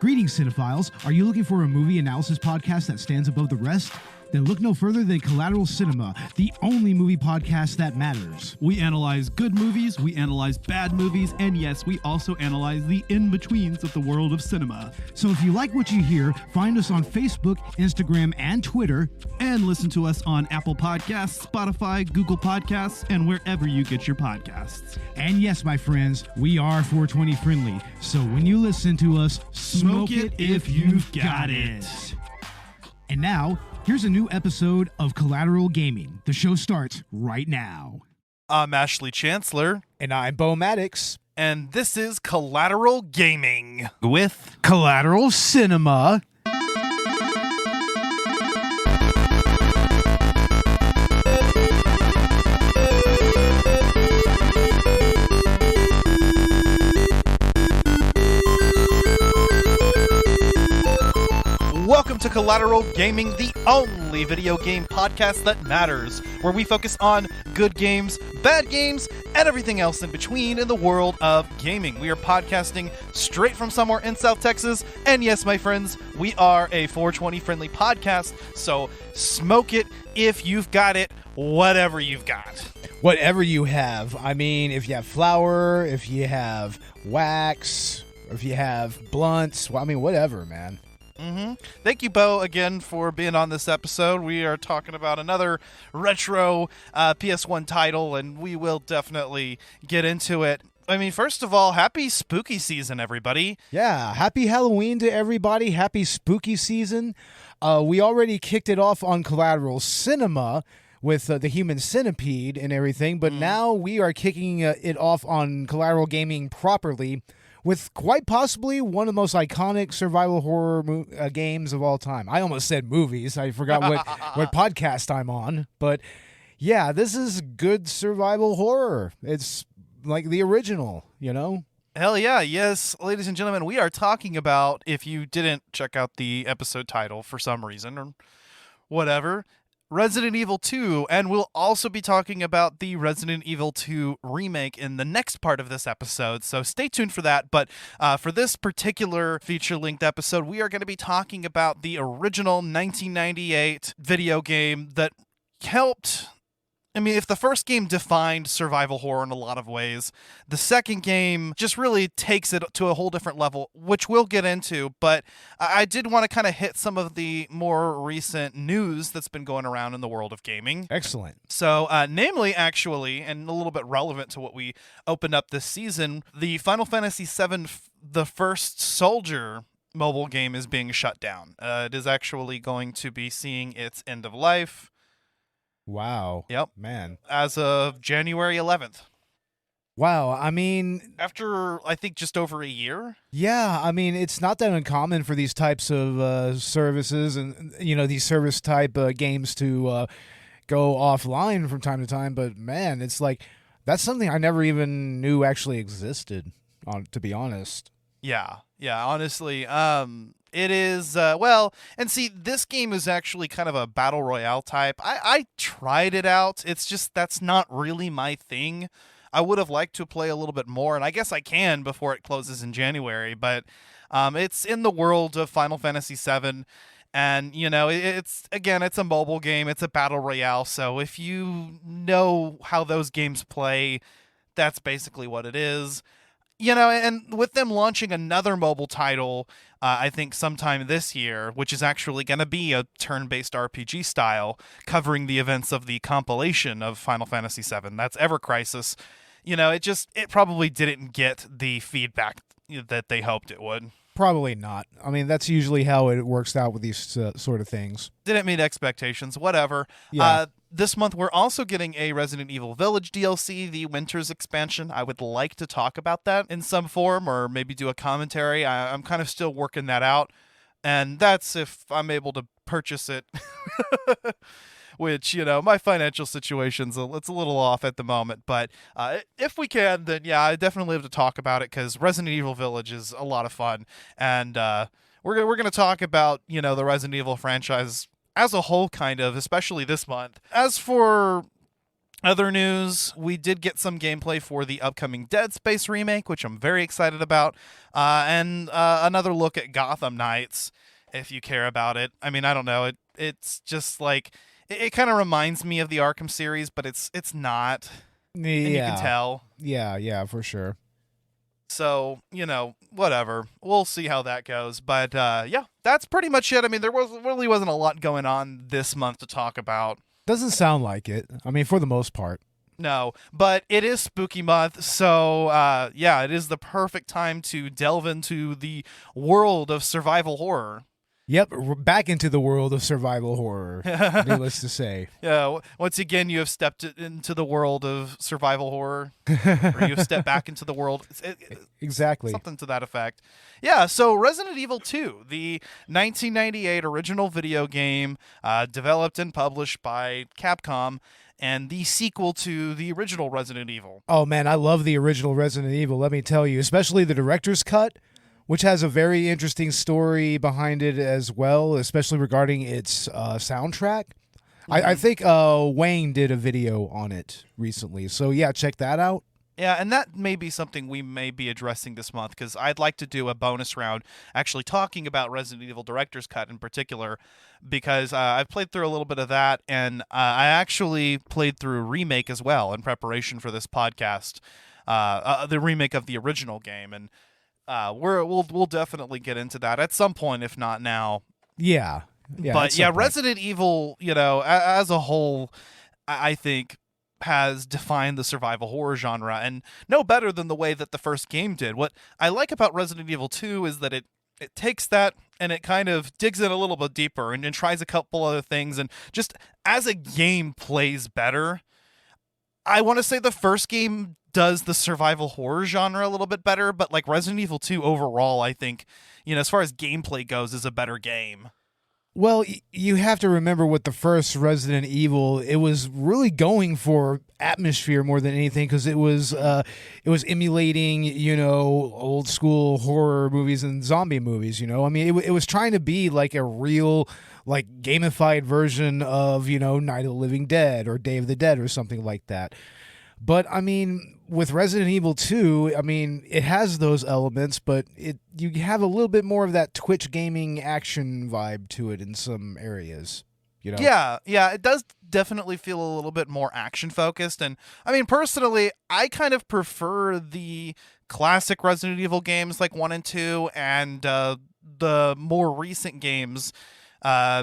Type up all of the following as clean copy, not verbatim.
Greetings, cinephiles. Are you looking for a movie analysis podcast that stands above the rest? Then look no further than Collateral Cinema, the only movie podcast that matters. We analyze good movies, we analyze bad movies, and yes, we also analyze the in-betweens of the world of cinema. So if you like what you hear, find us on Facebook, Instagram, and Twitter. And listen to us on Apple Podcasts, Spotify, Google Podcasts, and wherever you get your podcasts. And yes, my friends, we are 420 friendly. So when you listen to us, smoke it if you've got it. And now, here's a new episode of Collateral Gaming. The show starts right now. I'm Ashley Chancellor. And I'm Beau Maddox. And this is Collateral Gaming With Collateral Cinema. Welcome to Collateral Gaming, the only video game podcast that matters, where we focus on good games, bad games, and everything else in between in the world of gaming. We are podcasting straight from somewhere in South Texas, and yes, my friends, we are a 420 friendly podcast, so smoke it if you've got it, whatever you've got. Whatever you have. I mean, if you have flour, if you have wax, or if you have blunts, well, I mean, whatever, man. Thank you, Beau, again for being on this episode. We are talking about another retro PS1 title, and we will definitely get into it. I mean, first of all, happy spooky season, everybody. Yeah, happy Halloween to everybody. Happy spooky season. We already kicked it off on Collateral Cinema with the Human Centipede and everything, but now we are kicking it off on Collateral Gaming properly, with quite possibly one of the most iconic survival horror games of all time. I almost said movies. I forgot what podcast I'm on. But yeah, this is good survival horror. It's like the original, you know? Hell yeah. Yes, ladies and gentlemen, we are talking about, if you didn't check out the episode title for some reason or whatever, Resident Evil 2, and we'll also be talking about the Resident Evil 2 remake in the next part of this episode, so stay tuned for that. But for this particular feature-length episode, we are going to be talking about the original 1998 video game that helped... I mean, if the first game defined survival horror in a lot of ways, the second game just really takes it to a whole different level, which we'll get into. But I did want to kind of hit some of the more recent news that's been going around in the world of gaming. Excellent. So, namely, actually, and a little bit relevant to what we opened up this season, the Final Fantasy VII The First Soldier mobile game is being shut down. It is actually going to be seeing its end of life. Wow. Yep. Man. As of January 11th. Wow. I mean... After, I think, just over a year? Yeah. I mean, it's not that uncommon for these types of services and, you know, these service-type games to go offline from time to time. But, man, it's like, that's something I never even knew actually existed, to be honest. Yeah. Yeah, honestly. It is, well, and see, this game is actually kind of a battle royale type. I tried it out. It's just, that's not really my thing. I would have liked to play a little bit more, and I guess I can before it closes in January, but it's in the world of Final Fantasy VII, and, you know, it's a mobile game. It's a battle royale, so if you know how those games play, that's basically what it is. You know, and with them launching another mobile title, I think sometime this year, which is actually going to be a turn-based RPG style, covering the events of the compilation of Final Fantasy VII, that's Ever Crisis, you know, it probably didn't get the feedback that they hoped it would. Probably not. I mean, that's usually how it works out with these sort of things. Didn't meet expectations, whatever. Yeah. This month, we're also getting a Resident Evil Village DLC, the Winter's expansion. I would like to talk about that in some form or maybe do a commentary. I'm kind of still working that out. And that's if I'm able to purchase it, which, you know, my financial situation's it's a little off at the moment. But if we can, then, yeah, I definitely have to talk about it because Resident Evil Village is a lot of fun. And we're going to talk about, you know, the Resident Evil franchise as a whole, kind of, especially this month. As for Other news, we did get some gameplay for the upcoming Dead Space remake, which I'm very excited about, and another look at Gotham Knights, if you care about it. I mean, I don't know. It's just like, it kind of reminds me of the Arkham series, but it's not. Yeah. And you can tell. Yeah, for sure. So, whatever. We'll see how that goes. But, yeah, that's pretty much it. I mean, there really wasn't a lot going on this month to talk about. Doesn't sound like it. I mean, for the most part. No, but it is spooky month, so yeah, it is the perfect time to delve into the world of survival horror. Yep, we're back into the world of survival horror, needless to say. Yeah, once again, you have stepped into the world of survival horror, or you have stepped back into the world. Exactly. Something to that effect. Yeah, so Resident Evil 2, the 1998 original video game developed and published by Capcom, and the sequel to the original Resident Evil. Oh, man, I love the original Resident Evil, let me tell you, especially the director's cut, which has a very interesting story behind it as well, especially regarding its soundtrack. Mm-hmm. I think Wayne did a video on it recently, so yeah, check that out. Yeah, and that may be something we may be addressing this month, because I'd like to do a bonus round actually talking about Resident Evil Director's Cut in particular, because I've played through a little bit of that, and I actually played through Remake as well in preparation for this podcast, the remake of the original game, and we'll definitely get into that at some point, if not now. Yeah, but yeah, Resident Evil, as a whole, I think has defined the survival horror genre, and no better than the way that the first game did. What I like about Resident Evil 2 is that it takes that and it kind of digs in a little bit deeper and tries a couple other things, and just as a game plays better. I want to say the first game does the survival horror genre a little bit better, but like Resident Evil 2 overall, I think, as far as gameplay goes, is a better game. Well, you have to remember with the first Resident Evil, it was really going for atmosphere more than anything, because it was emulating, old school horror movies and zombie movies. I mean, it was trying to be like a real, like, gamified version of Night of the Living Dead or Day of the Dead or something like that. But I mean, with Resident Evil 2, I mean, it has those elements, but you have a little bit more of that Twitch gaming action vibe to it in some areas. Yeah, it does definitely feel a little bit more action focused, and I mean, personally, I kind of prefer the classic Resident Evil games like 1 and 2, and the more recent games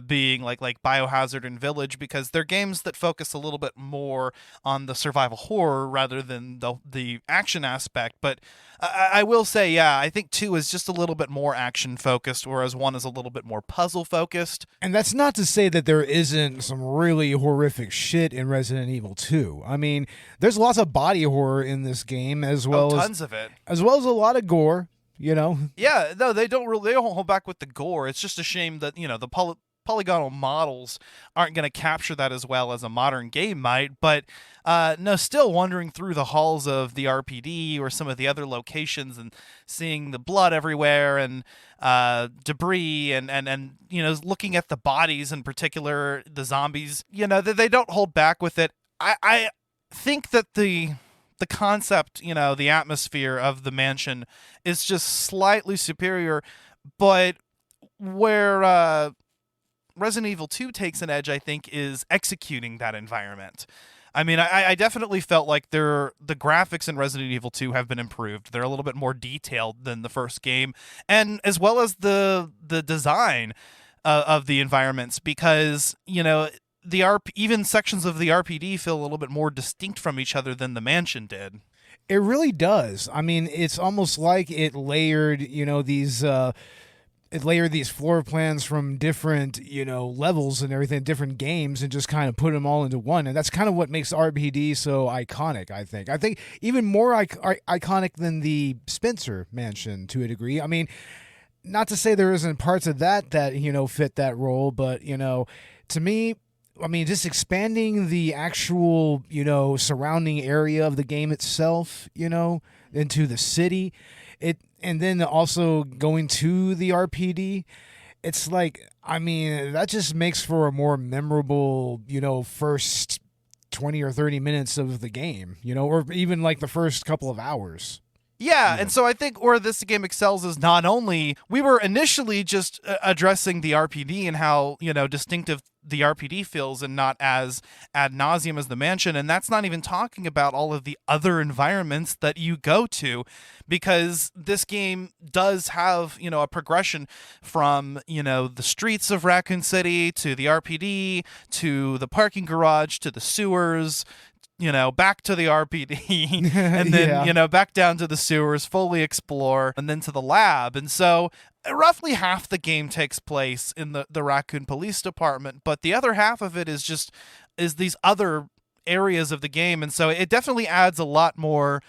being like BIOHAZARD and Village, because they're games that focus a little bit more on the survival horror rather than the action aspect. But I will say, yeah, I think 2 is just a little bit more action focused, whereas 1 is a little bit more puzzle focused. And that's not to say that there isn't some really horrific shit in Resident Evil 2. I mean, there's lots of body horror in this game, as well as tons of it, as well as a lot of gore. Yeah, no, they don't hold back with the gore. It's just a shame that the polygonal models aren't going to capture that as well as a modern game might. But no, still wandering through the halls of the RPD or some of the other locations and seeing the blood everywhere and debris and looking at the bodies, in particular the zombies. They don't hold back with it. I think that the concept, the atmosphere of the mansion is just slightly superior, but where Resident Evil 2 takes an edge, I think, is executing that environment. I mean, I definitely felt like the graphics in Resident Evil 2 have been improved. They're a little bit more detailed than the first game, and as well as the design of the environments, because, even sections of the RPD feel a little bit more distinct from each other than the mansion did. It really does. I mean, it's almost like it layered, these floor plans from different, levels and everything, different games, and just kind of put them all into one. And that's kind of what makes RPD so iconic, I think. I think even more iconic than the Spencer Mansion to a degree. I mean, not to say there isn't parts of that fit that role, but, to me, I mean, just expanding the actual, surrounding area of the game itself, into the city, and then also going to the RPD, it's like, I mean, that just makes for a more memorable, first 20 or 30 minutes of the game, or even like the first couple of hours. Yeah, and so I think where this game excels is not only we were initially just addressing the RPD and how, distinctive the RPD feels and not as ad nauseum as the mansion, and that's not even talking about all of the other environments that you go to, because this game does have, a progression from, the streets of Raccoon City to the RPD to the parking garage to the sewers, back to the RPD, and then, back down to the sewers, fully explore, and then to the lab. And so roughly half the game takes place in the Raccoon Police Department, but the other half of it is these other areas of the game. And so it definitely adds a lot more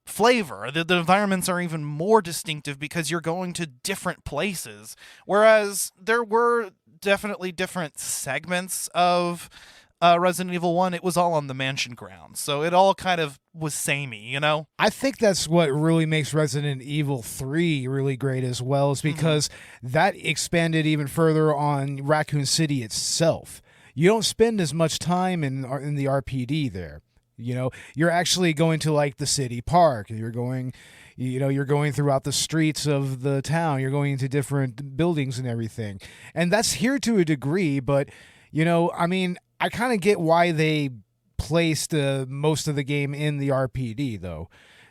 flavor. The environments are even more distinctive because you're going to different places, whereas there were definitely different segments of Resident Evil 1, it was all on the mansion grounds. So it all kind of was samey, I think that's what really makes Resident Evil 3 really great as well, is because that expanded even further on Raccoon City itself. You don't spend as much time in the RPD there. You're actually going to like the city park, and you're going throughout the streets of the town. You're going to different buildings and everything. And that's here to a degree, but I kind of get why they placed most of the game in the RPD, though.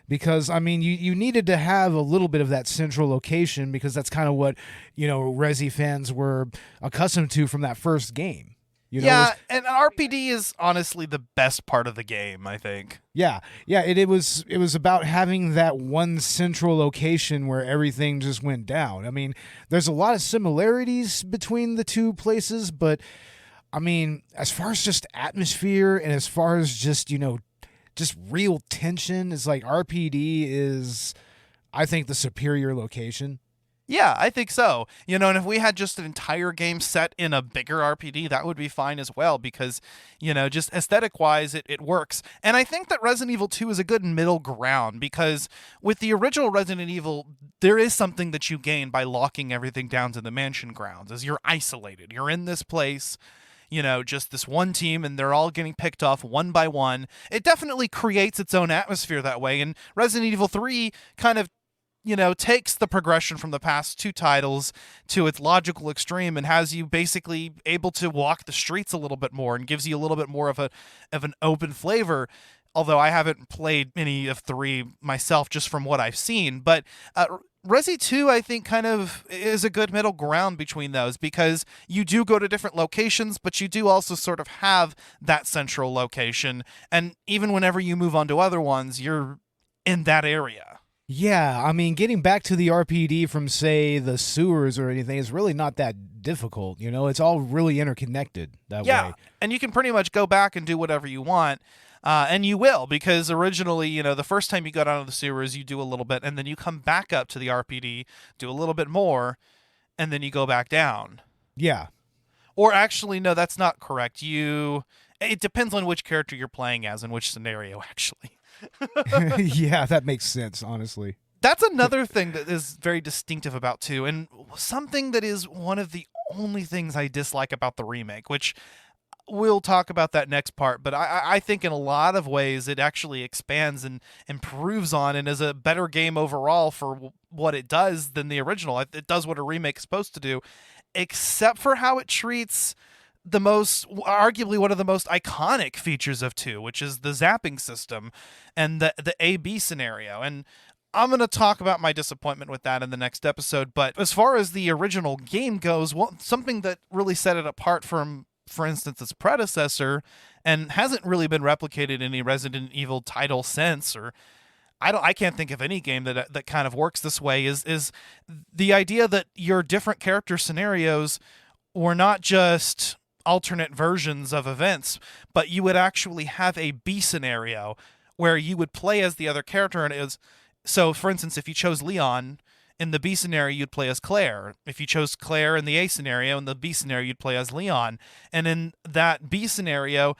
Because, you needed to have a little bit of that central location, because that's kind of what, Resi fans were accustomed to from that first game. And RPD is honestly the best part of the game, I think. Yeah, it was about having that one central location where everything just went down. There's a lot of similarities between the two places, but as far as just atmosphere and as far as just real tension, it's like RPD is, I think, the superior location. Yeah, I think so. And if we had just an entire game set in a bigger RPD, that would be fine as well, because, just aesthetic-wise, it works. And I think that Resident Evil 2 is a good middle ground, because with the original Resident Evil, there is something that you gain by locking everything down to the mansion grounds, as you're isolated. You're in this place, just this one team, and they're all getting picked off one by one. It definitely creates its own atmosphere that way, and Resident Evil 3 kind of, takes the progression from the past two titles to its logical extreme and has you basically able to walk the streets a little bit more and gives you a little bit more of an open flavor. Although I haven't played any of 3 myself, just from what I've seen, but Resi 2, I think, kind of is a good middle ground between those, because you do go to different locations, but you do also sort of have that central location. And even whenever you move on to other ones, you're in that area. Yeah, getting back to the RPD from, say, the sewers or anything is really not that difficult. It's all really interconnected that way. Yeah, and you can pretty much go back and do whatever you want. And you will, because originally, the first time you go down to the sewers, you do a little bit, and then you come back up to the RPD, do a little bit more, and then you go back down. Yeah. Or actually, no, that's not correct. It depends on which character you're playing as and which scenario, actually. Yeah, that makes sense, honestly. That's another thing that is very distinctive about 2, and something that is one of the only things I dislike about the remake, which we'll talk about that next part, but I think in a lot of ways it actually expands and improves on and is a better game overall for what it does than the original. It does what a remake is supposed to do, except for how it treats arguably one of the most iconic features of 2, which is the zapping system and the A-B scenario. And I'm going to talk about my disappointment with that in the next episode, but as far as the original game goes, something that really set it apart from, for instance, its predecessor, and hasn't really been replicated in any Resident Evil title since, or I can't think of any game that kind of works this way, is the idea that your different character scenarios were not just alternate versions of events, but you would actually have a B scenario where you would play as the other character, and it was, so for instance, if you chose Leon, in the B scenario, you'd play as Claire. If you chose Claire in the A scenario, in the B scenario, you'd play as Leon. And in that B scenario,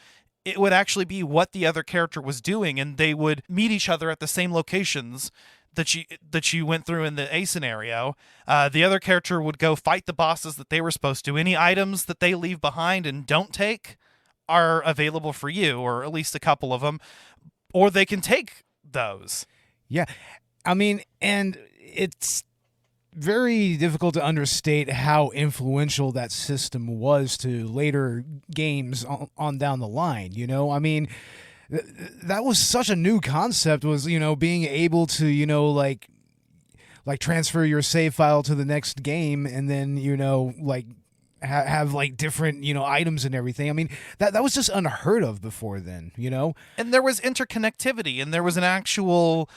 it would actually be what the other character was doing, and they would meet each other at the same locations that you went through in the A scenario. The other character would go fight the bosses that they were supposed to. Any items that they leave behind and don't take are available for you, or at least a couple of them, or they can take those. Yeah. I mean, and it's very difficult to understate how influential that system was to later games on down the line, you know? I mean, that was such a new concept, was, you know, being able to, you know, like transfer your save file to the next game and then, you know, like have like different, you know, items and everything. I mean, that was just unheard of before then, you know? And there was interconnectivity, and there was an actual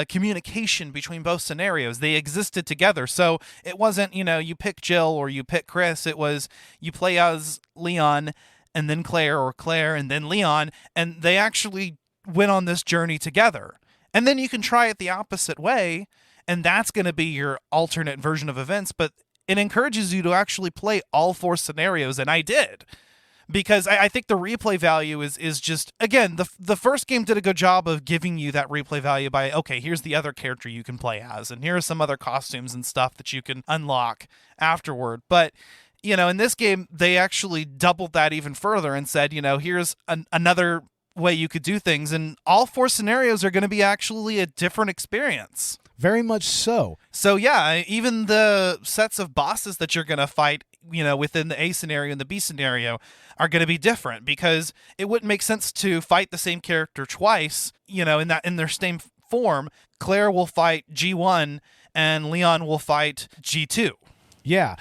communication between both scenarios. They existed together. So it wasn't, you know, you pick Jill or you pick Chris. It was you play as Leon and then Claire, or Claire and then Leon, and they actually went on this journey together. And then you can try it the opposite way, and that's going to be your alternate version of events, but it encourages you to actually play all 4 scenarios, and I did. Because I think the replay value is just, again, the first game did a good job of giving you that replay value by, okay, here's the other character you can play as, and here are some other costumes and stuff that you can unlock afterward. But, you know, in this game, they actually doubled that even further and said, you know, here's another way you could do things, and all 4 scenarios are going to be actually a different experience. Very much so. So yeah, even the sets of bosses that you're going to fight, you know, within the A scenario and the B scenario are going to be different, because it wouldn't make sense to fight the same character twice, you know, in their same form. Claire will fight G1 and Leon will fight G2. Yeah.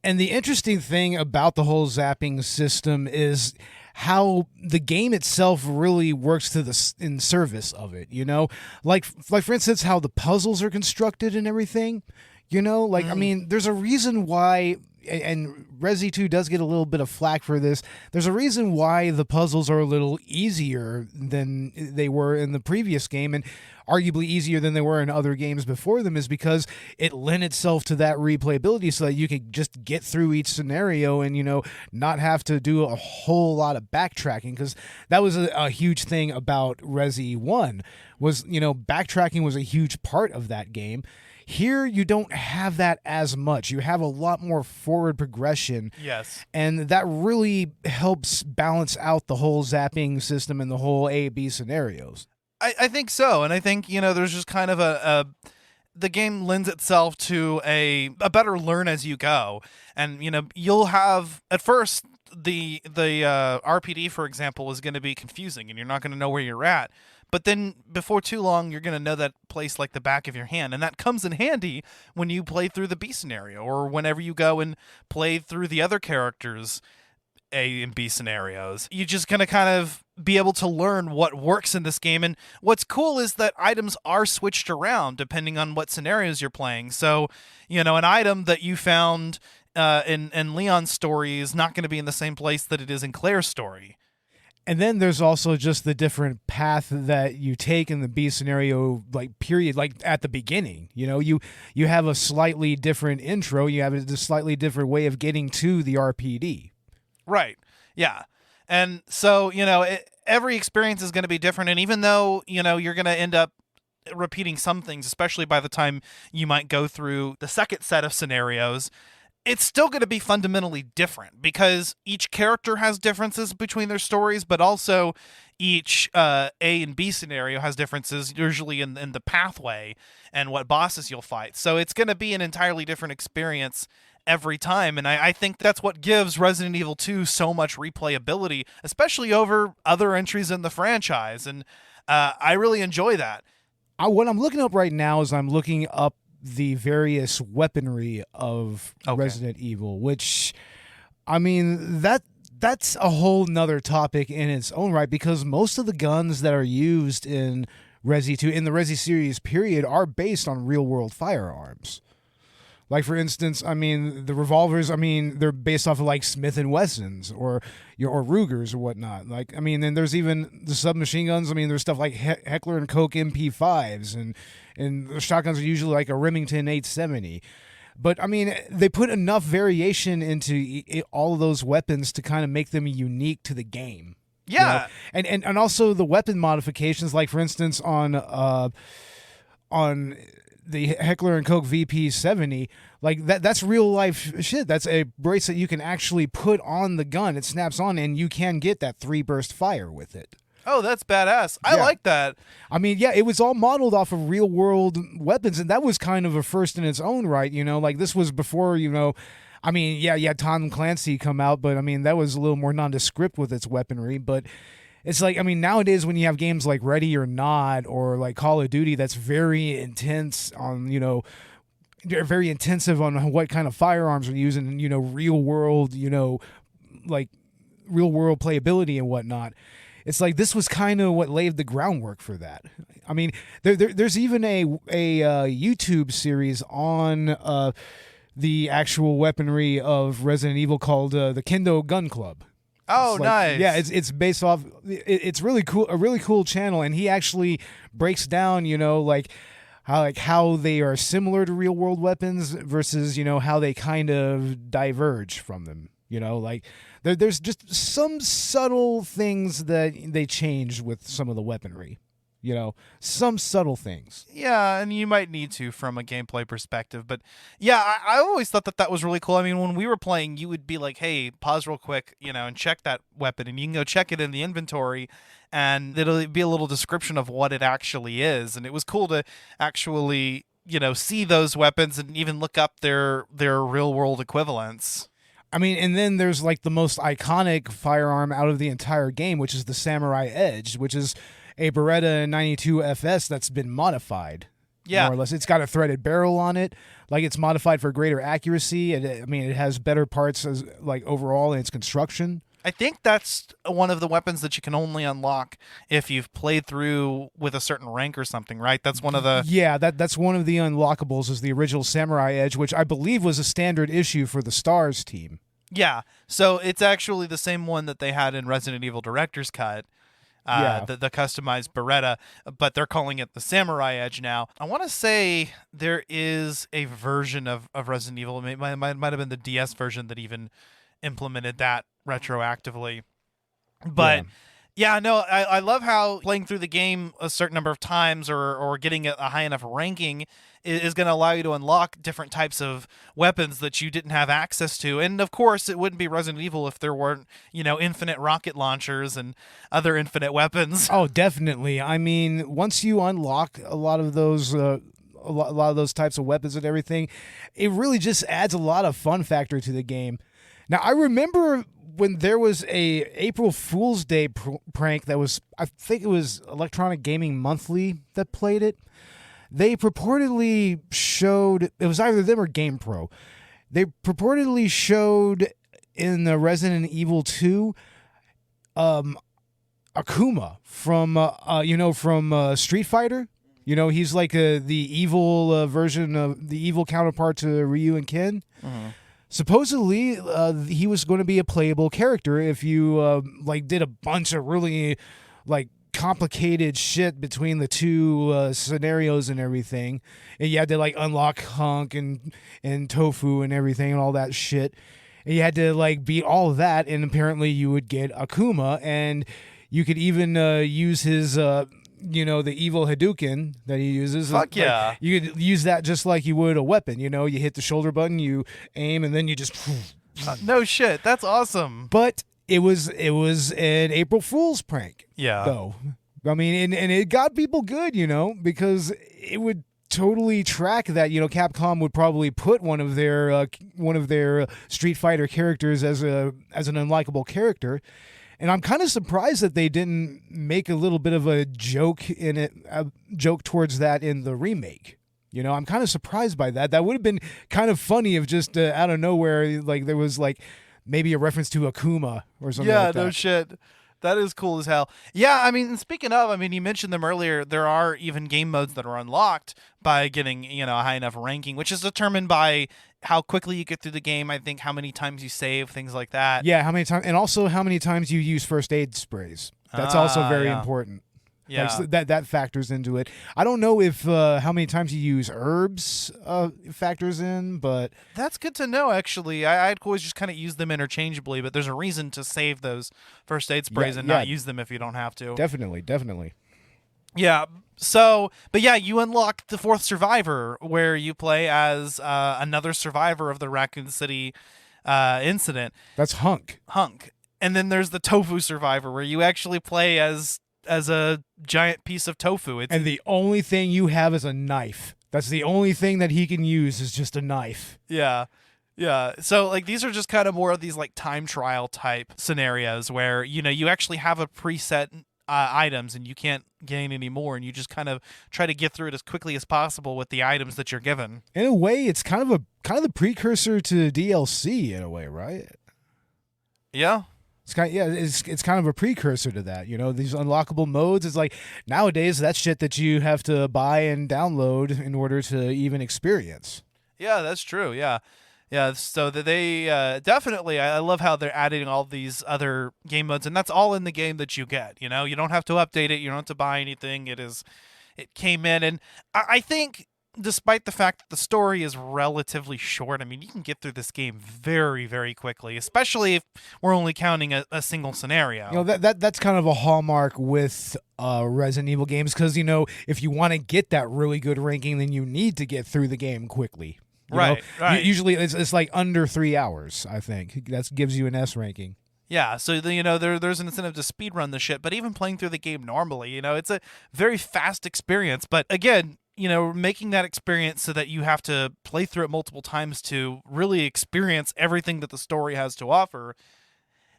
And the interesting thing about the whole zapping system is how the game itself really works in service of it, you know? Like for instance, how the puzzles are constructed and everything, you know? Like, I mean, there's a reason why, and Resi 2 does get a little bit of flack for this, there's a reason why the puzzles are a little easier than they were in the previous game, and arguably easier than they were in other games before them, is because it lent itself to that replayability so that you can just get through each scenario and, you know, not have to do a whole lot of backtracking, because that was a huge thing about Resi 1, was, you know, backtracking was a huge part of that game. Here, you don't have that as much. You have a lot more forward progression. Yes. And that really helps balance out the whole zapping system and the whole A-B scenarios. I think so. And I think, you know, there's just kind of the game lends itself to a better learn as you go. And, you know, you'll have, at first, the RPD, for example, is going to be confusing, and you're not going to know where you're at. But then before too long, you're going to know that place like the back of your hand. And that comes in handy when you play through the B scenario, or whenever you go and play through the other characters' A and B scenarios. You're just going to kind of be able to learn what works in this game. And what's cool is that items are switched around depending on what scenarios you're playing. So, you know, an item that you found in Leon's story is not going to be in the same place that it is in Claire's story. And then there's also just the different path that you take in the B scenario, like, period, like at the beginning. You know, you have a slightly different intro. You have a slightly different way of getting to the RPD. Right. Yeah. And so, you know, every experience is going to be different. And even though, you know, you're going to end up repeating some things, especially by the time you might go through the second set of scenarios, it's still going to be fundamentally different, because each character has differences between their stories, but also each A and B scenario has differences, usually in the pathway and what bosses you'll fight. So it's going to be an entirely different experience every time, and I think that's what gives Resident Evil 2 so much replayability, especially over other entries in the franchise, and I really enjoy that. What I'm looking up right now is I'm looking up the various weaponry of Resident Evil, which, I mean, that's a whole nother topic in its own right, because most of the guns that are used in Resi 2, in the Resi series period, are based on real-world firearms. Like, for instance, I mean, the revolvers, I mean, they're based off of, like, Smith & Wessons or Rugers or whatnot. Like, I mean, then there's even the submachine guns. I mean, there's stuff like Heckler & Koch MP5s, and the shotguns are usually like a Remington 870. But, I mean, they put enough variation into all of those weapons to kind of make them unique to the game. Yeah. You know? And also the weapon modifications, like, for instance, on the Heckler and Koch VP70, like that's real life shit. That's a bracelet you can actually put on the gun. It snaps on, and you can get that 3-burst fire with it. Oh, that's badass. I like that. I mean, yeah, it was all modeled off of real world weapons, and that was kind of a first in its own right, you know, like this was before, you know, I mean, yeah, Tom Clancy come out, but I mean, that was a little more nondescript with its weaponry, but it's like, I mean, nowadays when you have games like Ready or Not or like Call of Duty, that's very intense on, you know, they're very intensive on what kind of firearms are using and, you know, real world, you know, like real world playability and whatnot. It's like this was kind of what laid the groundwork for that. I mean, there's even a YouTube series on the actual weaponry of Resident Evil called the Kendo Gun Club. Oh, Like, nice. yeah, it's based off. It's really cool, a really cool channel, and he actually breaks down, you know, like how they are similar to real world weapons versus, you know, how they kind of diverge from them. You know, like there's just some subtle things that they changed with some of the weaponry. You know, some subtle things. Yeah, and you might need to from a gameplay perspective. But yeah, I always thought that was really cool. I mean, when we were playing, you would be like, hey, pause real quick, you know, and check that weapon. And you can go check it in the inventory, and it'll be a little description of what it actually is. And it was cool to actually, you know, see those weapons and even look up their real world equivalents. I mean, and then there's like the most iconic firearm out of the entire game, which is the Samurai Edge, which is a Beretta 92 FS that's been modified. Yeah. More or less. It's got a threaded barrel on it. Like, it's modified for greater accuracy. I mean, it has better parts as like overall in its construction. I think that's one of the weapons that you can only unlock if you've played through with a certain rank or something, right? That's one of the... Yeah, that's one of the unlockables is the original Samurai Edge, which I believe was a standard issue for the Stars team. Yeah, so it's actually the same one that they had in Resident Evil Director's Cut, the customized Beretta, but they're calling it the Samurai Edge now. I want to say there is a version of Resident Evil, it might have been the DS version that even implemented that retroactively. But yeah, no, I love how playing through the game a certain number of times or getting a high enough ranking is going to allow you to unlock different types of weapons that you didn't have access to. And of course, it wouldn't be Resident Evil if there weren't, you know, infinite rocket launchers and other infinite weapons. Oh, definitely. I mean, once you unlock a lot of those lot of those types of weapons and everything, it really just adds a lot of fun factor to the game. Now, I remember when there was a April Fool's Day prank that was, I think it was Electronic Gaming Monthly that played it. They purportedly showed, it was either them or GamePro. They purportedly showed in the Resident Evil 2 Akuma from Street Fighter. You know, he's like the evil version of the evil counterpart to Ryu and Ken. Mm-hmm. Supposedly, he was going to be a playable character if you did a bunch of really complicated shit between the two scenarios and everything, and you had to unlock Hunk and Tofu and everything and all that shit, and you had to beat all of that, and apparently you would get Akuma, and you could even use his the evil Hadouken that he uses. Fuck yeah. You could use that just like you would a weapon. You hit the shoulder button, you aim, and then you just no shit, that's awesome. But it was an April Fool's prank. Yeah. Though. I mean, and it got people good, because it would totally track that, Capcom would probably put one of their Street Fighter characters as an unlikable character. And I'm kind of surprised that they didn't make a little bit of a joke towards that in the remake. I'm kind of surprised by that. That would have been kind of funny if just out of nowhere, there was maybe a reference to Akuma or something like that. Yeah, no shit. That is cool as hell. Yeah, I mean, speaking of, you mentioned them earlier. There are even game modes that are unlocked by getting, a high enough ranking, which is determined by how quickly you get through the game. I think how many times you save, things like that. Yeah, how many times, and also how many times you use first aid sprays. That's also very important. Yeah, that factors into it. I don't know if how many times you use herbs factors in, but that's good to know. Actually, I'd always just kind of use them interchangeably, but there's a reason to save those first aid sprays and not use them if you don't have to. Definitely. Yeah. So, but yeah, you unlock the fourth survivor where you play as another survivor of the Raccoon City incident. That's Hunk. And then there's the tofu survivor where you actually play as a giant piece of tofu. And the only thing you have is a knife. That's the only thing that he can use is just a knife. Yeah. Yeah. So like these are just kind of more of these like time trial type scenarios where, you actually have a preset items and you can't gain any more, and you just kind of try to get through it as quickly as possible with the items that you're given. In a way, it's kind of the precursor to DLC in a way, right? Yeah. It's kind of a precursor to that, these unlockable modes. It's like nowadays that's shit that you have to buy and download in order to even experience. Yeah, that's true. Yeah. Yeah, so that they definitely, I love how they're adding all these other game modes, and that's all in the game that you get. You don't have to update it, you don't have to buy anything. It came in, and I think, despite the fact that the story is relatively short, I mean, you can get through this game very, very quickly, especially if we're only counting a single scenario. That's kind of a hallmark with Resident Evil games, because if you want to get that really good ranking, then you need to get through the game quickly. Right. Usually it's like under 3 hours, I think. That gives you an S ranking. Yeah, so there's an incentive to speedrun the shit, but even playing through the game normally, it's a very fast experience. But again, making that experience so that you have to play through it multiple times to really experience everything that the story has to offer.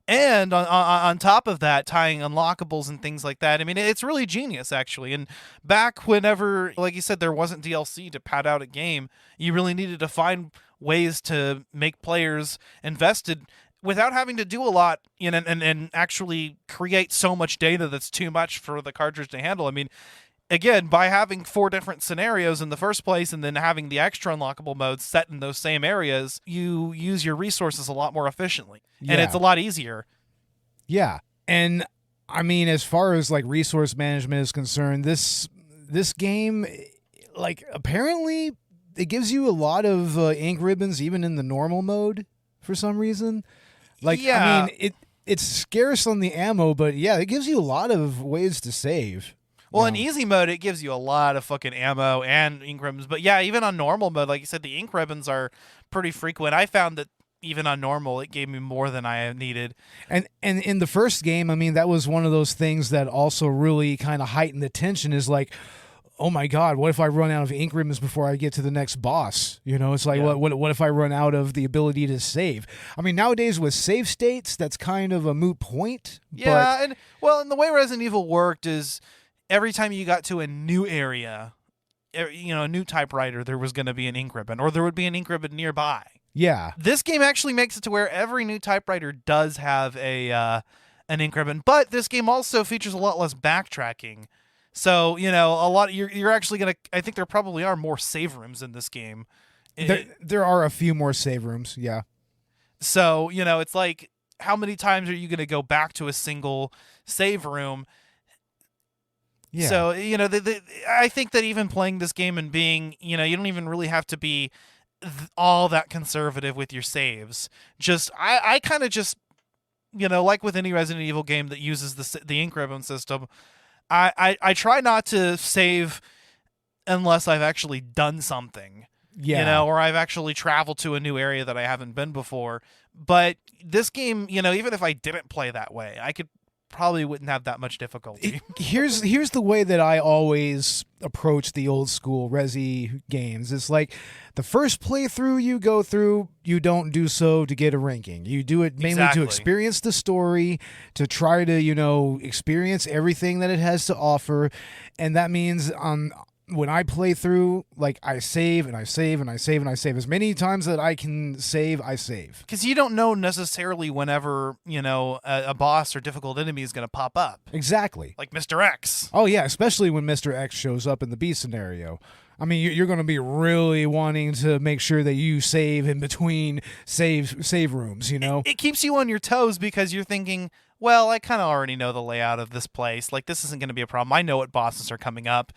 And on top of that, tying unlockables and things like that. I mean, it's really genius, actually. And back whenever, like you said, there wasn't DLC to pad out a game, you really needed to find ways to make players invested without having to do a lot, and actually create so much data that's too much for the cartridge to handle. I mean, again, by having 4 different scenarios in the first place and then having the extra unlockable modes set in those same areas, you use your resources a lot more efficiently. Yeah. And it's a lot easier. Yeah. And I mean, as far as like resource management is concerned, this game, like, apparently it gives you a lot of ink ribbons even in the normal mode for some reason. Like, yeah. I mean, it's scarce on the ammo, but yeah, it gives you a lot of ways to save. Well, in easy mode, it gives you a lot of fucking ammo and ink ribbons. But yeah, even on normal mode, like you said, the ink ribbons are pretty frequent. I found that even on normal, it gave me more than I needed. And in the first game, I mean, that was one of those things that also really kind of heightened the tension, is like, oh my God, what if I run out of ink ribbons before I get to the next boss? It's like, Yeah. what if I run out of the ability to save? I mean, nowadays with save states, that's kind of a moot point. Yeah, and the way Resident Evil worked is every time you got to a new area, a new typewriter, there was going to be an ink ribbon, or there would be an ink ribbon nearby. Yeah. This game actually makes it to where every new typewriter does have an ink ribbon, but this game also features a lot less backtracking. So, a lot you're actually going to, I think there probably are more save rooms in this game. There are a few more save rooms, yeah. So, it's like, how many times are you going to go back to a single save room? Yeah. So, I think that even playing this game and being, you don't even really have to be all that conservative with your saves. I kind of just, like with any Resident Evil game that uses the ink ribbon system, I try not to save unless I've actually done something. Yeah. Or I've actually traveled to a new area that I haven't been before. But this game, even if I didn't play that way, I probably wouldn't have that much difficulty. Here's the way that I always approach the old school Resi games. It's like the first playthrough you go through, you don't do so to get a ranking. You do it mainly Exactly. to experience the story, to try to, experience everything that it has to offer. And that means when I play through, like, I save and I save and I save and I save as many times that I can save, I save. Because you don't know necessarily whenever, a boss or difficult enemy is going to pop up. Exactly. Like Mr. X. Oh, yeah, especially when Mr. X shows up in the B scenario. I mean, you're going to be really wanting to make sure that you save in between save rooms, It keeps you on your toes because you're thinking, well, I kind of already know the layout of this place. Like, this isn't going to be a problem. I know what bosses are coming up.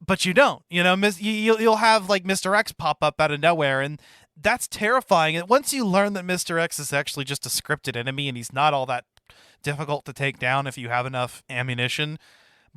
But you don't, you'll have like Mr. X pop up out of nowhere, and that's terrifying. And once you learn that Mr. X is actually just a scripted enemy and he's not all that difficult to take down if you have enough ammunition.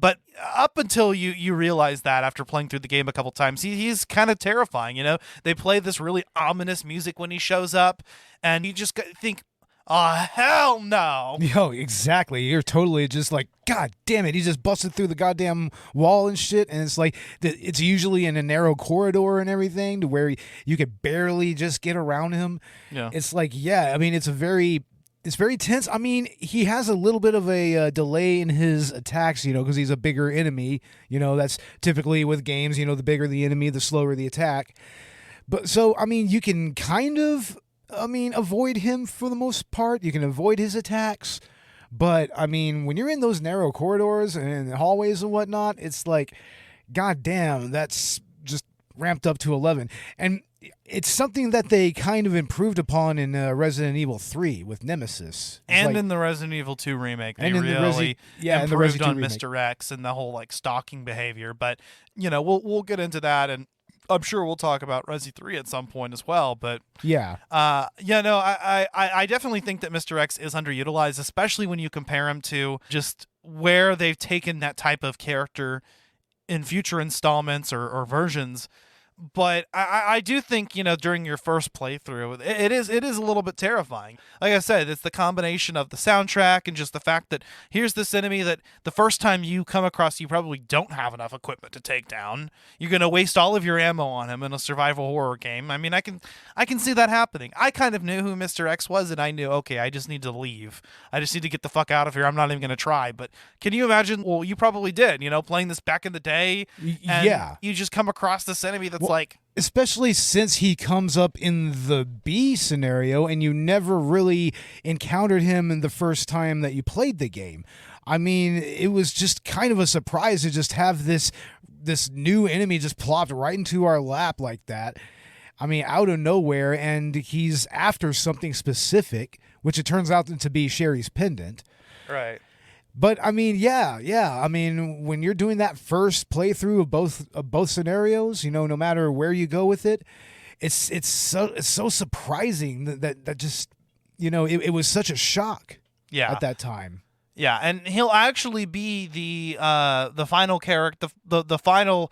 But up until you realize that after playing through the game a couple times, he's kind of terrifying. You know, they play this really ominous music when he shows up, and you just think, oh, hell no. Yo, exactly. You're totally just like, God damn it. He just busted through the goddamn wall and shit. And it's like, it's usually in a narrow corridor and everything to where you could barely just get around him. Yeah. It's like, yeah, I mean, it's very tense. I mean, he has a little bit of a delay in his attacks, you know, because he's a bigger enemy. You know, that's typically with games, you know, the bigger the enemy, the slower the attack. But so, I mean, you can kind of, avoid him for the most part. You can avoid his attacks. But, I mean, when you're in those narrow corridors and hallways and whatnot, it's like, God damn, that's just ramped up to 11. And it's something that they kind of improved upon in Resident Evil 3 with Nemesis. And in the Resident Evil 2 remake, they really improved on Mr. X and the whole, like, stalking behavior. But, you know, we'll get into that, and I'm sure we'll talk about Resi 3 at some point as well, but I definitely think that Mr. X is underutilized, especially when you compare him to just where they've taken that type of character in future installments or versions. But I do think, you know, during your first playthrough, it is a little bit terrifying. Like I said, it's the combination of the soundtrack and just the fact that here's this enemy that the first time you come across, you probably don't have enough equipment to take down. You're going to waste all of your ammo on him in a survival horror game. I mean, I can see that happening. I kind of knew who Mr. X was, and I knew, okay, I just need to leave. I just need to get the fuck out of here. I'm not even going to try. But can you imagine? Well, you probably did, you know, playing this back in the day. And you just come across this enemy that's like, especially since he comes up in the B scenario and you never really encountered him in the first time that you played the game. I mean, it was just kind of a surprise to just have this new enemy just plopped right into our lap like that. I mean, out of nowhere, and he's after something specific, which it turns out to be Sherry's pendant. Right. But I mean, yeah. I mean, when you're doing that first playthrough of both scenarios, you know, no matter where you go with it, it's so surprising that just, you know, it was such a shock. Yeah. At that time. Yeah, and he'll actually be the final character, the final,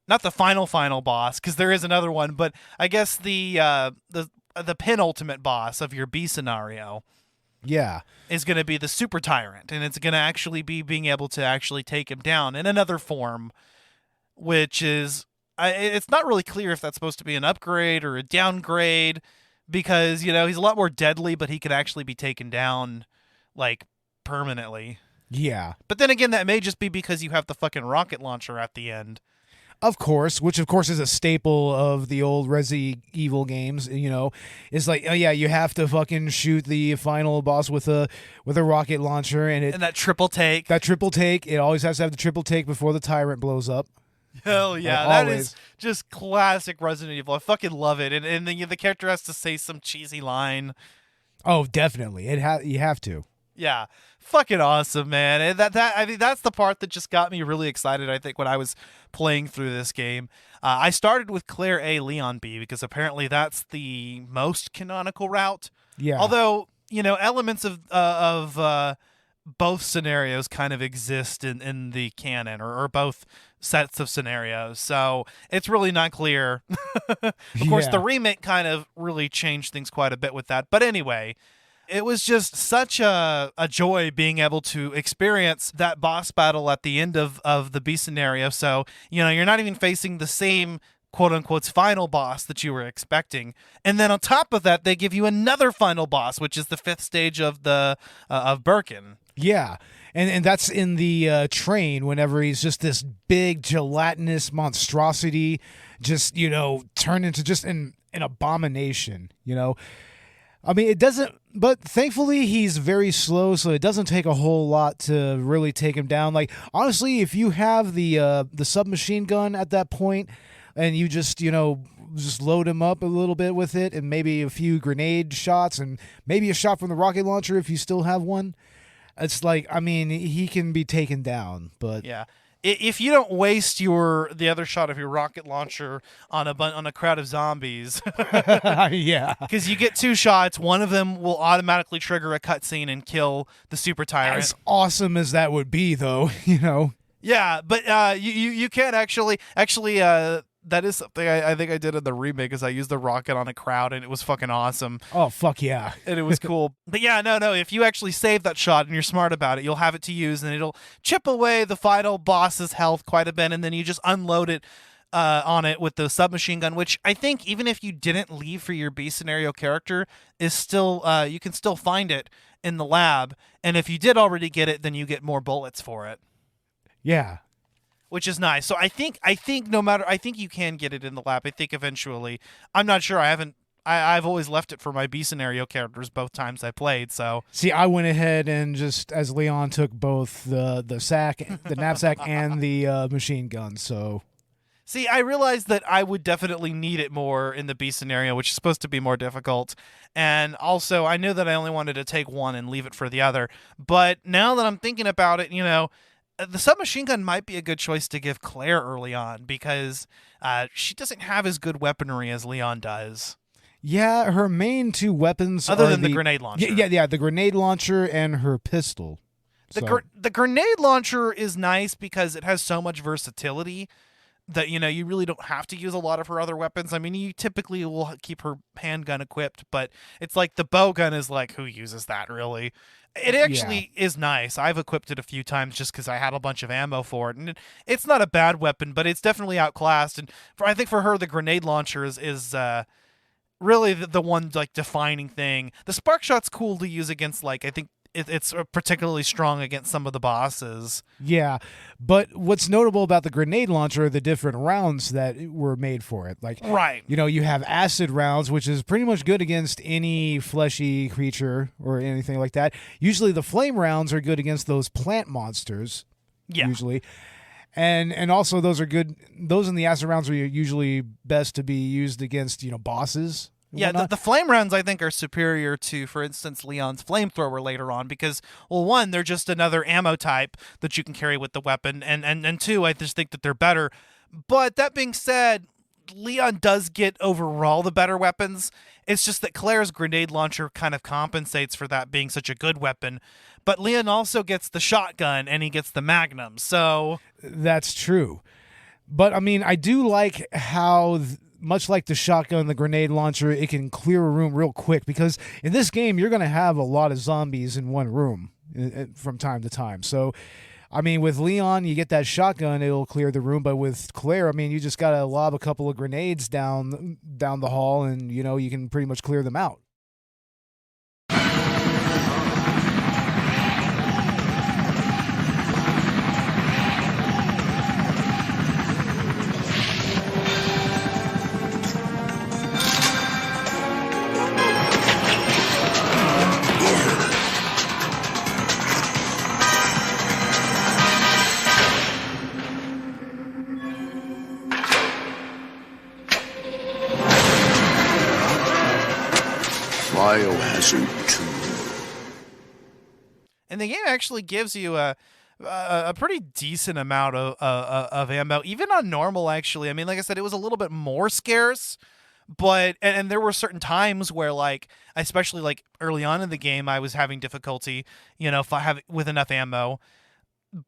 not the final boss, because there is another one, but I guess the penultimate boss of your B scenario. Yeah. Is going to be the Super Tyrant, and it's going to actually be being able to actually take him down in another form, which is, it's not really clear if that's supposed to be an upgrade or a downgrade, because, you know, he's a lot more deadly, but he could actually be taken down, like, permanently. Yeah. But then again, that may just be because you have the fucking rocket launcher at the end. Of course, which of course is a staple of the old Resident Evil games. You know, it's like, oh yeah, you have to fucking shoot the final boss with a rocket launcher, and that triple take. That triple take, it always has to have the triple take before the tyrant blows up. Hell yeah, that is just classic Resident Evil. I fucking love it, and the character has to say some cheesy line. Oh, definitely, you have to. Yeah, fucking awesome, man. And I mean, that's the part that just got me really excited, I think, when I was playing through this game. I started with Claire A, Leon B, because apparently that's the most canonical route. Yeah. Although, you know, elements of both scenarios kind of exist in the canon, or both sets of scenarios. So it's really not clear. Of course, the remake kind of really changed things quite a bit with that. But anyway, it was just such a joy being able to experience that boss battle at the end of the B scenario. So, you know, you're not even facing the same quote-unquote final boss that you were expecting. And then on top of that, they give you another final boss, which is the 5th stage of of Birkin. Yeah. And that's in the train whenever he's just this big gelatinous monstrosity, just, you know, turned into just an abomination, you know. I mean, it doesn't, but thankfully he's very slow, so it doesn't take a whole lot to really take him down. Like, honestly, if you have the submachine gun at that point and you just, you know, just load him up a little bit with it and maybe a few grenade shots and maybe a shot from the rocket launcher if you still have one, it's like, I mean, he can be taken down, but yeah. If you don't waste the other shot of your rocket launcher on a crowd of zombies, yeah, because you get 2 shots, one of them will automatically trigger a cutscene and kill the Super Tyrant. As awesome as that would be, though, you know. Yeah, but you can actually that is something I think I did in the remake is I used the rocket on a crowd and it was fucking awesome. Oh, fuck yeah. And it was cool. But yeah, no, if you actually save that shot and you're smart about it, you'll have it to use and it'll chip away the final boss's health quite a bit, and then you just unload it on it with the submachine gun, which I think even if you didn't leave for your B scenario character is still you can still find it in the lab, and if you did already get it, then you get more bullets for it. Yeah. Which is nice. So I think no matter, I think you can get it in the lab. I think eventually. I'm not sure. I've always left it for my B scenario characters both times I played. So see, I went ahead and just as Leon took both the knapsack, and the machine gun. So see, I realized that I would definitely need it more in the B scenario, which is supposed to be more difficult. And also, I knew that I only wanted to take one and leave it for the other. But now that I'm thinking about it, the submachine gun might be a good choice to give Claire early on because she doesn't have as good weaponry as Leon does. Yeah, her main two weapons other are than the grenade launcher. Yeah, the grenade launcher and her pistol. The grenade launcher is nice because it has so much versatility that you really don't have to use a lot of her other weapons. I mean, you typically will keep her handgun equipped, but it's like the bow gun is like, who uses that really? It actually is nice. I've equipped it a few times just because I had a bunch of ammo for it, and it's not a bad weapon, but it's definitely outclassed. And I think for her, the grenade launcher is really the one like defining thing. The spark shot's cool to use against I think it's particularly strong against some of the bosses. Yeah, but what's notable about the grenade launcher are the different rounds that were made for it. Right. You have acid rounds, which is pretty much good against any fleshy creature or anything like that. Usually the flame rounds are good against those plant monsters. Yeah. Usually. And also those are good. Those in the acid rounds are usually best to be used against, bosses. Yeah, the flame rounds, I think, are superior to, for instance, Leon's flamethrower later on because, well, one, they're just another ammo type that you can carry with the weapon, and two, I just think that they're better. But that being said, Leon does get overall the better weapons. It's just that Claire's grenade launcher kind of compensates for that being such a good weapon. But Leon also gets the shotgun, and he gets the Magnum, so... That's true. But, I mean, I do like how... much like the shotgun, the grenade launcher, it can clear a room real quick because in this game, you're going to have a lot of zombies in one room from time to time. So, I mean, with Leon, you get that shotgun, it'll clear the room. But with Claire, I mean, you just got to lob a couple of grenades down the hall and, you can pretty much clear them out. BIOHAZARD 2. And the game actually gives you a pretty decent amount of ammo, even on normal, actually. I mean, like I said, it was a little bit more scarce, but and there were certain times where, especially early on in the game, I was having difficulty, if I have with enough ammo.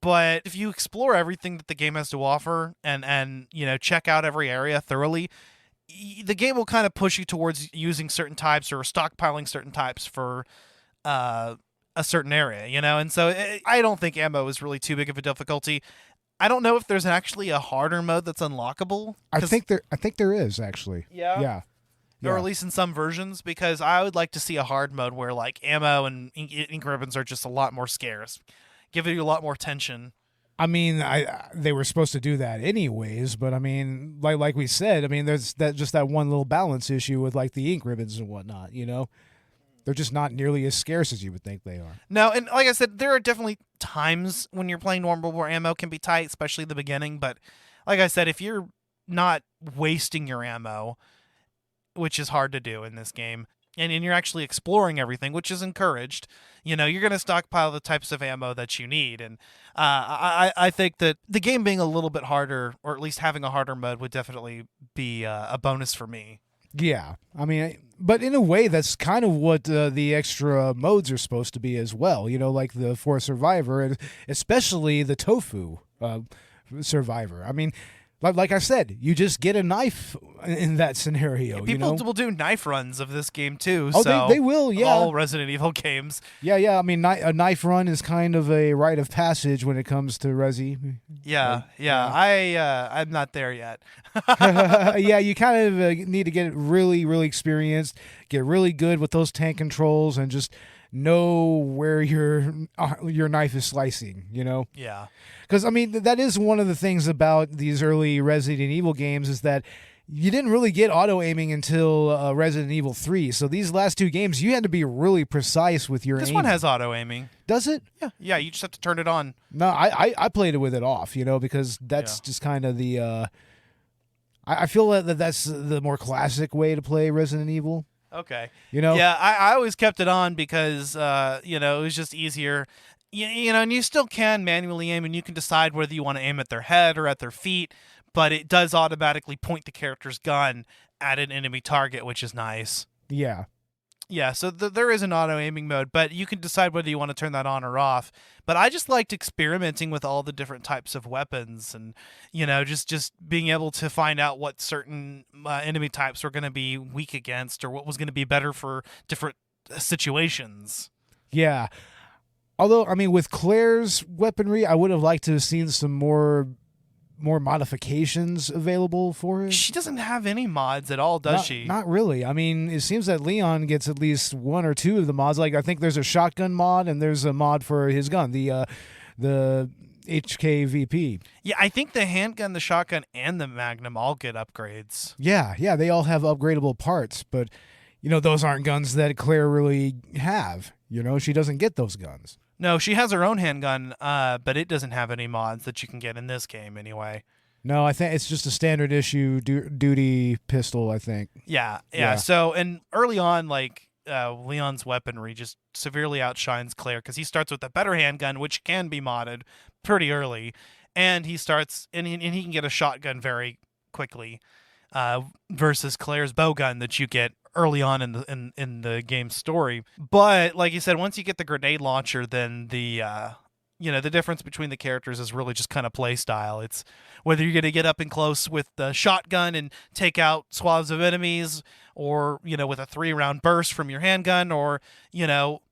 But if you explore everything that the game has to offer and check out every area thoroughly, the game will kind of push you towards using certain types or stockpiling certain types for a certain area, and so I don't think ammo is really too big of a difficulty. I don't know if there's actually a harder mode that's unlockable. I think there is actually. Yeah. Or at least in some versions, because I would like to see a hard mode where ammo and ink ribbons are just a lot more scarce, giving you a lot more tension. I mean, they were supposed to do that anyways, but I mean, like we said, I mean, there's that one little balance issue with the ink ribbons and whatnot. They're just not nearly as scarce as you would think they are. No, and like I said, there are definitely times when you're playing normal where ammo can be tight, especially the beginning. But like I said, if you're not wasting your ammo, which is hard to do in this game, and you're actually exploring everything, which is encouraged, you're going to stockpile the types of ammo that you need. And I think that the game being a little bit harder, or at least having a harder mode, would definitely be a bonus for me. Yeah, I mean, but in a way, that's kind of what the extra modes are supposed to be as well. Like the For Survivor, and especially the tofu survivor. I mean, like I said, you just get a knife in that scenario. Yeah, people will do knife runs of this game too. Oh, so they will, yeah. All Resident Evil games. Yeah. I mean, a knife run is kind of a rite of passage when it comes to Resi. Yeah. I'm not there yet. Yeah, you kind of need to get really, really experienced, get really good with those tank controls, and just know where your knife is slicing. Yeah. Because, I mean, that is one of the things about these early Resident Evil games is that you didn't really get auto-aiming until Resident Evil 3. So these last two games, you had to be really precise with your aim. This one has auto-aiming. Does it? Yeah, you just have to turn it on. No, I played it with it off, because that's just kind of the... I feel that that's the more classic way to play Resident Evil. Okay. Yeah, I always kept it on because, it was just easier. And you still can manually aim, and you can decide whether you want to aim at their head or at their feet, but it does automatically point the character's gun at an enemy target, which is nice. Yeah. Yeah, so there is an auto-aiming mode, but you can decide whether you want to turn that on or off. But I just liked experimenting with all the different types of weapons and, just being able to find out what certain enemy types were going to be weak against or what was going to be better for different situations. Yeah. Although, I mean, with Claire's weaponry, I would have liked to have seen some more modifications available for it. She doesn't have any mods at all, does she? Not really. I mean, it seems that Leon gets at least one or two of the mods. Like, I think there's a shotgun mod and there's a mod for his gun, the HKVP. Yeah, I think the handgun, the shotgun, and the Magnum all get upgrades. Yeah, they all have upgradable parts, but, those aren't guns that Claire really have. She doesn't get those guns. No, she has her own handgun, but it doesn't have any mods that you can get in this game anyway. No, I think it's just a standard issue duty pistol, I think. Yeah. So, and early on, Leon's weaponry just severely outshines Claire because he starts with a better handgun, which can be modded pretty early, and he can get a shotgun very quickly, versus Claire's bow gun that you get early on in the game's story. But like you said, once you get the grenade launcher, then the difference between the characters is really just kind of play style. It's whether you're going to get up and close with the shotgun and take out swaths of enemies, or with a 3-round burst from your handgun, or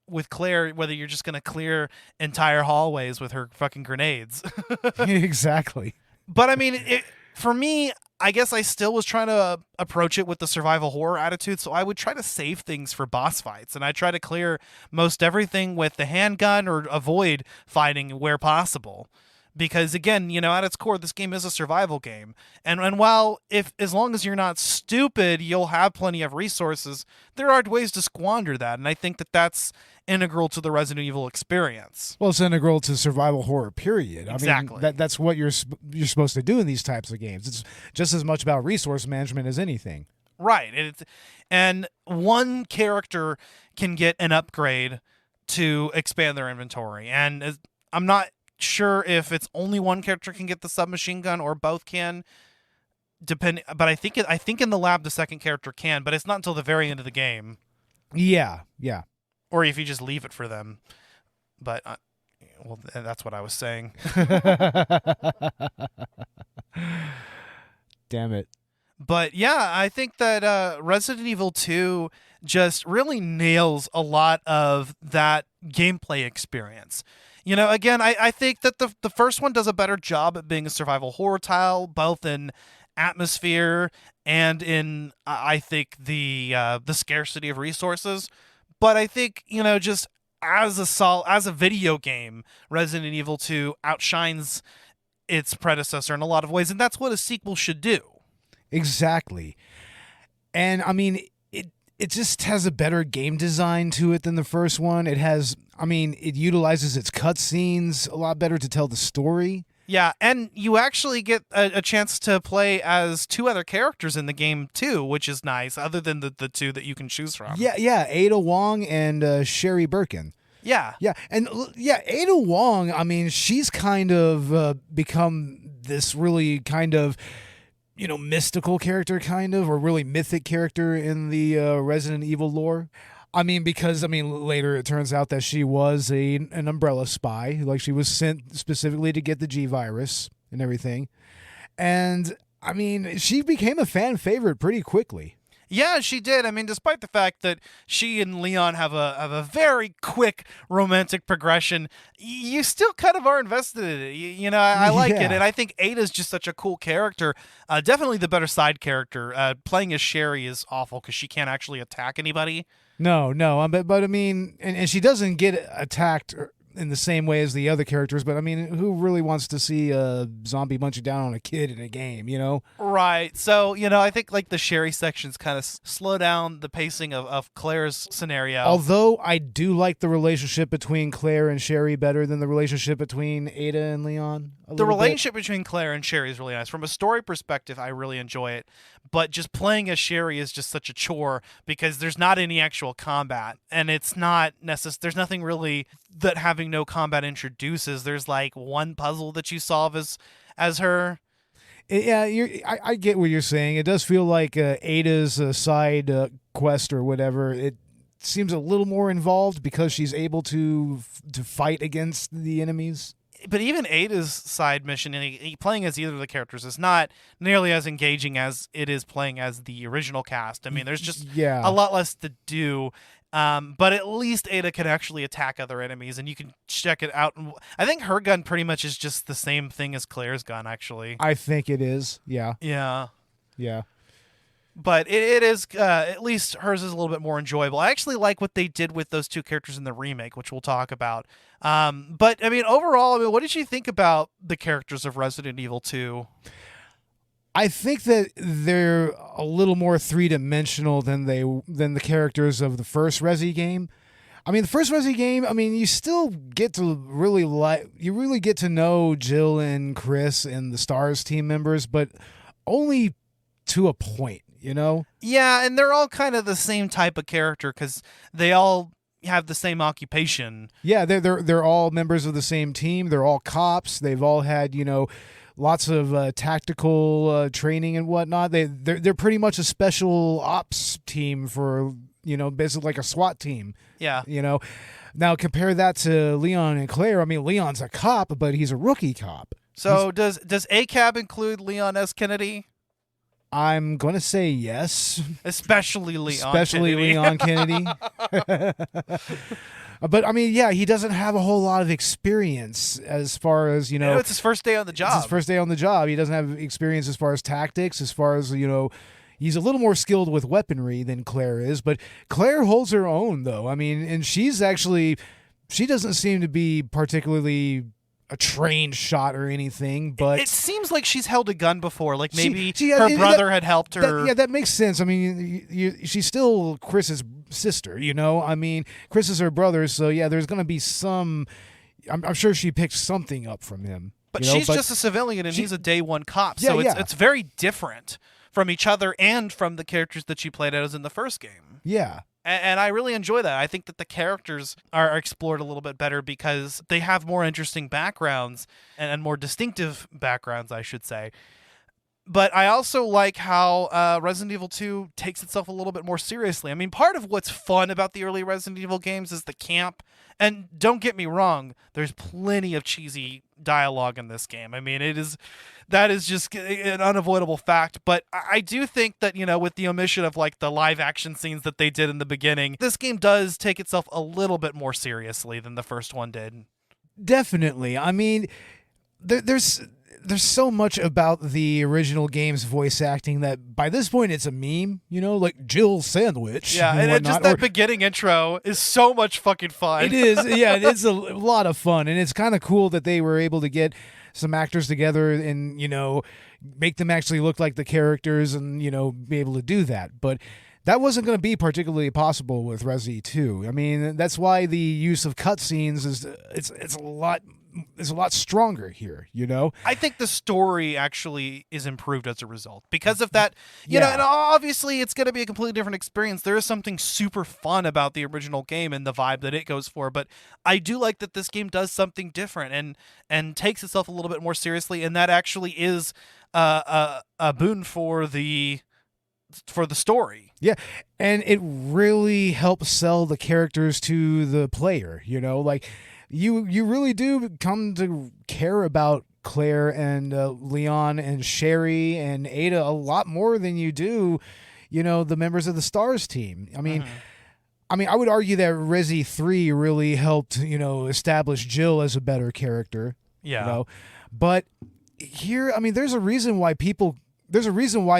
with Claire, whether you're just going to clear entire hallways with her fucking grenades. Exactly. But I mean, for me, I guess I still was trying to approach it with the survival horror attitude, so I would try to save things for boss fights, and I try to clear most everything with the handgun or avoid fighting where possible. Because again, at its core, this game is a survival game. And while as long as you're not stupid, you'll have plenty of resources, there are ways to squander that. And I think that that's integral to the Resident Evil experience. Well, it's integral to survival horror, period. Exactly. I mean, that's what you're supposed to do in these types of games. It's just as much about resource management as anything. Right. And one character can get an upgrade to expand their inventory. And I'm not sure if it's only one character can get the submachine gun or both can, but I think in the lab the second character can, but it's not until the very end of the game. Yeah. Or if you just leave it for them. But that's what I was saying. Damn it. But yeah, I think that Resident Evil 2 just really nails a lot of that gameplay experience. Again, I think that the first one does a better job at being a survival horror tile, both in atmosphere and in, I think, the scarcity of resources. But I think, just as a video game, Resident Evil 2 outshines its predecessor in a lot of ways, and that's what a sequel should do. Exactly. And I mean, it just has a better game design to it than the first one. It utilizes its cutscenes a lot better to tell the story. Yeah, and you actually get a chance to play as two other characters in the game too, which is nice, other than the two that you can choose from. Yeah, Ada Wong and Sherry Birkin. Yeah. And Ada Wong, I mean, she's kind of become this really kind of, mystical character, kind of, or really mythic character in the Resident Evil lore. I mean, because later it turns out that she was an Umbrella spy, like she was sent specifically to get the G virus and everything, and I mean, she became a fan favorite pretty quickly. Yeah, she did. I mean, despite the fact that she and Leon have a very quick romantic progression, you still kind of are invested in it. I like it, and I think Ada's just such a cool character. Definitely the better side character. Playing as Sherry is awful because she can't actually attack anybody. No, but I mean, and she doesn't get attacked in the same way as the other characters, but I mean, who really wants to see a zombie munching down on a kid in a game, Right. So, I think like the Sherry sections kind of slow down the pacing of Claire's scenario. Although I do like the relationship between Claire and Sherry better than the relationship between Ada and Leon. The relationship between Claire and Sherry is really nice. From a story perspective, I really enjoy it. But just playing as Sherry is just such a chore because there's not any actual combat. And it's not there's nothing really that having no combat introduces. There's like one puzzle that you solve as her. Yeah, I get what you're saying. It does feel like Ada's side quest or whatever. It seems a little more involved because she's able to fight against the enemies. But even Ada's side mission, and playing as either of the characters, is not nearly as engaging as it is playing as the original cast. I mean, there's just a lot less to do. But at least Ada can actually attack other enemies, and you can check it out. I think her gun pretty much is just the same thing as Claire's gun, actually. I think it is, yeah. Yeah. Yeah. But it is, at least hers is a little bit more enjoyable. I actually like what they did with those two characters in the remake, which we'll talk about. But, I mean, overall, what did you think about the characters of Resident Evil 2? I think that they're a little more three-dimensional than the characters of the first Resi game. I mean, the first Resi game, I mean, you still get to really get to know Jill and Chris and the STARS team members, but only to a point. Yeah, and they're all kind of the same type of character because they all have the same occupation. Yeah, they're all members of the same team. They're all cops. They've all had lots of tactical training and whatnot. They're pretty much a special ops team for basically like a SWAT team. Yeah. Now compare that to Leon and Claire. I mean, Leon's a cop, but he's a rookie cop. So does ACAB include Leon S. Kennedy? I'm going to say yes. Especially Kennedy. Leon Kennedy. But, I mean, yeah, he doesn't have a whole lot of experience as far as, it's his first day on the job. It's his first day on the job. He doesn't have experience as far as tactics, as far as, he's a little more skilled with weaponry than Claire is. But Claire holds her own, though. I mean, and she doesn't seem to be particularly a trained shot or anything, but it seems like she's held a gun before. Like maybe her brother had helped her. That makes sense. I mean, she's still Chris's sister. I mean, Chris is her brother, so yeah, there's gonna be some. I'm sure she picked something up from him. But she's just a civilian, and he's a day one cop, so it's very different from each other and from the characters that she played as in the first game. Yeah. And I really enjoy that. I think that the characters are explored a little bit better because they have more interesting backgrounds and more distinctive backgrounds, I should say. But I also like how Resident Evil 2 takes itself a little bit more seriously. I mean, part of what's fun about the early Resident Evil games is the camp. And don't get me wrong, there's plenty of cheesy dialogue in this game. I mean, that is just an unavoidable fact. But I do think that, with the omission of like the live action scenes that they did in the beginning, this game does take itself a little bit more seriously than the first one did. Definitely. I mean, there's so much about the original game's voice acting that by this point it's a meme, like Jill Sandwich. Yeah, and just that beginning intro is so much fucking fun. It is, yeah, it's a lot of fun, and it's kind of cool that they were able to get some actors together and, make them actually look like the characters and, be able to do that. But that wasn't going to be particularly possible with Resi 2. I mean, that's why the use of cutscenes it's a lot stronger here, I think the story actually is improved as a result because of that. You know, and obviously it's going to be a completely different experience. There is something super fun about the original game and the vibe that it goes for, but I do like that this game does something different and takes itself a little bit more seriously, and that actually is a boon for the for the story. Yeah, and it really helps sell the characters to the player, you know? Like, you really do come to care about Claire and Leon and Sherry and Ada a lot more than you do, you know, the members of the STARS team. I mean, I would argue that Resi 3 really helped, you know, establish Jill as a better character. Yeah. You know? But here, I mean, there's a reason why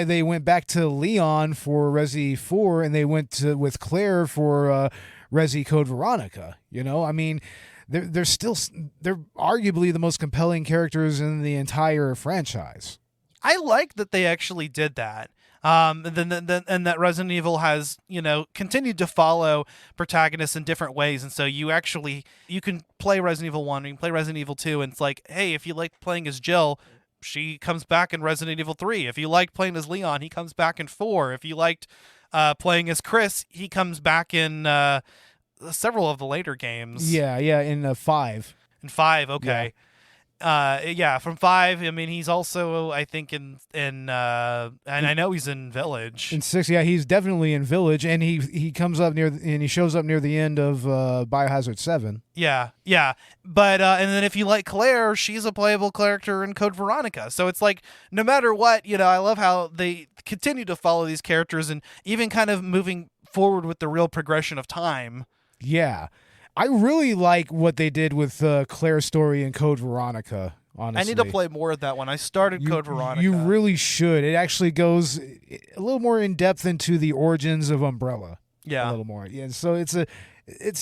they went back to Leon for Resi 4 and they went with Claire for Resi Code Veronica. You know, I mean, they're arguably the most compelling characters in the entire franchise. I like that they actually did that. And that Resident Evil has, you know, continued to follow protagonists in different ways. And so you can play Resident Evil 1, you can play Resident Evil 2, and it's like, hey, if you like playing as Jill, she comes back in Resident Evil 3. If you liked playing as Leon, he comes back in 4. If you liked playing as Chris, he comes back in several of the later games. Yeah, in 5. In 5, okay. From 5. I mean, he's also, I think, and I know he's in Village. In 6, yeah, he's definitely in Village, and he comes up and he shows up near the end of Biohazard 7. Yeah. But and then if you like Claire, she's a playable character in Code Veronica. So it's like, no matter what, you know, I love how they continue to follow these characters and even kind of moving forward with the real progression of time. Yeah. I really like what they did with Claire's story in Code Veronica, honestly. I need to play more of that one. I started Code Veronica. You really should. It actually goes a little more in depth into the origins of Umbrella. Yeah. A little more. Yeah, so it's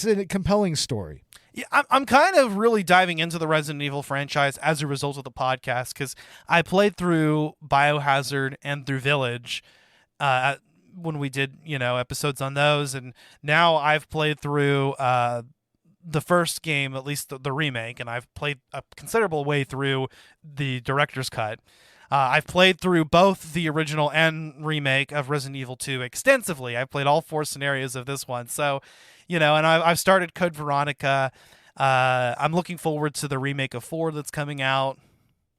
a compelling story. Yeah, I'm kind of really diving into the Resident Evil franchise as a result of the podcast, because I played through Biohazard and through Village when we did, you know, episodes on those, and now I've played through the first game, at least the remake, and I've played a considerable way through the director's cut. I've played through both the original and remake of Resident Evil 2 extensively. I've played all 4 scenarios of this one. So, you know, and I've started Code Veronica. I'm looking forward to the remake of 4 that's coming out.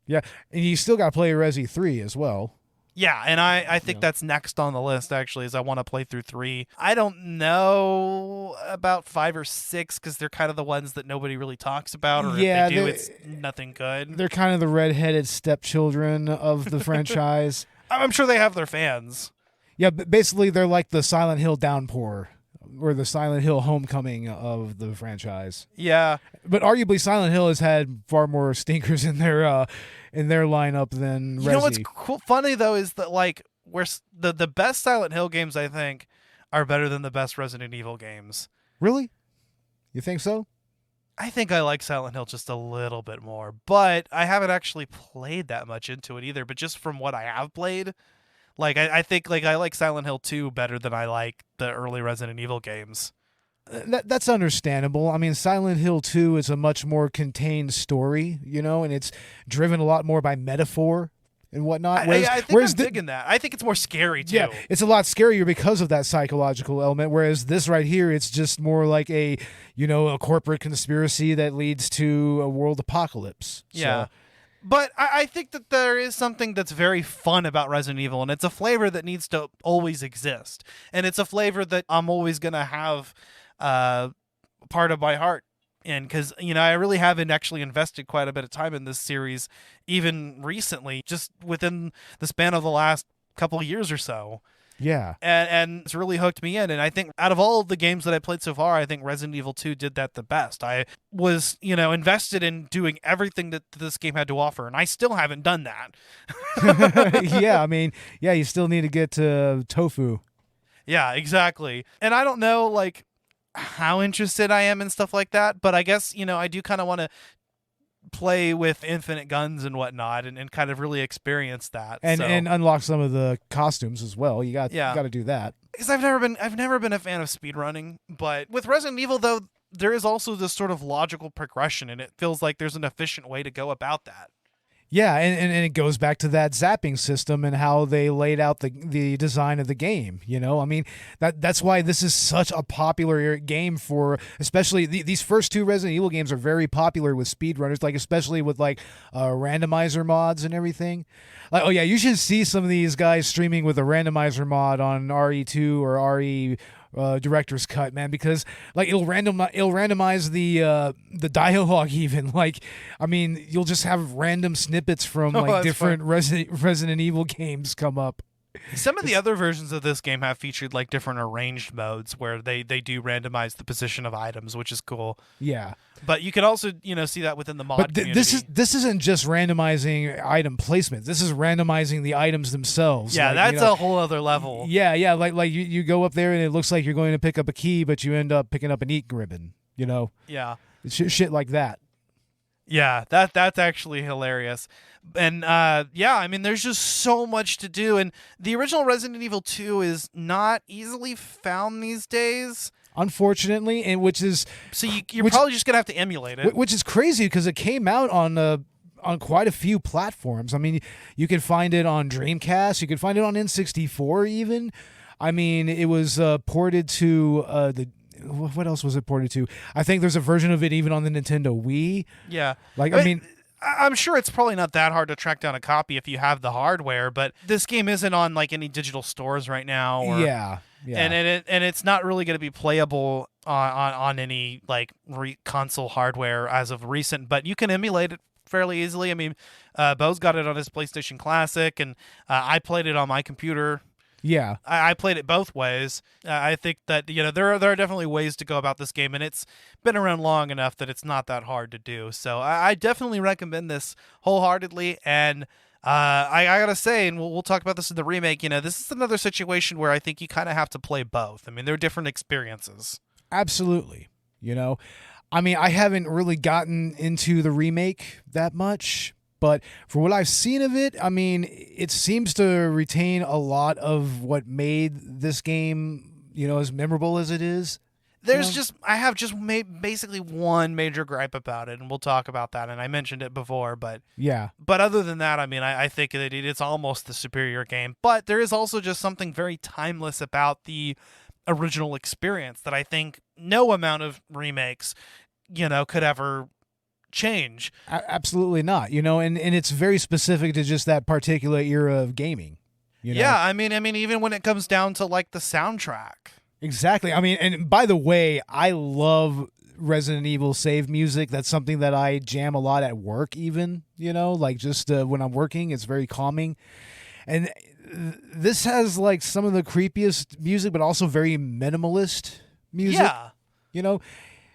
Yeah, and you still got to play Resi 3 as well. Yeah, and I think that's next on the list, actually, is I want to play through 3. I don't know about 5 or 6, because they're kind of the ones that nobody really talks about, or if they do, it's nothing good. They're kind of the redheaded stepchildren of the franchise. I'm sure they have their fans. Yeah, but basically they're like the Silent Hill downpour, or the Silent Hill homecoming of the franchise. Yeah. But arguably Silent Hill has had far more stinkers in their lineup than Resi. You know what's funny, though, is that, like, where the best Silent Hill games, I think, are better than the best Resident Evil games. Really? You think so? I think I like Silent Hill just a little bit more, but I haven't actually played that much into it either. But just from what I have played, like, I think, like, I like Silent Hill 2 better than I like the early Resident Evil games. That's understandable. I mean, Silent Hill 2 is a much more contained story, you know, and it's driven a lot more by metaphor and whatnot. I think I'm digging that. I think it's more scary, too. Yeah, it's a lot scarier because of that psychological element, whereas this right here, it's just more like a corporate conspiracy that leads to a world apocalypse. Yeah. So. But I think that there is something that's very fun about Resident Evil, and it's a flavor that needs to always exist. And it's a flavor that I'm always going to have part of my heart in, because, you know, I really haven't actually invested quite a bit of time in this series, even recently, just within the span of the last couple of years or so. Yeah. And it's really hooked me in. And I think out of all of the games that I played so far, I think Resident Evil 2 did that the best. I was, you know, invested in doing everything that this game had to offer, and I still haven't done that. Yeah, I mean, yeah, you still need to get to Tofu. Yeah, exactly. And I don't know, like, how interested I am in stuff like that, but I guess, you know, I do kind of want to play with infinite guns and whatnot, and kind of really experience that, and unlock some of the costumes as well. You got to do that, because I've never been a fan of speedrunning, but with Resident Evil, though, there is also this sort of logical progression, and it feels like there's an efficient way to go about that. Yeah, and it goes back to that zapping system and how they laid out the design of the game. I mean, that's why this is such a popular game for, especially these first two Resident Evil games are very popular with speedrunners, like especially with like randomizer mods and everything. Like, oh yeah, you should see some of these guys streaming with a randomizer mod on RE2 or RE director's cut, man, because like it'll randomize the dialogue even. Like, I mean, you'll just have random snippets from like different Resident Evil games come up. Some of the other versions of this game have featured like different arranged modes where they do randomize the position of items, which is cool. Yeah. But you can also, see that within the mod community. This isn't just randomizing item placement. This is randomizing the items themselves. Yeah, that's a whole other level. Yeah. Like you go up there and it looks like you're going to pick up a key, but you end up picking up an ink ribbon. Yeah. Shit like that. Yeah, that's actually hilarious. And I mean, there's just so much to do. And the original Resident Evil 2 is not easily found these days, unfortunately, and which is so you're probably just gonna have to emulate it, which is crazy because it came out on quite a few platforms. I mean, you can find it on Dreamcast, you can find it on N64 even. I mean, it was ported to what else was it ported to? I think there's a version of it even on the Nintendo Wii. Yeah. Like, I mean, I'm sure it's probably not that hard to track down a copy if you have the hardware, but this game isn't on like any digital stores right now. Yeah. And it's not really going to be playable on any like console hardware as of recent, but you can emulate it fairly easily. I mean, Beau's got it on his PlayStation Classic, and I played it on my computer. Yeah, I played it both ways. I think that there are definitely ways to go about this game, and it's been around long enough that it's not that hard to do. So I definitely recommend this wholeheartedly. And I gotta say, and we'll talk about this in the remake. This is another situation where I think you kind of have to play both. I mean, they're different experiences. Absolutely. I mean, I haven't really gotten into the remake that much. But for what I've seen of it, I mean, it seems to retain a lot of what made this game, as memorable as it is. I have just basically one major gripe about it, and we'll talk about that. And I mentioned it before, but yeah. But other than that, I mean, I think that it's almost the superior game. But there is also just something very timeless about the original experience that I think no amount of remakes, could ever change. Absolutely not. And it's very specific to just that particular era of gaming. Yeah, I mean even when it comes down to like the soundtrack. Exactly. I mean, and by the way, I love Resident Evil save music. That's something that I jam a lot at work even, like just when I'm working, it's very calming. And this has like some of the creepiest music, but also very minimalist music. Yeah.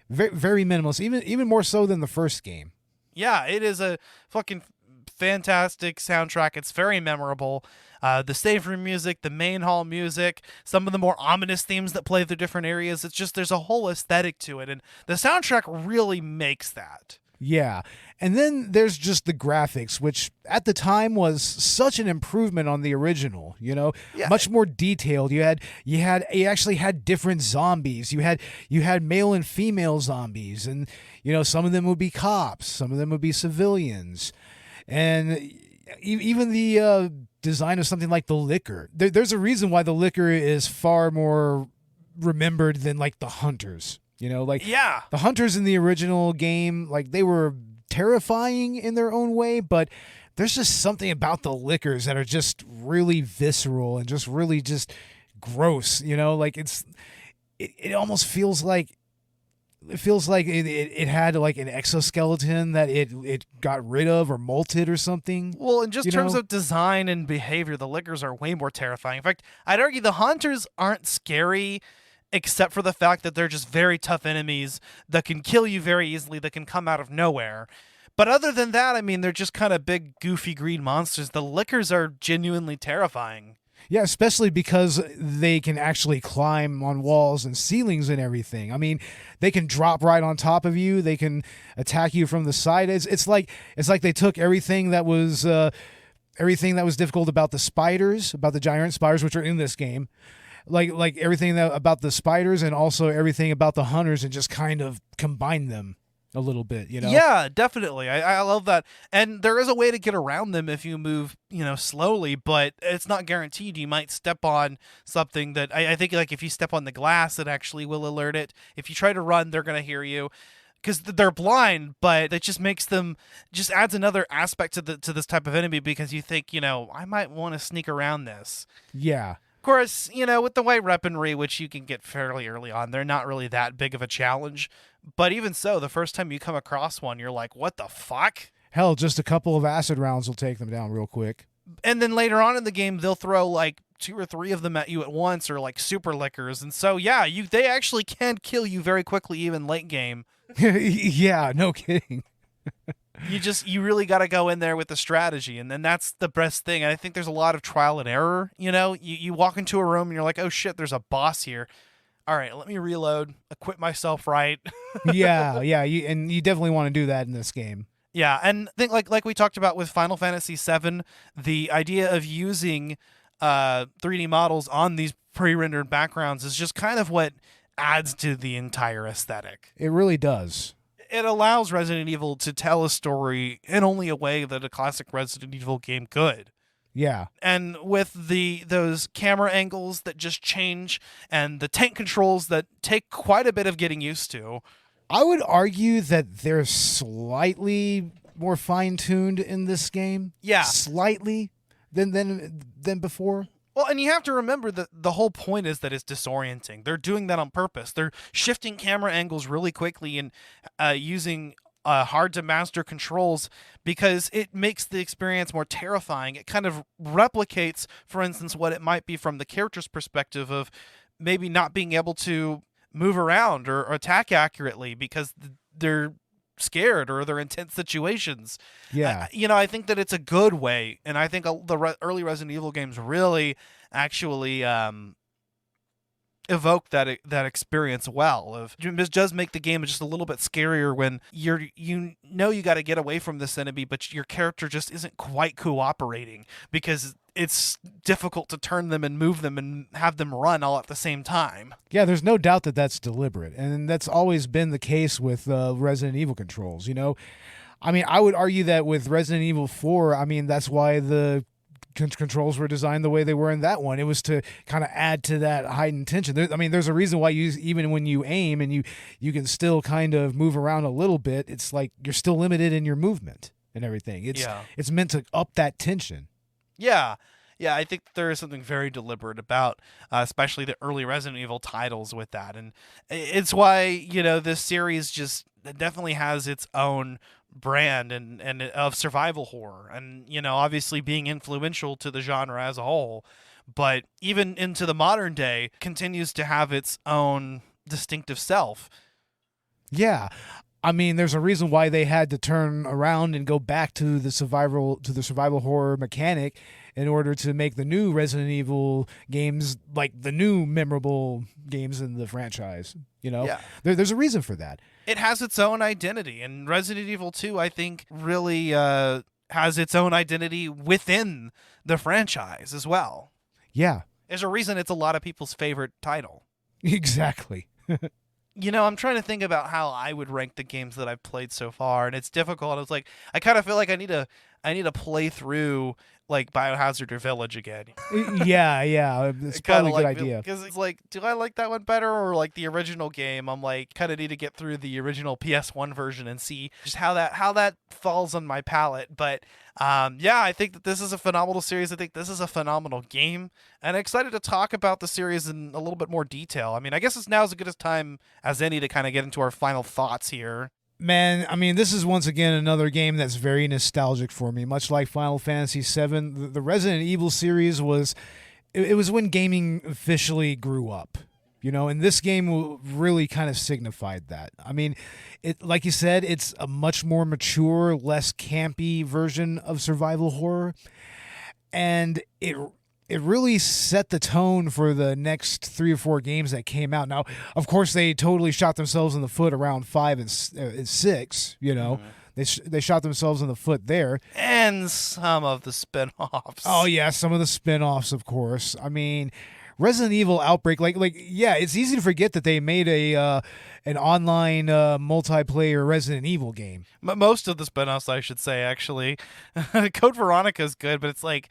Very, very minimalist, even more so than the first game. Yeah, it is a fucking fantastic soundtrack. It's very memorable. The save room music, the main hall music, some of the more ominous themes that play through different areas. It's just there's a whole aesthetic to it, and the soundtrack really makes that. Yeah. And then there's just the graphics, which at the time was such an improvement on the original, Yeah. Much more detailed. You actually had different zombies. You had male and female zombies, and some of them would be cops, some of them would be civilians. And even the design of something like the liquor. There's a reason why the liquor is far more remembered than like the hunters. Yeah. The hunters in the original game, like they were terrifying in their own way, but there's just something about the liquors that are just really visceral and just really just gross, like it almost feels like it had like an exoskeleton that it got rid of or molted or something. Well, in just terms of design and behavior, the liquors are way more terrifying. In fact, I'd argue the hunters aren't scary except for the fact that they're just very tough enemies that can kill you very easily, that can come out of nowhere. But other than that, I mean, they're just kind of big, goofy green monsters. The lickers are genuinely terrifying. Yeah, especially because they can actually climb on walls and ceilings and everything. I mean, they can drop right on top of you. They can attack you from the side. It's like they took everything that was difficult about the spiders, about the giant spiders, which are in this game. Like everything about the spiders and also everything about the hunters, and just kind of combine them a little bit, you know? Yeah, definitely. I love that. And there is a way to get around them if you move, slowly, but it's not guaranteed. You might step on something that I think, like, if you step on the glass, it actually will alert it. If you try to run, they're going to hear you because they're blind, but it just makes them, just adds another aspect to this type of enemy because you think, I might want to sneak around this. Yeah. Of course, with the white weaponry, which you can get fairly early on, they're not really that big of a challenge. But even so, the first time you come across one, you're like, what the fuck? Hell, just a couple of acid rounds will take them down real quick. And then later on in the game, they'll throw like 2 or 3 of them at you at once, or like super lickers. And so, yeah, they actually can kill you very quickly, even late game. Yeah, no kidding. You really got to go in there with the strategy, and then that's the best thing. And I think there's a lot of trial and error. You walk into a room and you're like, oh shit, there's a boss here. All right, let me reload, equip myself right. Yeah, you definitely want to do that in this game. Yeah, and I think like we talked about with Final Fantasy VII, the idea of using 3D models on these pre-rendered backgrounds is just kind of what adds to the entire aesthetic. It really does. It allows Resident Evil to tell a story in only a way that a classic Resident Evil game could. Yeah. And with those camera angles that just change and the tank controls that take quite a bit of getting used to. I would argue that they're slightly more fine-tuned in this game. Yeah. Slightly than before. Well, and you have to remember that the whole point is that it's disorienting. They're doing that on purpose. They're shifting camera angles really quickly and using hard-to-master controls because it makes the experience more terrifying. It kind of replicates, for instance, what it might be from the character's perspective of maybe not being able to move around or attack accurately because they're scared or they're in tense situations. Yeah. I think that it's a good way, and I think the early Resident Evil games really actually evoke that experience well. It does make the game just a little bit scarier when you got to get away from this enemy, but your character just isn't quite cooperating because it's difficult to turn them and move them and have them run all at the same time. Yeah, there's no doubt that that's deliberate, and that's always been the case with Resident Evil controls. I mean, I would argue that with Resident Evil 4, I mean, that's why the controls were designed the way they were in that one. It was to kind of add to that heightened tension. There's a reason why even when you aim and you can still kind of move around a little bit, it's like you're still limited in your movement and everything. It's meant to up that tension. Yeah, I think there is something very deliberate about, especially the early Resident Evil titles with that, and it's why this series just definitely has its own brand and of survival horror, and obviously being influential to the genre as a whole, but even into the modern day continues to have its own distinctive self. Yeah. I mean, there's a reason why they had to turn around and go back to the survival horror mechanic in order to make the new Resident Evil games like the new memorable games in the franchise. Yeah. There's a reason for that. It has its own identity, and Resident Evil 2, I think, really has its own identity within the franchise as well. Yeah. There's a reason it's a lot of people's favorite title. Exactly. I'm trying to think about how I would rank the games that I've played so far, and it's difficult. It's like I kind of feel like I need to play through like BioHazard or Village again. Yeah, it's probably a good idea. Because it's like, do I like that one better or like the original game? I'm like, kind of need to get through the original PS1 version and see just how that falls on my palate. But I think that this is a phenomenal series. I think this is a phenomenal game, and I'm excited to talk about the series in a little bit more detail. I mean, I guess it's now as good a time as any to kind of get into our final thoughts here. Man, I mean, this is once again another game that's very nostalgic for me. Much like Final Fantasy VII, the Resident Evil series was when gaming officially grew up, and this game really kind of signified that. I mean, like you said, it's a much more mature, less campy version of survival horror, and it really set the tone for the next 3 or 4 games that came out. Now, of course, they totally shot themselves in the foot around 5 and 6, Mm-hmm. They shot themselves in the foot there. And some of the spin-offs. Oh, yeah, some of the spin-offs, of course. I mean, Resident Evil Outbreak, yeah, it's easy to forget that they made an online multiplayer Resident Evil game. Most of the spin-offs, I should say, actually. Code Veronica is good, but it's like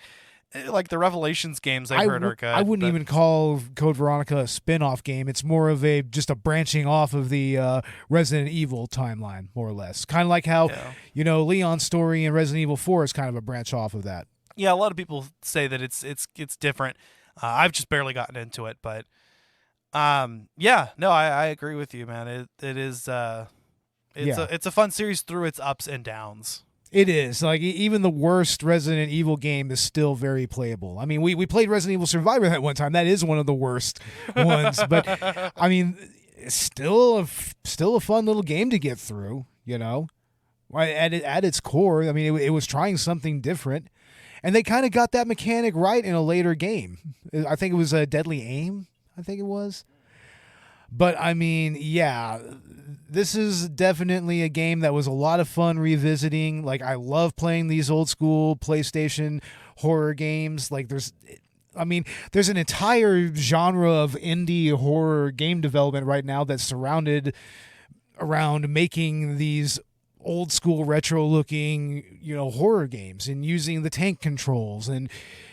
the Revelations games I've heard are good. I wouldn't even call Code Veronica a spin-off game. It's more of just a branching off of the Resident Evil timeline, more or less. Kind of like how, Leon's story in Resident Evil 4 is kind of a branch off of that. Yeah, a lot of people say that it's different. I've just barely gotten into it, but I agree with you, man. It is it's a fun series through its ups and downs. It is. Like, even the worst Resident Evil game is still very playable. I mean, we played Resident Evil Survivor that one time. That is one of the worst ones. But, I mean, it's still a fun little game to get through, At its core, I mean, it was trying something different. And they kind of got that mechanic right in a later game. I think it was a Deadly Aim, I think it was. But, I mean, yeah, this is definitely a game that was a lot of fun revisiting. Like, I love playing these old school PlayStation horror games. Like, there's an entire genre of indie horror game development right now that's surrounded around making these old school retro looking, horror games and using the tank controls and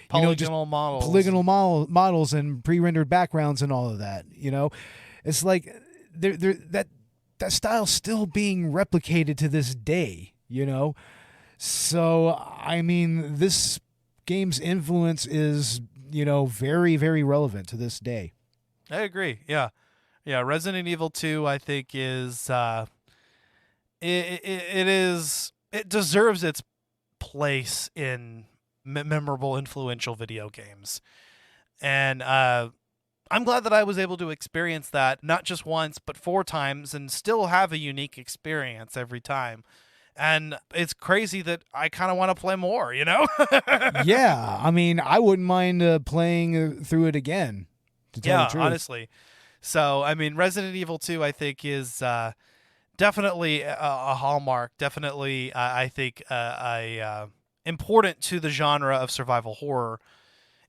polygonal models and pre-rendered backgrounds and all of that, It's like that style's still being replicated to this day, So, I mean, this game's influence is, very, very relevant to this day. I agree. Yeah. Yeah. Resident Evil 2, I think, is it deserves its place in memorable, influential video games. And I'm glad that I was able to experience that not just once, but 4 times and still have a unique experience every time. And it's crazy that I kind of want to play more, Yeah. I mean, I wouldn't mind playing through it again, to tell the truth. Honestly. So, I mean, Resident Evil 2, I think, is definitely a hallmark. Definitely, I think, important to the genre of survival horror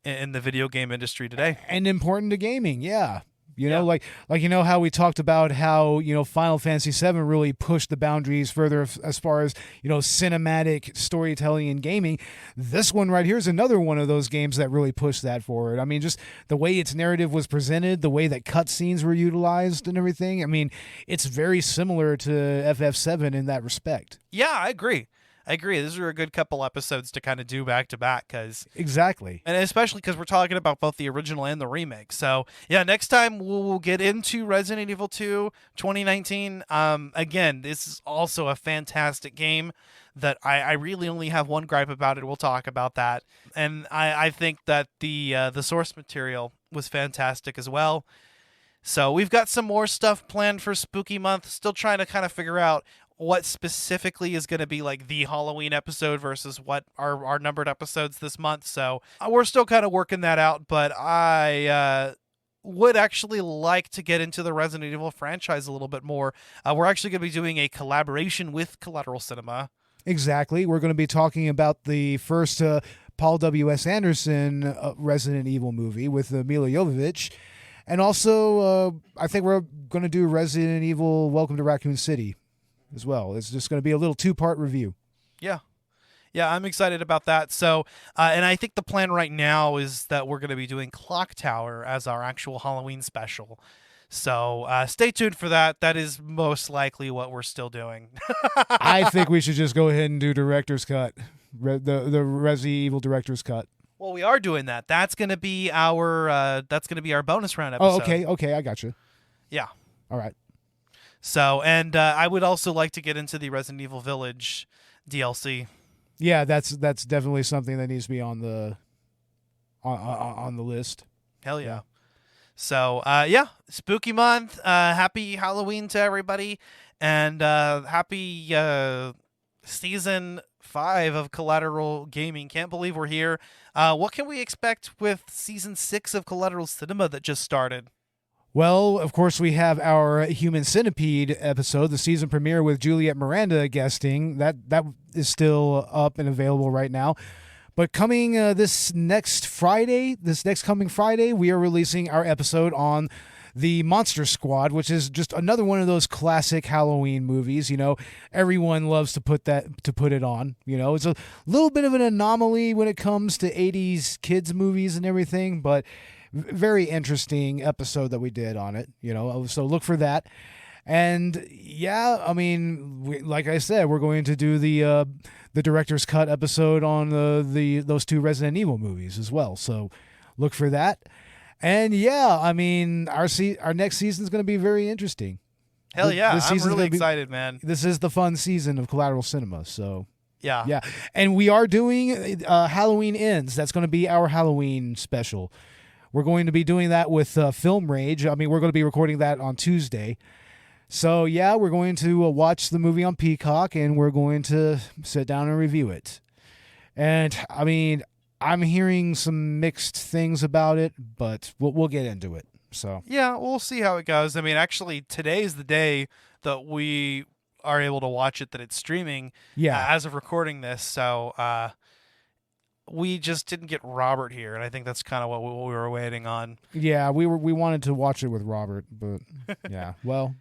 in the video game industry today, and important to gaming. Yeah, like how we talked about how Final Fantasy VII really pushed the boundaries further as far as cinematic storytelling in gaming. This one right here is another one of those games that really pushed that forward. I mean, just the way its narrative was presented, the way that cutscenes were utilized, and everything. I mean, it's very similar to FF7 in that respect. Yeah, I agree. These are a good couple episodes to kind of do back to back, because exactly, and especially because we're talking about both the original and the remake. So yeah, next time we'll get into Resident Evil 2 2019. Again, this is also a fantastic game that I really only have one gripe about it. We'll talk about that, and I think that the source material was fantastic as well. So we've got some more stuff planned for Spooky Month. Still trying to kind of figure out what specifically is going to be like the Halloween episode versus what are our numbered episodes this month. So we're still kind of working that out, but I would actually like to get into the Resident Evil franchise a little bit more. We're actually going to be doing a collaboration with Collateral Cinema. Exactly. We're going to be talking about the first Paul W.S. Anderson Resident Evil movie with Mila Jovovich. And also, I think we're going to do Resident Evil Welcome to Raccoon City as well. It's just going to be a little 2-part review. Yeah, I'm excited about that. So, and I think the plan right now is that we're going to be doing Clock Tower as our actual Halloween special. So stay tuned for that. That is most likely what we're still doing. I think we should just go ahead and do director's cut, the Resident Evil director's cut. Well, we are doing that. That's going to be our bonus round episode. Oh, okay, I got you. Yeah. All right. So, and I would also like to get into the Resident Evil Village DLC. Yeah, that's definitely something that needs to be on the list. Hell yeah. So, Spooky Month. Happy Halloween to everybody, and happy season 5 of Collateral Gaming. Can't believe we're here. What can we expect with season 6 of Collateral Cinema that just started? Well, of course, we have our Human Centipede episode, the season premiere with Juliet Miranda guesting. That is still up and available right now. But coming this coming Friday, we are releasing our episode on the Monster Squad, which is just another one of those classic Halloween movies. You know, everyone loves to put it on. You know, it's a little bit of an anomaly when it comes to 80s kids movies and everything, but very interesting episode that we did on it. You know, so look for that. And yeah, I mean, like I said, we're going to do the director's cut episode on those 2 Resident Evil movies as well. So look for that. And yeah, I mean, our next season is going to be very interesting. Hell yeah, I'm really excited, man. This is the fun season of Collateral Cinema, so yeah. And we are doing Halloween Ends. That's going to be our Halloween special. We're going to be doing that with Film Rage. I mean, we're going to be recording that on Tuesday. So yeah, we're going to watch the movie on Peacock, and we're going to sit down and review it. And I mean, I'm hearing some mixed things about it, but we'll get into it. So yeah, we'll see how it goes. I mean, actually, today's the day that we are able to watch it, that it's streaming. Yeah. As of recording this, so we just didn't get Robert here, and I think that's kind of what we were waiting on. Yeah, we wanted to watch it with Robert, but yeah, well.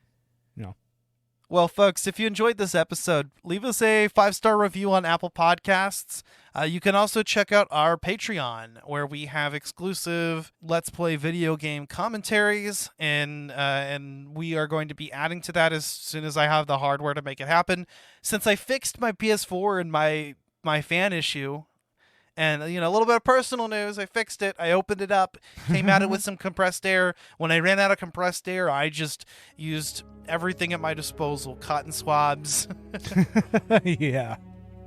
Well, folks, if you enjoyed this episode, leave us a 5-star review on Apple Podcasts. You can also check out our Patreon, where we have exclusive Let's Play video game commentaries, and we are going to be adding to that as soon as I have the hardware to make it happen. Since I fixed my PS4 and my fan issue, and, you know, a little bit of personal news, I fixed it. I opened it up, came at it with some compressed air. When I ran out of compressed air, I just used everything at my disposal. Cotton swabs. Yeah.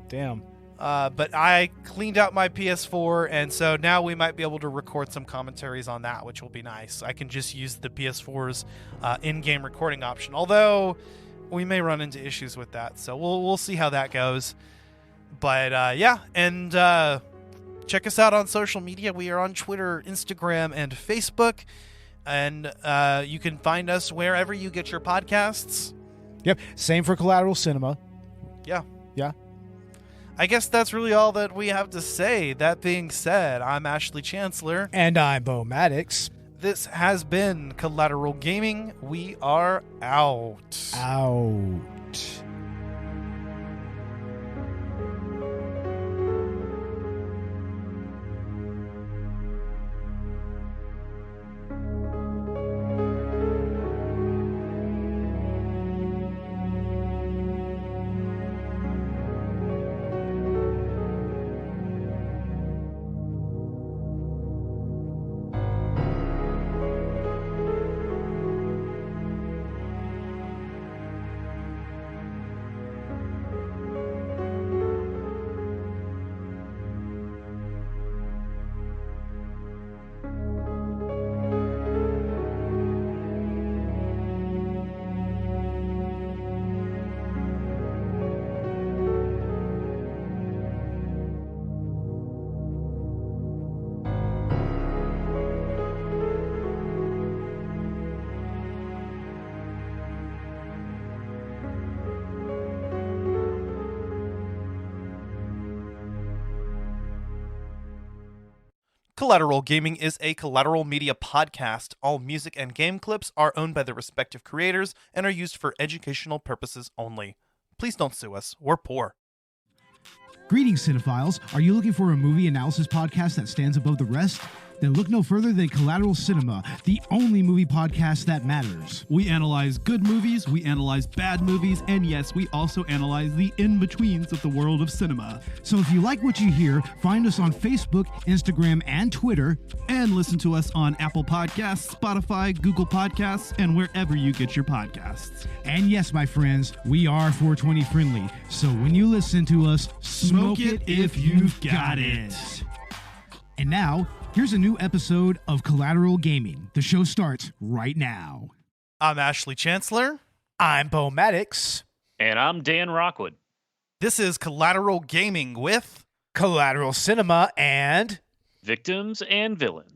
Damn. But I cleaned out my PS4, and so now we might be able to record some commentaries on that, which will be nice. I can just use the PS4's in-game recording option, although we may run into issues with that. So we'll see how that goes. But yeah, and check us out on social media. We are on Twitter, Instagram, and Facebook. And you can find us wherever you get your podcasts. Yep. Same for Collateral Cinema. Yeah. Yeah. I guess that's really all that we have to say. That being said, I'm Ashley Chancellor. And I'm Beau Maddox. This has been Collateral Gaming. We are out. Out. Collateral Gaming is a Collateral Media podcast. All music and game clips are owned by their respective creators and are used for educational purposes only. Please don't sue us. We're poor. Greetings, cinephiles. Are you looking for a movie analysis podcast that stands above the rest? Then look no further than Collateral Cinema, the only movie podcast that matters. We analyze good movies, we analyze bad movies, and yes, we also analyze the in-betweens of the world of cinema. So if you like what you hear, find us on Facebook, Instagram, and Twitter. And listen to us on Apple Podcasts, Spotify, Google Podcasts, and wherever you get your podcasts. And yes, my friends, we are 420 friendly. So when you listen to us, smoke it if you've got it. And now, here's a new episode of Collateral Gaming. The show starts right now. I'm Ashley Chancellor. I'm Beau Maddox. And I'm Dan Rockwood. This is Collateral Gaming with Collateral Cinema and Victims and Villains.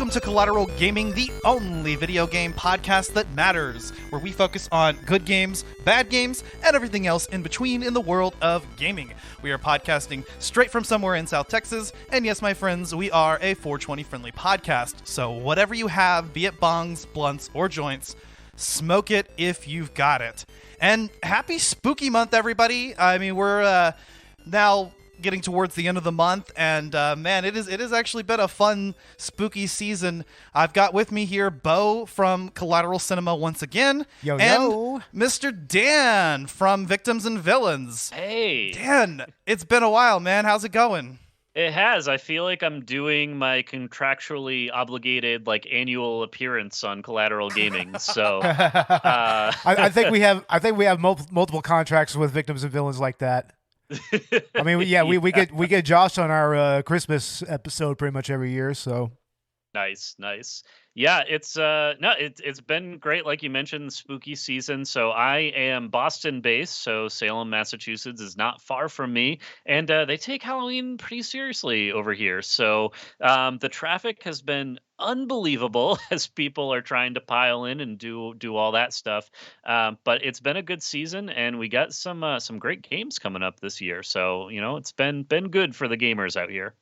Welcome to Collateral Gaming, the only video game podcast that matters, where we focus on good games, bad games, and everything else in between in the world of gaming. We are podcasting straight from somewhere in South Texas, and yes, my friends, we are a 420 friendly podcast. So whatever you have, be it bongs, blunts, or joints, smoke it if you've got it. And happy spooky month, everybody. I mean, we're now getting towards the end of the month, and man, it is actually been a fun spooky season. I've got with me here Beau from Collateral Cinema once again, and Mr. Dan from Victims and Villains. Hey, Dan, it's been a while, man. How's it going? it has. I feel like I'm doing my contractually obligated annual appearance on Collateral Gaming. So I think we have multiple contracts with Victims and Villains like that. I mean, we get Josh on our Christmas episode pretty much every year. So nice. Yeah, it's been great. Like you mentioned, spooky season. So I am Boston based, so Salem, Massachusetts is not far from me, and they take Halloween pretty seriously over here. So the traffic has been unbelievable as people are trying to pile in and do all that stuff. But it's been a good season, and we got some great games coming up this year. So it's been good for the gamers out here.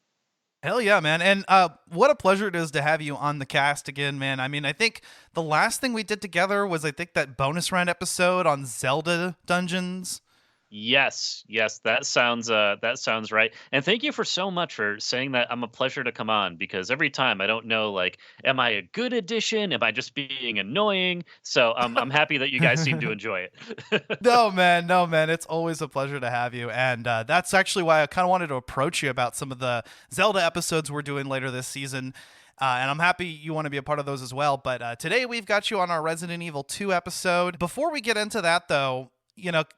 Hell yeah, man. And what a pleasure it is to have you on the cast again, man. I mean, I think the last thing we did together was that bonus round episode on Zelda dungeons. Yes, that sounds right. And thank you for so much for saying that. I'm a pleasure to come on, because every time I don't know, am I a good addition? Am I just being annoying? So I'm happy that you guys seem to enjoy it. No, man. It's always a pleasure to have you. And that's actually why I kind of wanted to approach you about some of the Zelda episodes we're doing later this season. And I'm happy you want to be a part of those as well. But today we've got you on our Resident Evil 2 episode. Before we get into that, though,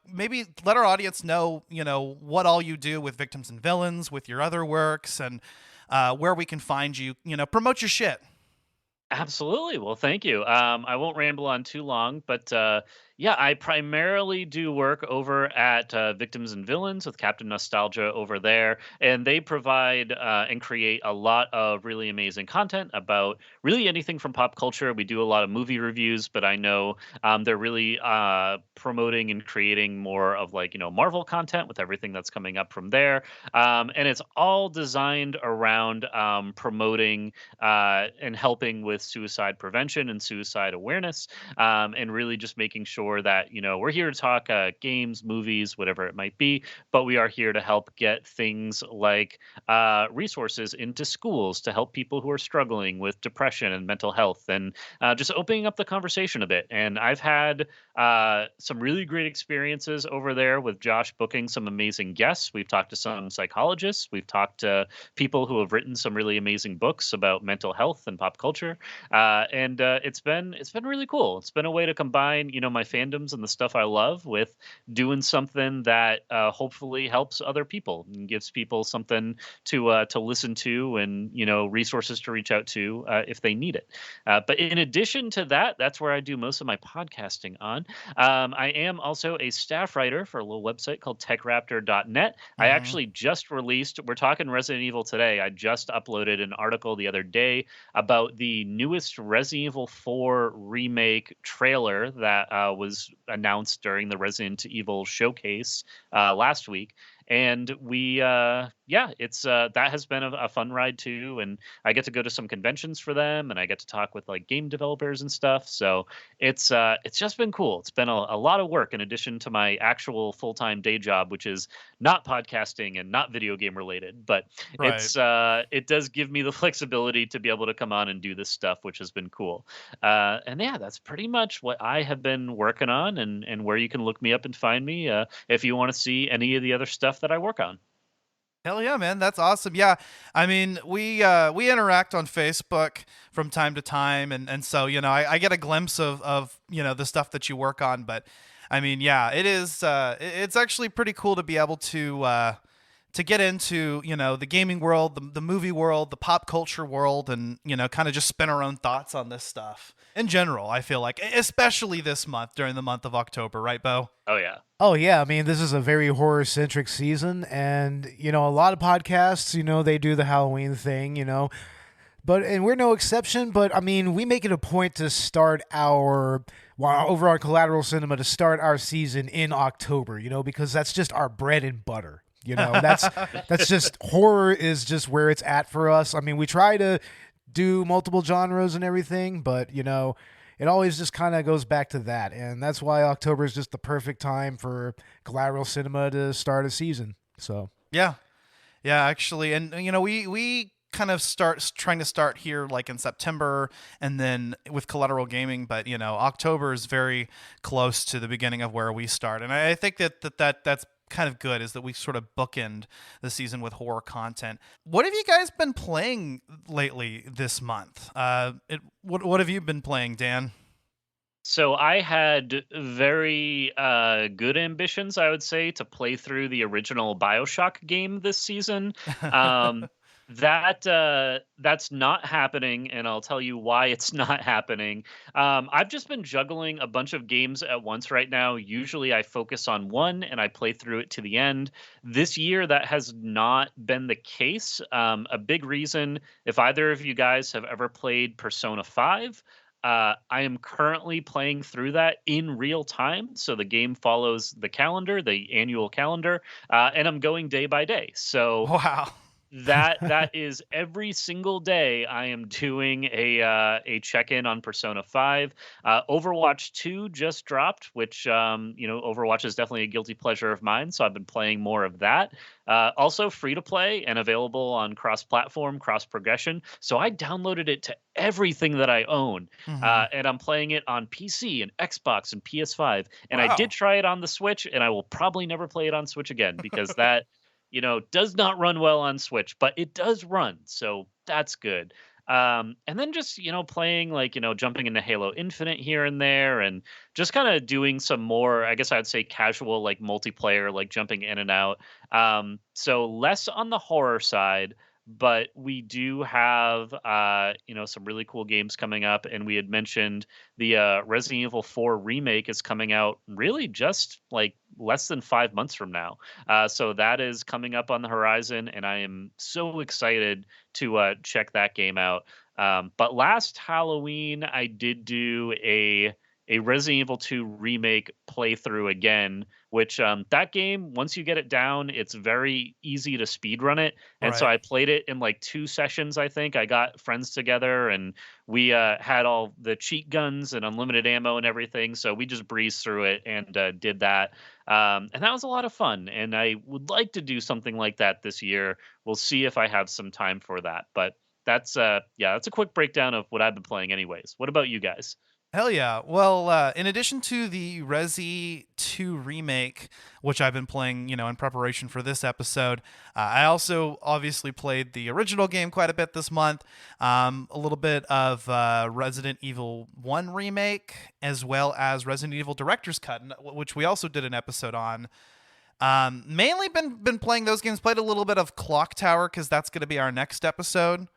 maybe let our audience know, what all you do with Victims and Villains, with your other works, and where we can find you, promote your shit. Absolutely. Well, thank you. I won't ramble on too long, but yeah, I primarily do work over at Victims and Villains with Captain Nostalgia over there, and they provide and create a lot of really amazing content about really anything from pop culture. We do a lot of movie reviews, but I know they're really promoting and creating more of Marvel content with everything that's coming up from there, and it's all designed around promoting and helping with suicide prevention and suicide awareness, and really just making sure that we're here to talk games, movies, whatever it might be, but we are here to help get things like resources into schools to help people who are struggling with depression and mental health, and just opening up the conversation a bit. And I've had some really great experiences over there with Josh booking some amazing guests. We've talked to some psychologists, we've talked to people who have written some really amazing books about mental health and pop culture, and it's been really cool. It's been a way to combine my fandoms and the stuff I love with doing something that hopefully helps other people and gives people something to listen to, and resources to reach out to if they need it. But in addition to that, that's where I do most of my podcasting on. I am also a staff writer for a little website called techraptor.net. I actually just released, we're talking Resident Evil today, I just uploaded an article the other day about the newest Resident Evil 4 remake trailer that was announced during the Resident Evil showcase last week. And we, it's that has been a fun ride too, and I get to go to some conventions for them, and I get to talk with game developers and stuff. So it's just been cool. It's been a lot of work in addition to my actual full-time day job, which is not podcasting and not video game related. But right. It does give me the flexibility to be able to come on and do this stuff, which has been cool. And yeah, that's pretty much what I have been working on, and where you can look me up and find me if you want to see any of the other stuff that I work on. Hell yeah, man. That's awesome. Yeah. I mean, we interact on Facebook from time to time. And so, I get a glimpse of the stuff that you work on. But I mean, yeah, it is, it's actually pretty cool to be able to get into, the gaming world, the movie world, the pop culture world, and, kind of just spin our own thoughts on this stuff in general. I feel like, especially this month, during the month of October, right, Beau? Oh, yeah. Oh, yeah. I mean, this is a very horror-centric season, and, a lot of podcasts, they do the Halloween thing, and we're no exception. But I mean, we make it a point to start over on Collateral Cinema to start our season in October. Because that's just our bread and butter. That's just horror is just where it's at for us. I mean, we try to do multiple genres and everything, but it always just kind of goes back to that, and that's why October is just the perfect time for Collateral Cinema to start a season. So yeah, actually, and we kind of trying to start here like in September, and then with Collateral Gaming, but October is very close to the beginning of where we start, and I think that's kind of good, is that we sort of bookend the season with horror content. What have you guys been playing lately this month? What have you been playing, Dan? So I had very good ambitions, I would say, to play through the original BioShock game this season. That's not happening, and I'll tell you why it's not happening. I've just been juggling a bunch of games at once right now. Usually I focus on one and I play through it to the end. This year that has not been the case. A big reason, if either of you guys have ever played Persona 5, I am currently playing through that in real time. So the game follows the calendar, the annual calendar, and I'm going day by day. So Wow. that is every single day I am doing a check-in on Persona 5. Overwatch 2 just dropped, which Overwatch is definitely a guilty pleasure of mine, so I've been playing more of that. Also free to play and available on cross-platform, cross-progression. So I downloaded it to everything that I own, and I'm playing it on PC and Xbox and PS5. And I did try it on the Switch, and I will probably never play it on Switch again because that does not run well on Switch, but it does run. So that's good. And then just, playing jumping into Halo Infinite here and there, and just kind of doing some more, I guess I'd say casual, multiplayer, jumping in and out. So less on the horror side, but we do have, some really cool games coming up. And we had mentioned the Resident Evil 4 remake is coming out really just less than 5 months from now. So that is coming up on the horizon, and I am so excited to check that game out. But last Halloween, I did do a Resident Evil 2 remake playthrough again, which that game, once you get it down, it's very easy to speedrun it. And so I played it in 2 sessions, I think. I got friends together, and we had all the cheat guns and unlimited ammo and everything. So we just breezed through it and did that. And that was a lot of fun. And I would like to do something like that this year. We'll see if I have some time for that. But that's a quick breakdown of what I've been playing anyways. What about you guys? Hell yeah. Well, in addition to the Resi 2 remake, which I've been playing, in preparation for this episode, I also obviously played the original game quite a bit this month, a little bit of Resident Evil 1 remake, as well as Resident Evil Director's Cut, which we also did an episode on. Mainly been playing those games, played a little bit of Clock Tower, because that's going to be our next episode.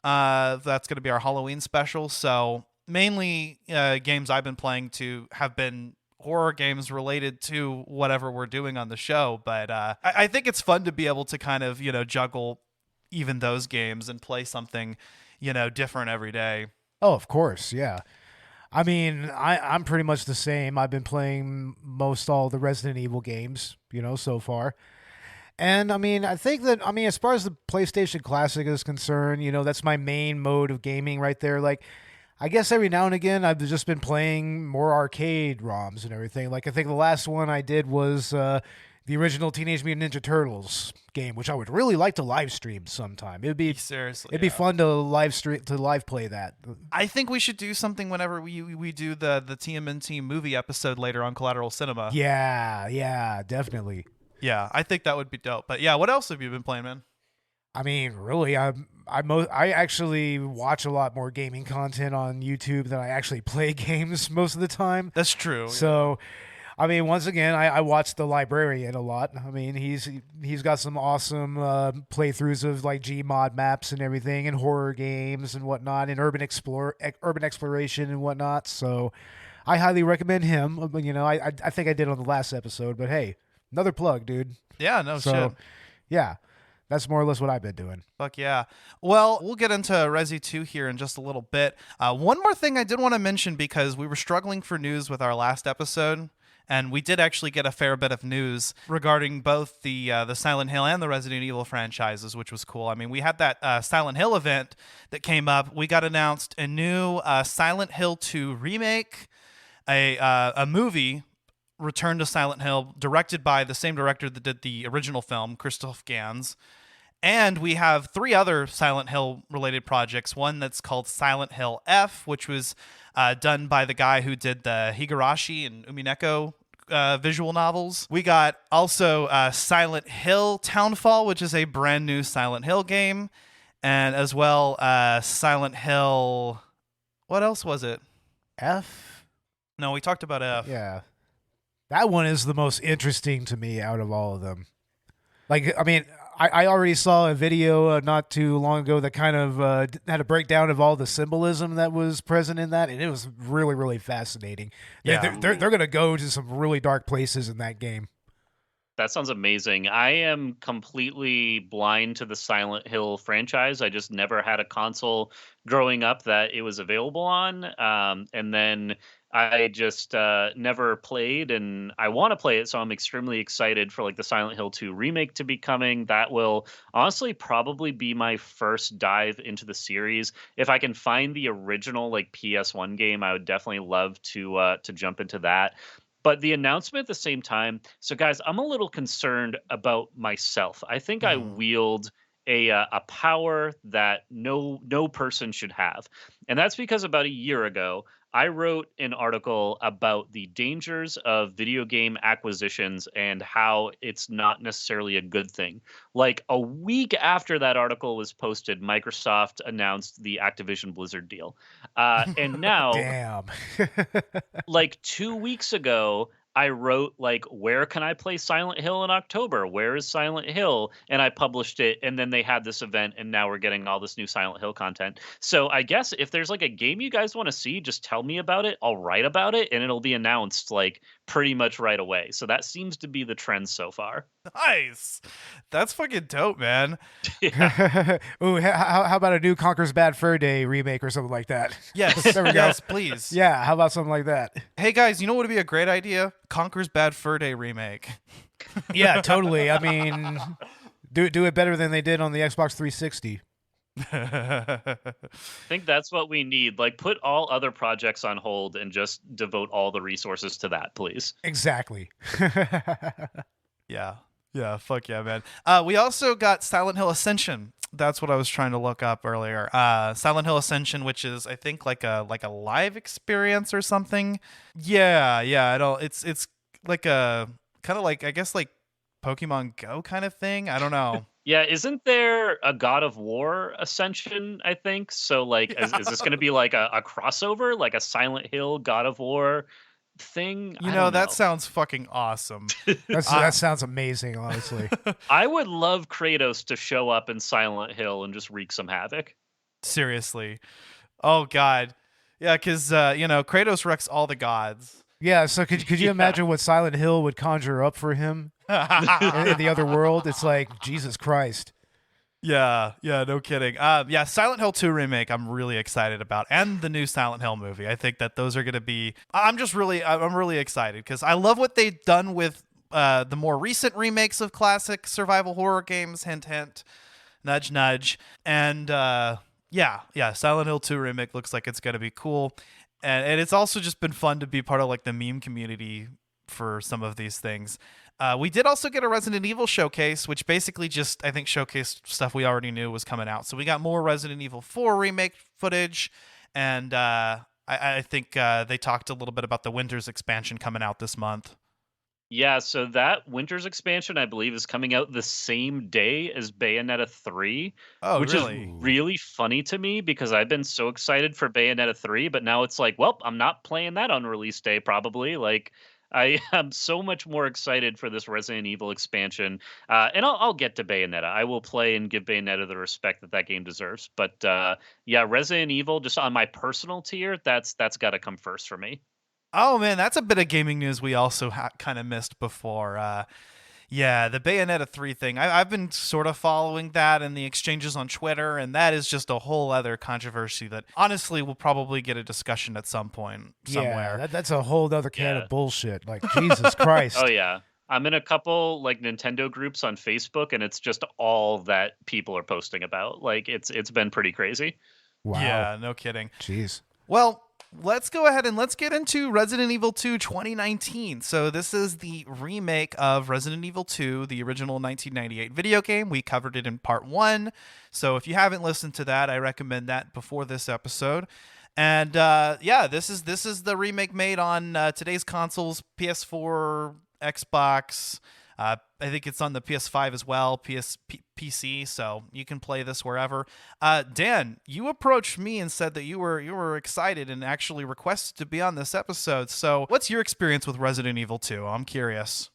That's going to be our Halloween special, so mainly games I've been playing have been horror games related to whatever we're doing on the show, but I think it's fun to be able to kind of juggle even those games and play something different every day. Oh, of course, yeah. I mean, I'm pretty much the same. I've been playing most all the Resident Evil games, so far. And I mean, I think that, as far as the PlayStation Classic is concerned, that's my main mode of gaming right there. I guess every now and again, I've just been playing more arcade ROMs and everything. I think the last one I did was the original Teenage Mutant Ninja Turtles game, which I would really like to live stream sometime. It'd be fun to live play that. I think we should do something whenever we do the TMNT movie episode later on Collateral Cinema. Yeah, definitely. Yeah, I think that would be dope. But yeah, what else have you been playing, man? I mean, really, I actually watch a lot more gaming content on YouTube than I actually play games most of the time. That's true. So, I mean, once again, I watch The Librarian a lot. I mean, he's got some awesome playthroughs of Gmod maps and everything, and horror games and whatnot, and urban exploration and whatnot. So, I highly recommend him. I think I did on the last episode, but hey, another plug, dude. Yeah, no shit. Yeah. That's more or less what I've been doing. Fuck yeah. Well, we'll get into Resi 2 here in just a little bit. One more thing I did want to mention, because we were struggling for news with our last episode, and we did actually get a fair bit of news regarding both the Silent Hill and the Resident Evil franchises, which was cool. I mean, we had that Silent Hill event that came up. We got announced a new Silent Hill 2 remake, a movie, Return to Silent Hill, directed by the same director that did the original film, Christoph Gans. And we have 3 other Silent Hill related projects. One that's called Silent Hill F, which was done by the guy who did the Higurashi and Umineko visual novels. We got also Silent Hill Townfall, which is a brand new Silent Hill game. And as well, Silent Hill... What else was it? F? No, we talked about F. Yeah. That one is the most interesting to me out of all of them. Like, I mean, I already saw a video not too long ago that kind of had a breakdown of all the symbolism that was present in that, and it was really, really fascinating. Yeah. They're going to go to some really dark places in that game. That sounds amazing. I am completely blind to the Silent Hill franchise. I just never had a console growing up that it was available on. And then I just never played, and I want to play it, so I'm extremely excited for like the Silent Hill 2 remake to be coming. That will honestly probably be my first dive into the series. If I can find the original like PS1 game, I would definitely love to jump into that. But the announcement at the same time. So, guys, I'm a little concerned about myself. I think I wield a power that no person should have, and that's because about a year ago, I wrote an article about the dangers of video game acquisitions and how it's not necessarily a good thing. Like a week after that article was posted, Microsoft announced the Activision Blizzard deal. And now, Damn. like 2 weeks ago, I wrote like, where can I play Silent Hill in October? Where is Silent Hill? And I published it, and then they had this event, and now we're getting all this new Silent Hill content. So I guess if there's like a game you guys want to see, just tell me about it. I'll write about it, and it'll be announced like pretty much right away. So that seems to be the trend so far. Nice. That's fucking dope, man. Ooh, how about a new Conker's Bad Fur Day remake or something like that? Yes. There we go. Yes, please. Yeah, how about something like that? Hey, guys, you know what would be a great idea? Conker's Bad Fur Day remake. Yeah, totally. I mean, do it better than they did on the Xbox 360. I think that's what we need. Like, put all other projects on hold and just devote all the resources to that, please. Exactly. Yeah. Yeah, fuck yeah, man. We also got Silent Hill Ascension. That's what I was trying to look up earlier. Silent Hill Ascension, which is I think like a live experience or something. Yeah, it's like a kind of like, I guess, like Pokemon Go kind of thing. I don't know. Yeah, isn't there a God of War Ascension, I think? So like is this going to be like a crossover, like a Silent Hill God of War thing? You know, that sounds fucking awesome. That sounds amazing, honestly. I would love Kratos to show up in Silent Hill and just wreak some havoc. Seriously. Oh god. Yeah, cuz Kratos wrecks all the gods. Yeah, so could you imagine what Silent Hill would conjure up for him in the other world? It's like, Jesus Christ. Yeah, no kidding. Yeah, Silent Hill 2 remake I'm really excited about, and the new Silent Hill movie. I think that those are going to be I'm really excited because I love what they've done with the more recent remakes of classic survival horror games, hint hint, nudge nudge. And yeah, Silent Hill 2 remake looks like it's going to be cool. And it's also just been fun to be part of like the meme community for some of these things. We did also get a Resident Evil showcase, which basically just, I think, showcased stuff we already knew was coming out. So we got more Resident Evil 4 remake footage, and I think they talked a little bit about the Winter's expansion coming out this month. Yeah, so that Winter's expansion, I believe, is coming out the same day as Bayonetta 3, which really? is really funny to me because I've been so excited for Bayonetta 3, but now it's like, well, I'm not playing that on release day, probably. Like, I am so much more excited for this Resident Evil expansion, and I'll get to Bayonetta. I will play and give Bayonetta the respect that game deserves. But yeah, Resident Evil, just on my personal tier, that's got to come first for me. Oh man, that's a bit of gaming news we also kind of missed before. Yeah, the Bayonetta 3 thing. I've been sort of following that and the exchanges on Twitter, and that is just a whole other controversy that honestly will probably get a discussion at some point somewhere. Yeah, that's a whole other can Yeah. of bullshit. Like, Jesus Christ. Oh yeah. I'm in a couple like Nintendo groups on Facebook, and it's just all that people are posting about. Like it's been pretty crazy. Wow. Yeah, no kidding. Jeez. Well, let's go ahead and let's get into Resident Evil 2 2019. So this is the remake of Resident Evil 2, the original 1998 video game. We covered it in part 1. So if you haven't listened to that, I recommend that before this episode. And yeah, this is the remake made on today's consoles, PS4, Xbox. I think it's on the PS5 as well, PC, so you can play this wherever. Dan, you approached me and said that you were excited and actually requested to be on this episode. So what's your experience with Resident Evil 2? I'm curious.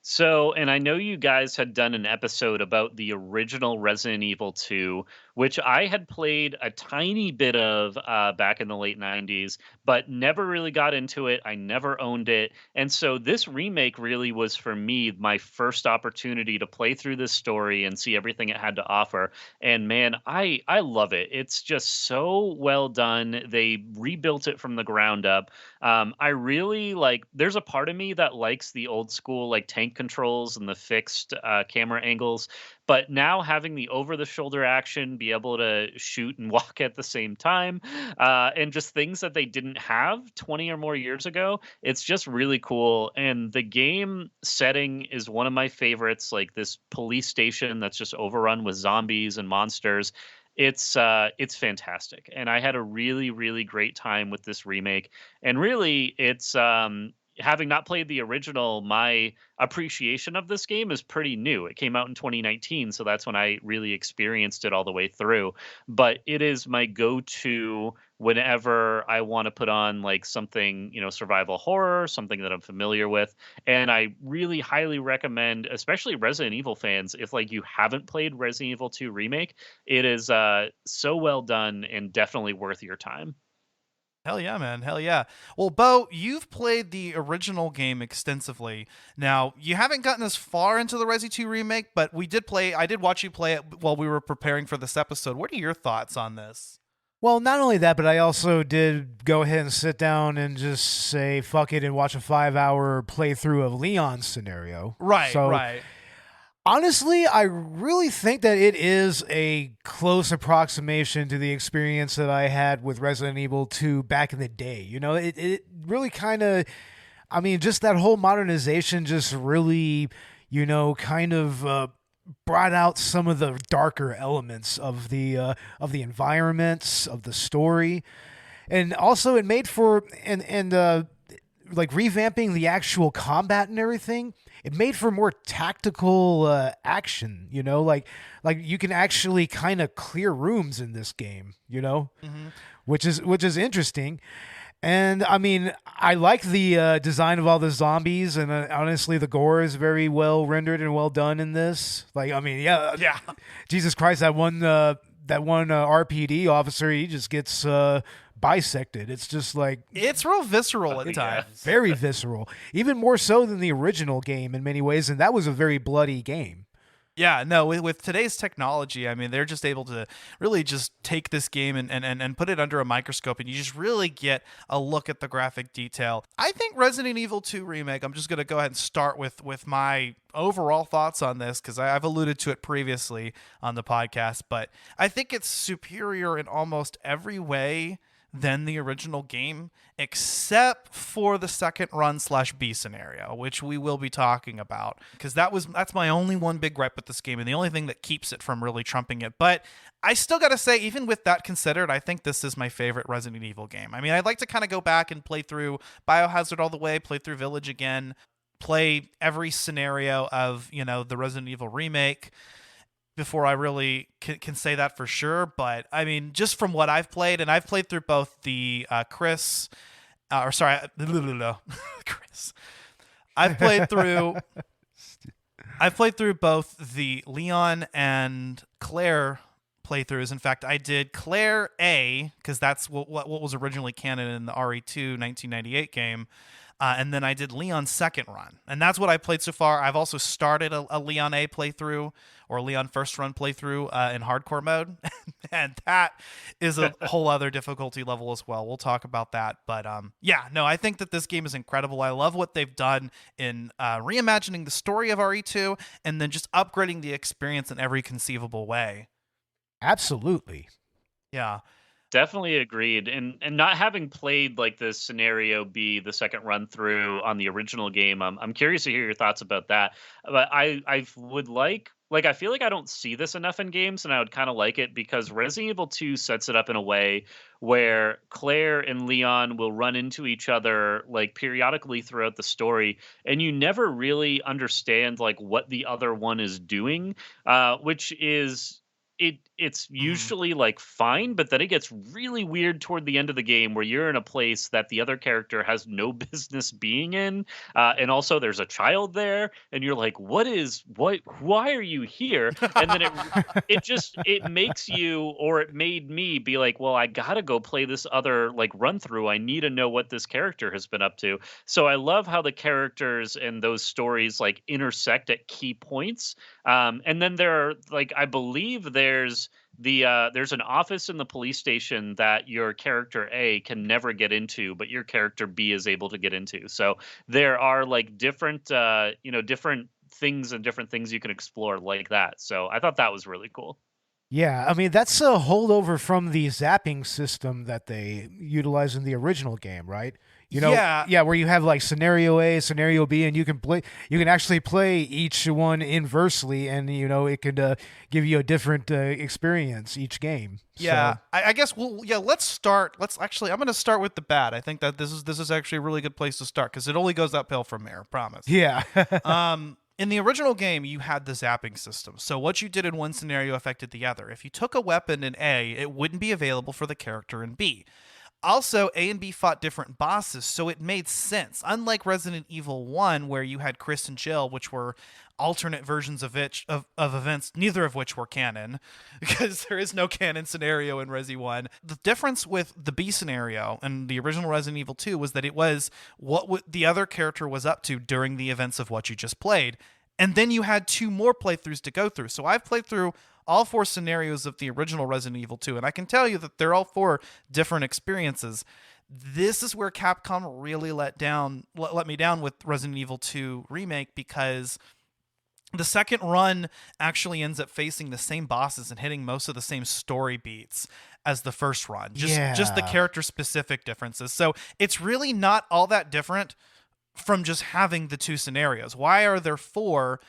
So, and I know you guys had done an episode about the original Resident Evil 2, which I had played a tiny bit of back in the late 90s, but never really got into it. I never owned it. And so this remake really was for me my first opportunity to play through this story and see everything it had to offer. And man, I love it. It's just so well done. They rebuilt it from the ground up. I really like, there's a part of me that likes the old school like tank controls and the fixed camera angles, but now having the over the shoulder action, be able to shoot and walk at the same time, and just things that they didn't have 20 or more years ago, it's just really cool. And the game setting is one of my favorites, like this police station that's just overrun with zombies and monsters. It's fantastic, and I had a really, really great time with this remake. And really, it's having not played the original, my appreciation of this game is pretty new. It came out in 2019, so that's when I really experienced it all the way through. But it is my go-to whenever I want to put on like something, survival horror, something that I'm familiar with. And I really highly recommend, especially Resident Evil fans, if like you haven't played Resident Evil 2 Remake, it is so well done and definitely worth your time. Hell yeah, man. Hell yeah. Well, Beau, you've played the original game extensively. Now, you haven't gotten as far into the Resi 2 remake, but I did watch you play it while we were preparing for this episode. What are your thoughts on this? Well, not only that, but I also did go ahead and sit down and just say, fuck it, and watch a 5-hour playthrough of Leon's scenario. Right, so, right. Honestly, I really think that it is a close approximation to the experience that I had with Resident Evil 2 back in the day. It really kind of, just that whole modernization just really, kind of brought out some of the darker elements of the environments, of the story. And also it made for, and like revamping the actual combat and everything, it made for more tactical action, like you can actually kind of clear rooms in this game, Mm-hmm. which is interesting. And I like the design of all the zombies, and honestly, the gore is very well rendered and well done in this. Like, yeah. Jesus Christ, that one RPD officer, he just gets bisected. It's just like, it's real visceral at times. Very visceral, even more so than the original game in many ways, and that was a very bloody game. Yeah, no, with today's technology, they're just able to really just take this game and put it under a microscope, and you just really get a look at the graphic detail. I think Resident Evil 2 Remake, I'm just going to go ahead and start with my overall thoughts on this, because I've alluded to it previously on the podcast, but I think it's superior in almost every way than the original game, except for the second run /B scenario, which we will be talking about, because that's my only one big gripe with this game, and the only thing that keeps it from really trumping it. But I still gotta say, even with that considered, I think this is my favorite Resident Evil game. I'd like to kind of go back and play through Biohazard all the way, play through Village again, play every scenario of the Resident Evil remake before I really can say that for sure. But just from what I've played, and I've played through both the Chris. I've played through both the Leon and Claire playthroughs. In fact, I did Claire A, because that's what was originally canon in the RE2 1998 game. and then I did Leon's second run, and that's what I played so far. I've also started a Leon A playthrough or Leon first run playthrough in hardcore mode, and that is a whole other difficulty level as well. We'll talk about that, but yeah, no, I think that this game is incredible. I love what they've done in reimagining the story of RE2 and then just upgrading the experience in every conceivable way. Absolutely. Yeah. Definitely agreed. And not having played like the scenario B, the second run through on the original game, I'm curious to hear your thoughts about that. But I would like I feel like I don't see this enough in games, and I would kind of like it because Resident Evil 2 sets it up in a way where Claire and Leon will run into each other like periodically throughout the story, and you never really understand like what the other one is doing, which is it's usually like fine, but then it gets really weird toward the end of the game where you're in a place that the other character has no business being in, and also there's a child there, and you're like, what? Why are you here? And then it makes you, or it made me be like, well, I gotta go play this other like run through. I need to know what this character has been up to. So I love how the characters and those stories like intersect at key points. And then there are like I believe there's an office in the police station that your character A can never get into, but your character B is able to get into. So there are like different different things and different things you can explore like that. So I thought that was really cool. Yeah, I mean that's a holdover from the zapping system that they utilized in the original game, right? You know, Yeah. where you have like scenario A, scenario B, and you can actually play each one inversely, and you know it could give you a different experience each game. Yeah, So, I guess let's start. I'm going to start with the bad. I think that this is actually a really good place to start because it only goes uphill from here. Promise. yeah. In the original game, you had the zapping system. So what you did in one scenario affected the other. If you took a weapon in A, it wouldn't be available for the character in B. Also, A and B fought different bosses, so it made sense. Unlike Resident Evil 1, where you had Chris and Jill, which were alternate versions of events, neither of which were canon, because there is no canon scenario in Resi 1. The difference with the B scenario and the original Resident Evil 2 was that it was what the other character was up to during the events of what you just played. And then you had 2 more playthroughs to go through. So I've played through all 4 scenarios of the original Resident Evil 2, and I can tell you that they're all 4 different experiences. This is where Capcom really let me down with Resident Evil 2 Remake, because the second run actually ends up facing the same bosses and hitting most of the same story beats as the first run. Just the character specific differences. So it's really not all that different from just having the 2 scenarios. Why are there 4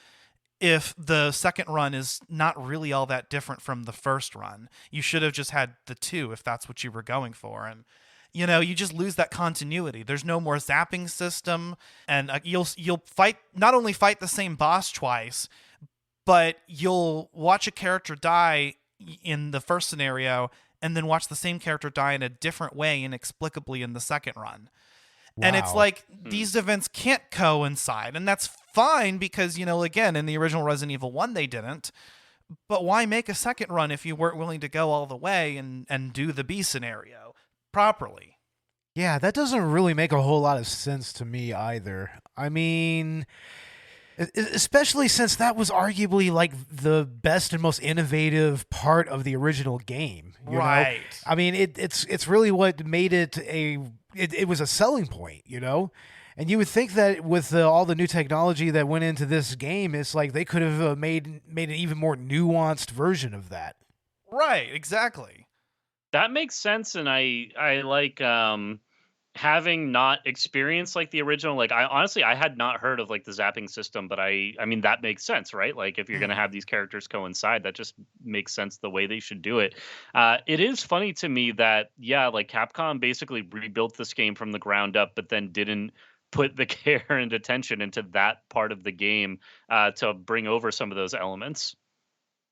if the second run is not really all that different from the first run? You should have just had the 2 if that's what you were going for. And you know, you just lose that continuity. There's no more zapping system, and you'll not only fight the same boss twice, but you'll watch a character die in the first scenario and then watch the same character die in a different way inexplicably in the second run. And it's like these events can't coincide, and that's fine because, you know, again, in the original Resident Evil 1 they didn't. But why make a second run if you weren't willing to go all the way and do the B scenario properly? Yeah, that doesn't really make a whole lot of sense to me either. I mean, especially since that was arguably like the best and most innovative part of the original game. You know? I mean, it's really what made it it was a selling point, you know? And you would think that with all the new technology that went into this game, it's like they could have made an even more nuanced version of that. Right, exactly. That makes sense, and I like having not experienced like the original. Like I honestly I had not heard of like the zapping system, but I mean that makes sense, right? Like if you're gonna have these characters coincide, that just makes sense the way they should do it. It is funny to me that like Capcom basically rebuilt this game from the ground up, but then didn't put the care and attention into that part of the game to bring over some of those elements.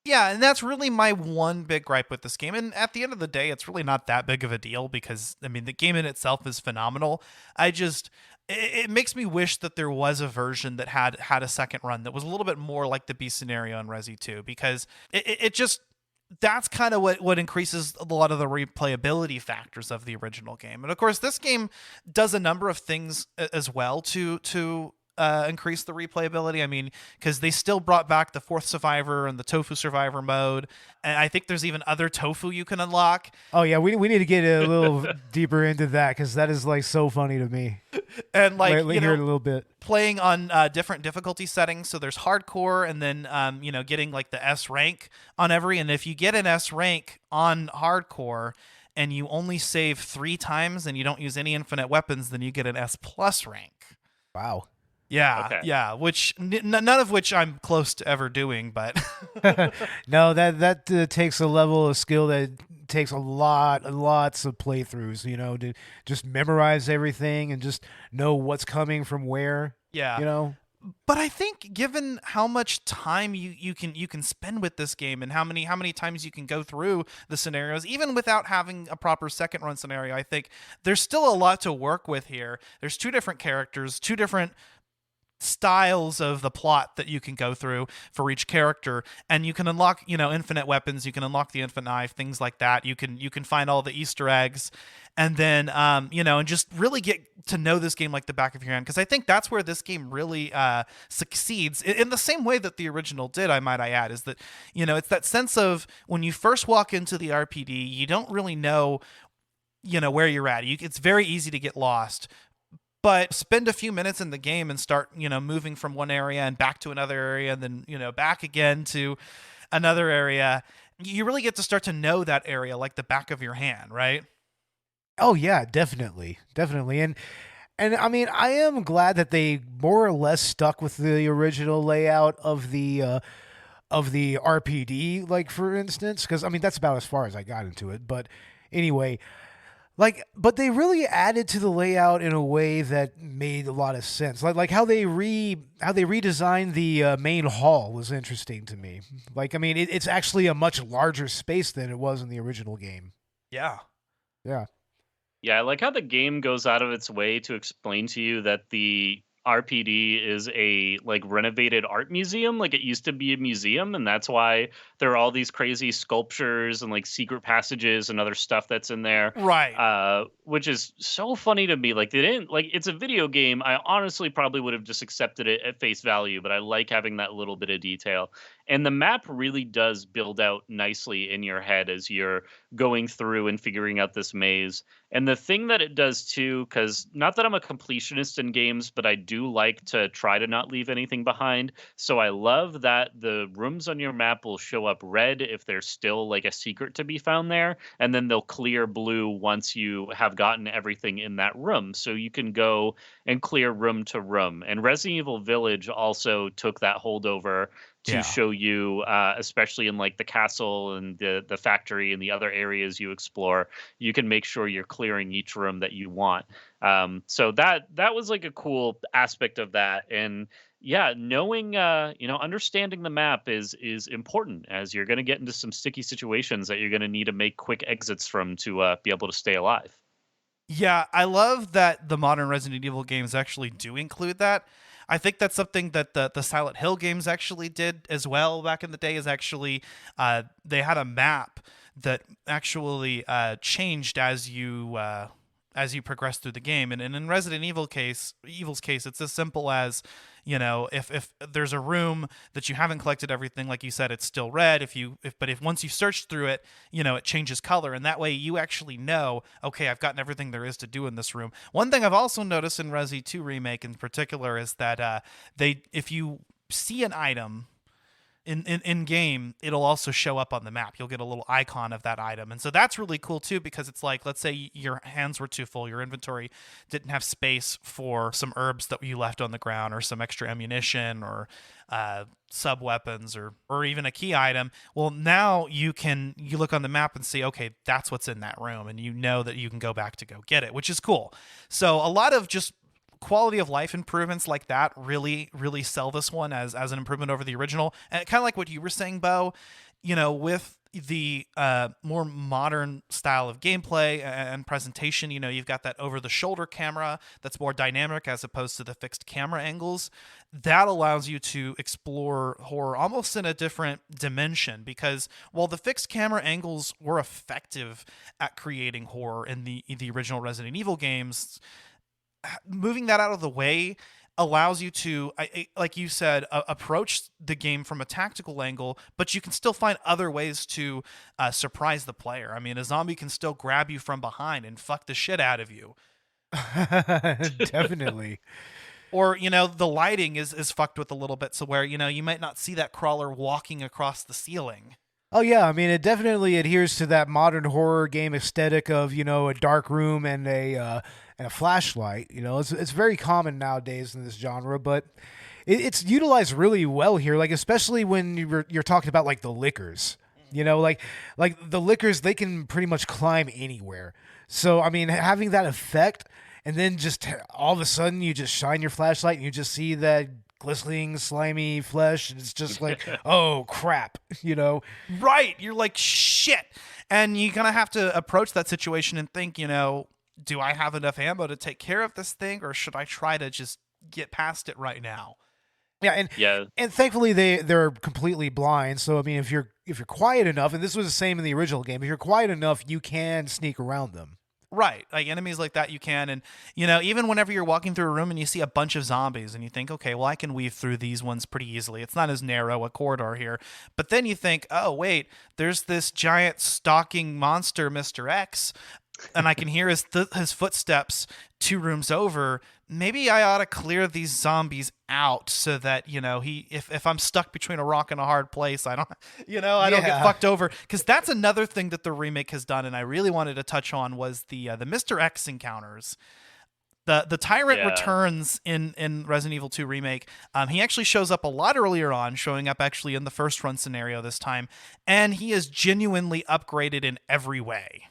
Yeah, and that's really my one big gripe with this game. And at the end of the day, it's really not that big of a deal because, I mean, the game in itself is phenomenal. It makes me wish that there was a version that had a second run that was a little bit more like the B scenario in Resi 2, because it just, that's kind of what increases a lot of the replayability factors of the original game. And of course, this game does a number of things as well to increase the replayability. I mean, because they still brought back the fourth survivor and the tofu survivor mode, and I think there's even other tofu you can unlock. Oh yeah, we need to get a little deeper into that because that is like so funny to me. And like Hear it a little bit. Playing on different difficulty settings, so there's hardcore, and then getting like the S rank on every. And if you get an S rank on hardcore and you only save 3 times and you don't use any infinite weapons, then you get an S plus rank. Wow. Yeah, Okay. yeah. Which none of which I'm close to ever doing, but No, that takes a level of skill that takes lots of playthroughs. To just memorize everything and just know what's coming from where. yeah. But I think given how much time you can spend with this game and how many times you can go through the scenarios, even without having a proper second run scenario, I think there's still a lot to work with here. There's 2 different characters, 2 different styles of the plot that you can go through for each character, and you can unlock infinite weapons, you can unlock the infinite knife, things like that. You can find all the Easter eggs, and then and just really get to know this game like the back of your hand, because I think that's where this game really succeeds in the same way that the original did, I add, is that it's that sense of when you first walk into the RPD, you don't really know where you're at. It's very easy to get lost. But spend a few minutes in the game and start, moving from one area and back to another area, and then, back again to another area. You really get to start to know that area like the back of your hand, right? Oh yeah, definitely. And I mean, I am glad that they more or less stuck with the original layout of the RPD, like for instance, because I mean that's about as far as I got into it. But anyway. But they really added to the layout in a way that made a lot of sense. Like how they redesigned the main hall was interesting to me. Like, I mean, it's actually a much larger space than it was in the original game. Yeah. Yeah. Yeah, I like how the game goes out of its way to explain to you that the RPD is a like renovated art museum. Like it used to be a museum, and that's why there are all these crazy sculptures and like secret passages and other stuff that's in there. Right. Which is so funny to me. Like they didn't like it's a video game. I honestly probably would have just accepted it at face value, but I like having that little bit of detail. And the map really does build out nicely in your head as you're going through and figuring out this maze. And the thing that it does too, because not that I'm a completionist in games, but I do like to try to not leave anything behind. So I love that the rooms on your map will show up red if there's still like a secret to be found there. And then they'll clear blue once you have gotten everything in that room. So you can go and clear room to room. And Resident Evil Village also took that holdover to show you, especially in like the castle and the factory and the other areas you explore, you can make sure you're clearing each room that you want. So that was like a cool aspect of that. And yeah, knowing, understanding the map is important, as you're going to get into some sticky situations that you're going to need to make quick exits from to be able to stay alive. Yeah, I love that the modern Resident Evil games actually do include that. I think that's something that the Silent Hill games actually did as well back in the day, is actually they had a map that actually changed as you progress through the game. And in Resident Evil's case, it's as simple as, if there's a room that you haven't collected everything, like you said, it's still red. If once you search through it, it changes color, and that way you actually know, okay, I've gotten everything there is to do in this room. One thing I've also noticed in Resi 2 Remake in particular is that if you see an item in game, it'll also show up on the map. You'll get a little icon of that item. And so that's really cool too, because it's like, let's say your hands were too full, your inventory didn't have space for some herbs that you left on the ground, or some extra ammunition, or sub weapons, or even a key item. Well, now you look on the map and see, okay, that's what's in that room, and you know that you can go back to go get it, which is cool. So a lot of just quality of life improvements like that really sell this one as an improvement over the original. And kind of like what you were saying, Beau, with the more modern style of gameplay and presentation. You've got that over-the-shoulder camera that's more dynamic as opposed to the fixed camera angles. That allows you to explore horror almost in a different dimension, because while the fixed camera angles were effective at creating horror in the original Resident Evil games, moving that out of the way allows you to, like you said, approach the game from a tactical angle, but you can still find other ways to surprise the player. I mean, a zombie can still grab you from behind and fuck the shit out of you. Definitely. Or, the lighting is fucked with a little bit, so where, you might not see that crawler walking across the ceiling. Oh yeah, I mean, it definitely adheres to that modern horror game aesthetic of, a dark room and a flashlight. It's very common nowadays in this genre, but it's utilized really well here. Like, especially when you're talking about like the lickers. Like the lickers, they can pretty much climb anywhere. So I mean, having that effect, and then just all of a sudden you just shine your flashlight and you just see that glistening, slimy flesh, and it's just like, oh crap, Right. You're like, shit. And you kind of have to approach that situation and think, do I have enough ammo to take care of this thing, or should I try to just get past it right now? Yeah, and thankfully they're completely blind. So I mean, if you're quiet enough, and this was the same in the original game, if you're quiet enough, you can sneak around them. Right. Like enemies like that you can. And, even whenever you're walking through a room and you see a bunch of zombies and you think, okay, well, I can weave through these ones pretty easily. It's not as narrow a corridor here. But then you think, oh, wait, there's this giant stalking monster, Mr. X, and I can hear his footsteps 2 rooms over. Maybe I ought to clear these zombies out so that, if I'm stuck between a rock and a hard place, I don't get fucked over. Because that's another thing that the remake has done, and I really wanted to touch on, was the Mr. X encounters. The Tyrant returns in Resident Evil 2 Remake. He actually shows up a lot earlier on, showing up actually in the first run scenario this time, and he is genuinely upgraded in every way.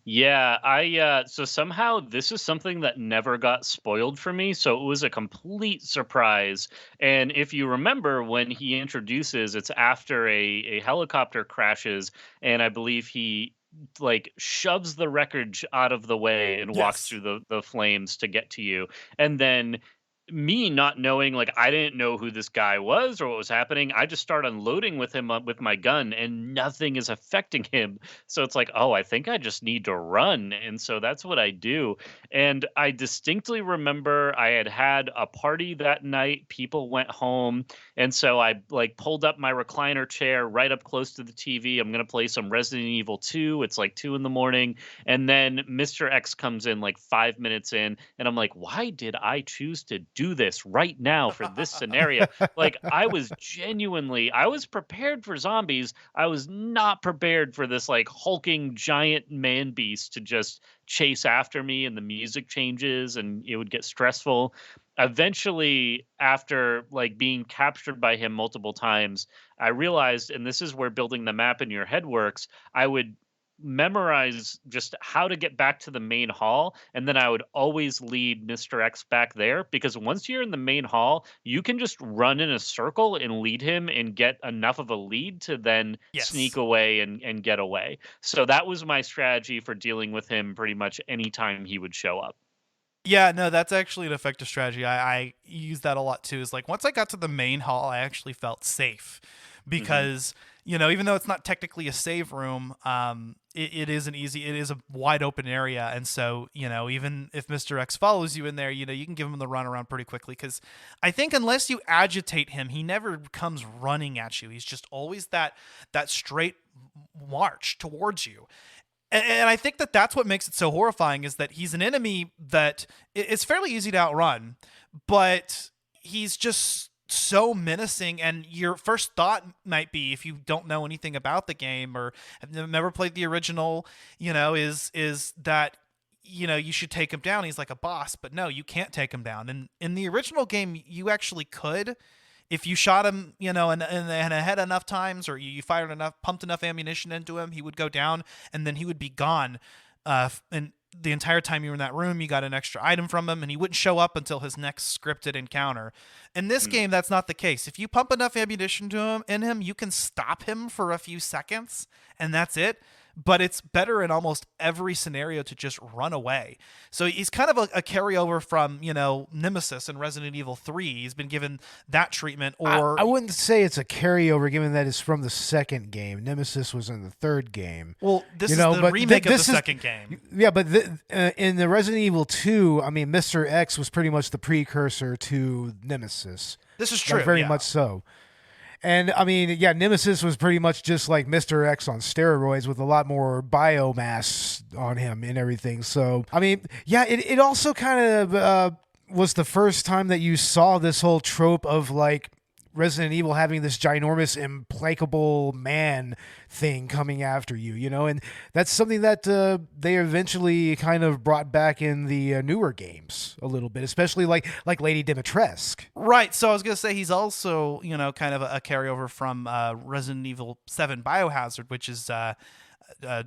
Yeah, so somehow this is something that never got spoiled for me, so it was a complete surprise. And if you remember, when he introduces, it's after a helicopter crashes, and I believe he like shoves the wreckage out of the way and walks through the flames to get to you. And then me not knowing, like, I didn't know who this guy was or what was happening. I just start unloading with him with my gun, and nothing is affecting him. So it's like, oh, I think I just need to run. And so that's what I do. And I distinctly remember I had a party that night. People went home. And so I like pulled up my recliner chair right up close to the TV. I'm going to play some Resident Evil 2. It's like 2 a.m. And then Mr. X comes in like 5 minutes in. And I'm like, why did I choose to do this right now for this scenario? Like, I was prepared for zombies. I was not prepared for this like hulking giant man beast to just chase after me, and the music changes and it would get stressful. Eventually, after like being captured by him multiple times, I realized, and this is where building the map in your head works, I would memorize just how to get back to the main hall, and then I would always lead Mr. X back there, because once you're in the main hall, you can just run in a circle and lead him and get enough of a lead to then sneak away and get away. So that was my strategy for dealing with him pretty much anytime he would show up. Yeah, no, that's actually an effective strategy. I use that a lot too. Is like, once I got to the main hall, I actually felt safe, because even though it's not technically a save room, it is a wide open area. And so, even if Mr. X follows you in there, you can give him the run around pretty quickly, because I think unless you agitate him, he never comes running at you. He's just always that straight march towards you. And I think that's what makes it so horrifying, is that he's an enemy that it's fairly easy to outrun, but he's just so menacing. And your first thought might be, if you don't know anything about the game or have never played the original, is that, you should take him down. He's like a boss, but no, you can't take him down. And in the original game, you actually could. If you shot him, in the head enough times, or you pumped enough ammunition into him, he would go down, and then he would be gone. And the entire time you were in that room, you got an extra item from him, and he wouldn't show up until his next scripted encounter. In this game, that's not the case. If you pump enough ammunition to him, you can stop him for a few seconds, and that's it. But it's better in almost every scenario to just run away. So he's kind of a carryover from, Nemesis in Resident Evil 3. He's been given that treatment. Or I wouldn't say it's a carryover, given that it's from the second game. Nemesis was in the third game. Well, this is the remake of the second game. Yeah, but in the Resident Evil 2, I mean, Mr. X was pretty much the precursor to Nemesis. This is true. Very much so. And I mean, yeah, Nemesis was pretty much just like Mr. X on steroids with a lot more biomass on him and everything. So, I mean, yeah, it also kind of was the first time that you saw this whole trope of like Resident Evil having this ginormous, implacable man thing coming after you, and that's something that they eventually kind of brought back in the newer games a little bit, especially like Lady Dimitrescu. Right. So I was going to say he's also, kind of a carryover from Resident Evil 7 Biohazard, which is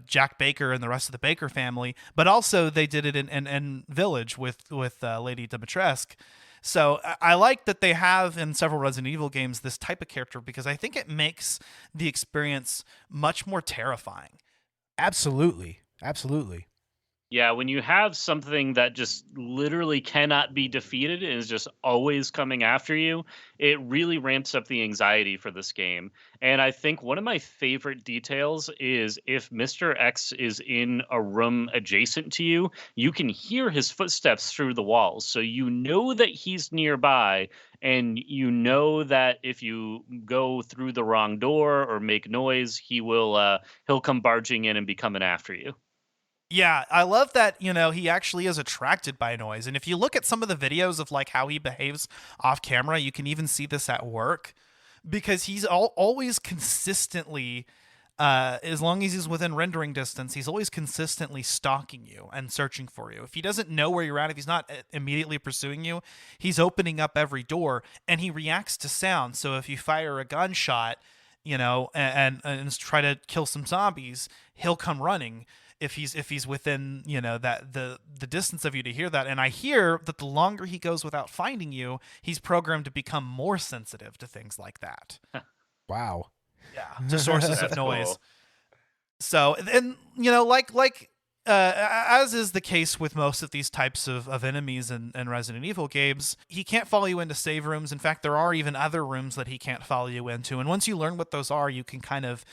Jack Baker and the rest of the Baker family, but also they did it in Village with Lady Dimitrescu. So I like that they have in several Resident Evil games this type of character because I think it makes the experience much more terrifying. Absolutely. Absolutely. Yeah, when you have something that just literally cannot be defeated and is just always coming after you, it really ramps up the anxiety for this game. And I think one of my favorite details is if Mr. X is in a room adjacent to you, you can hear his footsteps through the walls. So you know that he's nearby, and you know that if you go through the wrong door or make noise, he'll come barging in and be coming after you. Yeah, I love that, he actually is attracted by noise. And if you look at some of the videos of like how he behaves off camera, you can even see this at work because he's always consistently, as long as he's within rendering distance, he's always consistently stalking you and searching for you. If he doesn't know where you're at, if he's not immediately pursuing you, he's opening up every door and he reacts to sound. So if you fire a gunshot, and try to kill some zombies, he'll come running. If he's within, that the distance of you to hear that. And I hear that the longer he goes without finding you, he's programmed to become more sensitive to things like that. Wow. Yeah, to sources of noise. Cool. So, and as is the case with most of these types of enemies in Resident Evil games, he can't follow you into save rooms. In fact, there are even other rooms that he can't follow you into. And once you learn what those are, you can kind of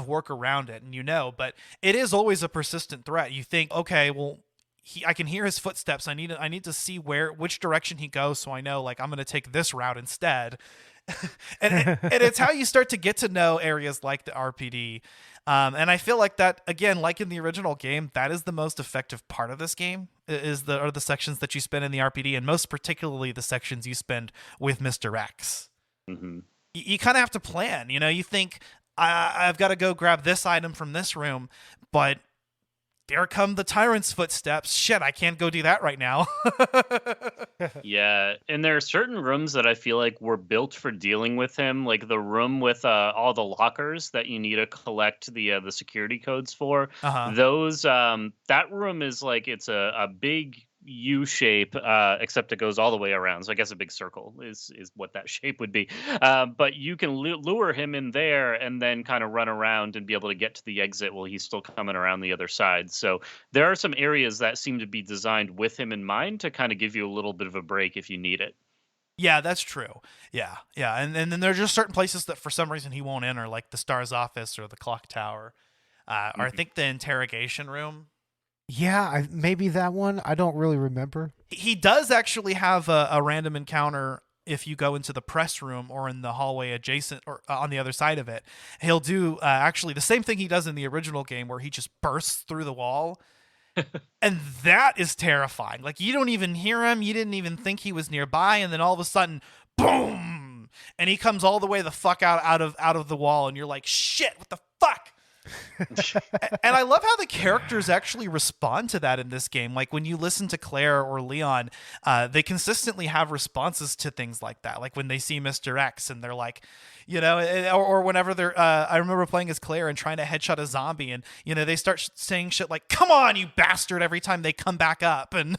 work around it, and but it is always a persistent threat. You think, okay, well, I can hear his footsteps. I need to see which direction he goes, so I know like I'm going to take this route instead. and it's how you start to get to know areas like the RPD. And I feel like that, again, like in the original game, that is the most effective part of this game are the sections that you spend in the RPD, and most particularly the sections you spend with Mr. X. Mm-hmm. You kind of have to plan. You think, I've got to go grab this item from this room, but there come the tyrant's footsteps. Shit, I can't go do that right now. Yeah, and there are certain rooms that I feel like were built for dealing with him, like the room with all the lockers that you need to collect the security codes for. Uh-huh. Those that room is like it's a big U shape, except it goes all the way around. So I guess a big circle is what that shape would be. But you can lure him in there and then kind of run around and be able to get to the exit while he's still coming around the other side. So there are some areas that seem to be designed with him in mind to kind of give you a little bit of a break if you need it. Yeah, that's true. Yeah. And then there are just certain places that for some reason he won't enter, like the Star's office or the clock tower, or I think the interrogation room. Yeah, maybe that one. I don't really remember. He does actually have a random encounter if you go into the press room or in the hallway adjacent or on the other side of it. He'll do actually the same thing he does in the original game where he just bursts through the wall. And that is terrifying. Like, you don't even hear him. You didn't even think he was nearby. And then all of a sudden, boom! And he comes all the way the fuck out of the wall. And you're like, shit, what the fuck? And I love how the characters actually respond to that in this game. Like when you listen to Claire or Leon, they consistently have responses to things like that. Like when they see Mr. X and they're like, or whenever they're, I remember playing as Claire and trying to headshot a zombie, and they start saying shit like, "Come on, you bastard!" every time they come back up, and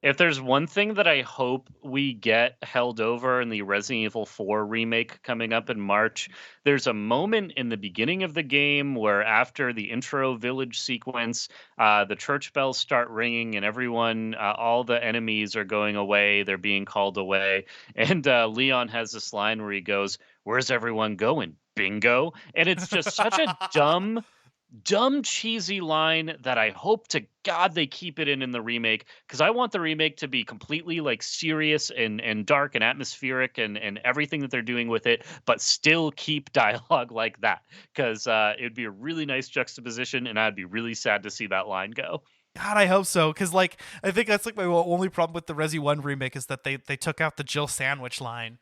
If there's one thing that I hope we get held over in the Resident Evil 4 remake coming up in March, there's a moment in the beginning of the game where after the intro village sequence, the church bells start ringing and everyone, all the enemies are going away. They're being called away. And Leon has this line where he goes, "Where's everyone going? Bingo?" And it's just such a dumb, cheesy line that I hope to God they keep it in the remake, because I want the remake to be completely like serious and dark and atmospheric and everything that they're doing with it, but still keep dialogue like that, because it'd be a really nice juxtaposition, and I'd be really sad to see that line go. God, I hope so, because like I think that's like my only problem with the Resi 1 remake is that they took out the Jill sandwich line.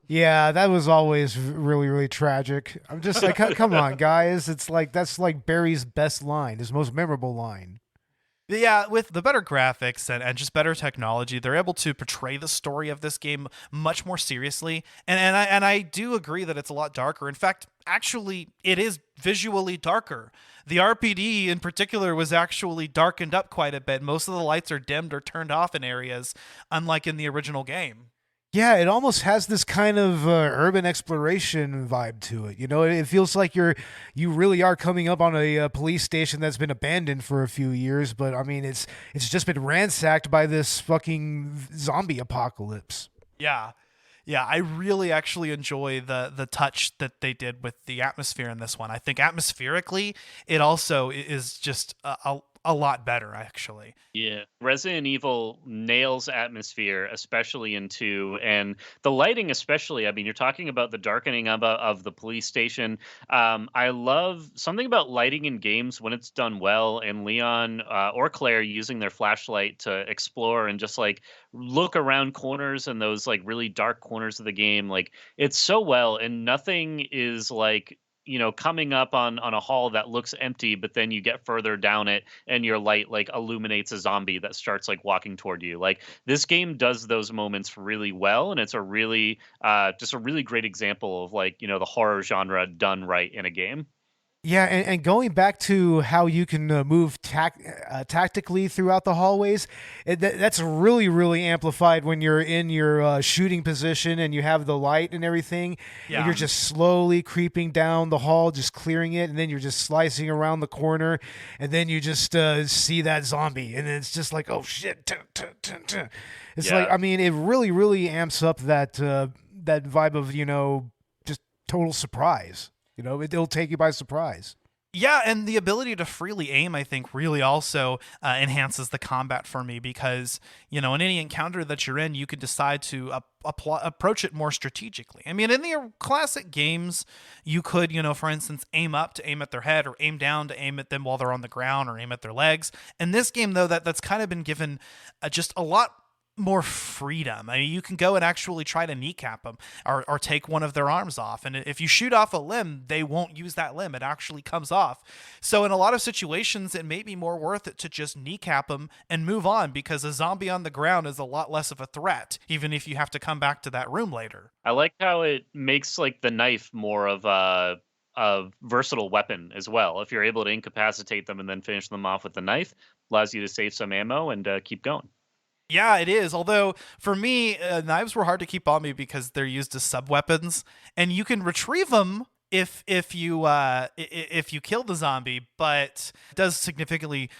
Yeah, that was always really, really tragic. I'm just like, come on, guys. It's like, that's like Barry's best line, his most memorable line. Yeah, with the better graphics and just better technology, they're able to portray the story of this game much more seriously. And I do agree that it's a lot darker. In fact, actually, it is visually darker. The RPD in particular was actually darkened up quite a bit. Most of the lights are dimmed or turned off in areas, unlike in the original game. Yeah, it almost has this kind of urban exploration vibe to it. It feels like you really are coming up on a police station that's been abandoned for a few years, but I mean, it's just been ransacked by this fucking zombie apocalypse. Yeah. Yeah, I really actually enjoy the touch that they did with the atmosphere in this one. I think atmospherically, it also is just a lot better, actually. Yeah. Resident Evil nails atmosphere, especially in 2, and the lighting especially. I mean, you're talking about the darkening of the police station. I love something about lighting in games when it's done well, and Leon or Claire using their flashlight to explore and just like look around corners and those like really dark corners of the game. Like, it's so well, and nothing is like coming up on a hall that looks empty, but then you get further down it and your light like illuminates a zombie that starts like walking toward you. Like, this game does those moments really well, and it's a really just a really great example of like the horror genre done right in a game. Yeah, and going back to how you can move tactically throughout the hallways, that's really, really amplified when you're in your shooting position and you have the light and everything. Yeah. And you're just slowly creeping down the hall, just clearing it, and then you're just slicing around the corner, and then you just see that zombie, and it's just like, oh shit. It's like, I mean, it really, really amps up that vibe of, just total surprise. It'll take you by surprise. Yeah, and the ability to freely aim, I think, really also enhances the combat for me, because, in any encounter that you're in, you can decide to approach it more strategically. I mean, in the classic games, you could, for instance, aim up to aim at their head, or aim down to aim at them while they're on the ground, or aim at their legs. In this game, though, that's kind of been given just a lot more freedom. I mean, you can go and actually try to kneecap them or take one of their arms off. And if you shoot off a limb, they won't use that limb. It actually comes off. So in a lot of situations, it may be more worth it to just kneecap them and move on, because a zombie on the ground is a lot less of a threat, even if you have to come back to that room later. I like how it makes like the knife more of a versatile weapon as well. If you're able to incapacitate them and then finish them off with the knife, allows you to save some ammo and keep going. Yeah, it is. Although for me, knives were hard to keep on me because they're used as sub weapons, and you can retrieve them if you kill the zombie, but it does significantly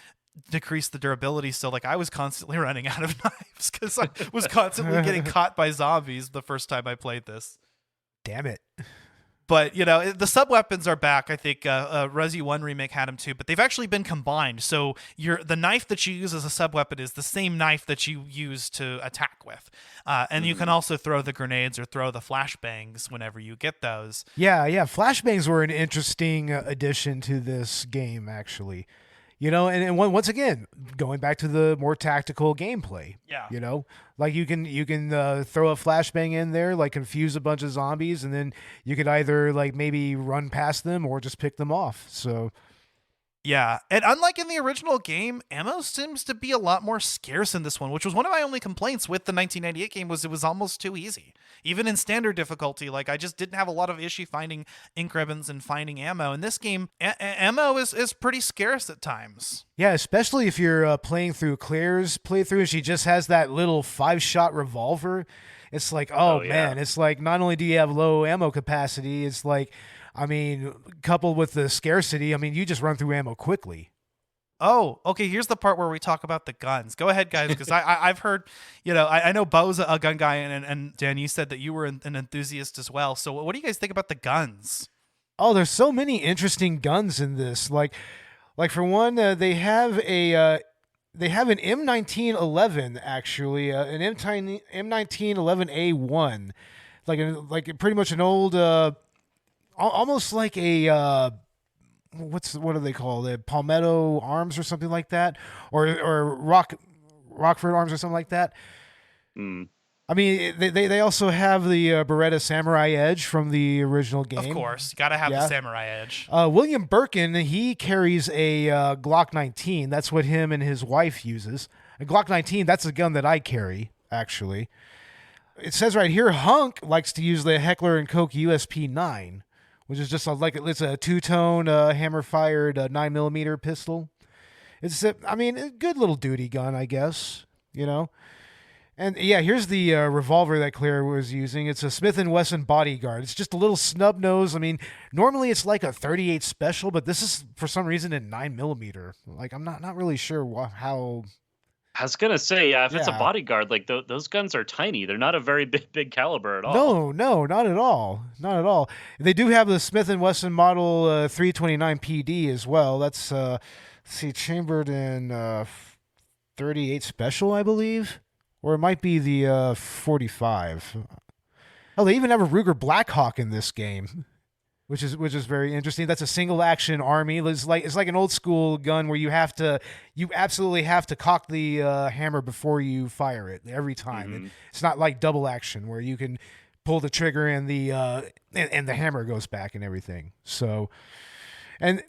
decrease the durability. So like, I was constantly running out of knives because I was constantly getting caught by zombies the first time I played this. Damn it. But, the sub-weapons are back. I think Resi 1 Remake had them too, but they've actually been combined. So the knife that you use as a sub-weapon is the same knife that you use to attack with. And you can also throw the grenades or throw the flashbangs whenever you get those. Yeah. Flashbangs were an interesting addition to this game, actually. You know, and once again, going back to the more tactical gameplay. Yeah. You know, like you can throw a flashbang in there, like confuse a bunch of zombies, and then you could either like maybe run past them or just pick them off. So Yeah, and unlike in the original game, ammo seems to be a lot more scarce in this one, which was one of my only complaints with the 1998 game was it was almost too easy. Even in standard difficulty, like I just didn't have a lot of issue finding ink ribbons and finding ammo. In this game, ammo is pretty scarce at times. yeah, especially if you're playing through Claire's playthrough, and she just has that little 5-shot revolver. It's like, oh yeah. man, it's like not only do you have low ammo capacity, it's like, I mean, coupled with the scarcity, I mean, you just run through ammo quickly. Oh, okay. Here's the part where we talk about the guns. Go ahead, guys, because I've heard, I know Beau's a gun guy, and Dan, you said that you were an enthusiast as well. So what do you guys think about the guns? Oh, there's so many interesting guns in this. Like for one, they have an M1911 actually, an M1911A1, like pretty much an old, almost like a what do they call it? Palmetto Arms or something like that, or Rockford Arms or something like that. Mm. I mean, they also have the Beretta Samurai Edge from the original game. Of course, you gotta have the Samurai Edge. William Birkin, he carries a Glock 19. That's what him and his wife uses. A Glock 19, that's the gun that I carry, actually. It says right here, Hunk likes to use the Heckler & Koch USP 9, which is just it's a two-tone hammer-fired 9mm pistol. It's a good little duty gun, I guess, you know. And yeah, here's the revolver that Claire was using. It's a Smith & Wesson Bodyguard. It's just a little snub nose. I mean, normally it's like a 38 special, but this is for some reason a 9mm. Like I'm not really sure how. I was gonna say, if it's a bodyguard, like those guns are tiny. They're not a very big caliber at all. No, not at all. Not at all. They do have the Smith & Wesson Model 329 PD as well. That's chambered in 38 special, I believe, or it might be the 45. Oh, they even have a Ruger Blackhawk in this game, which is very interesting. That's a single action army. It's like an old school gun where you absolutely have to cock the hammer before you fire it every time. Mm-hmm. It's not like double action where you can pull the trigger and the hammer goes back and everything. So, and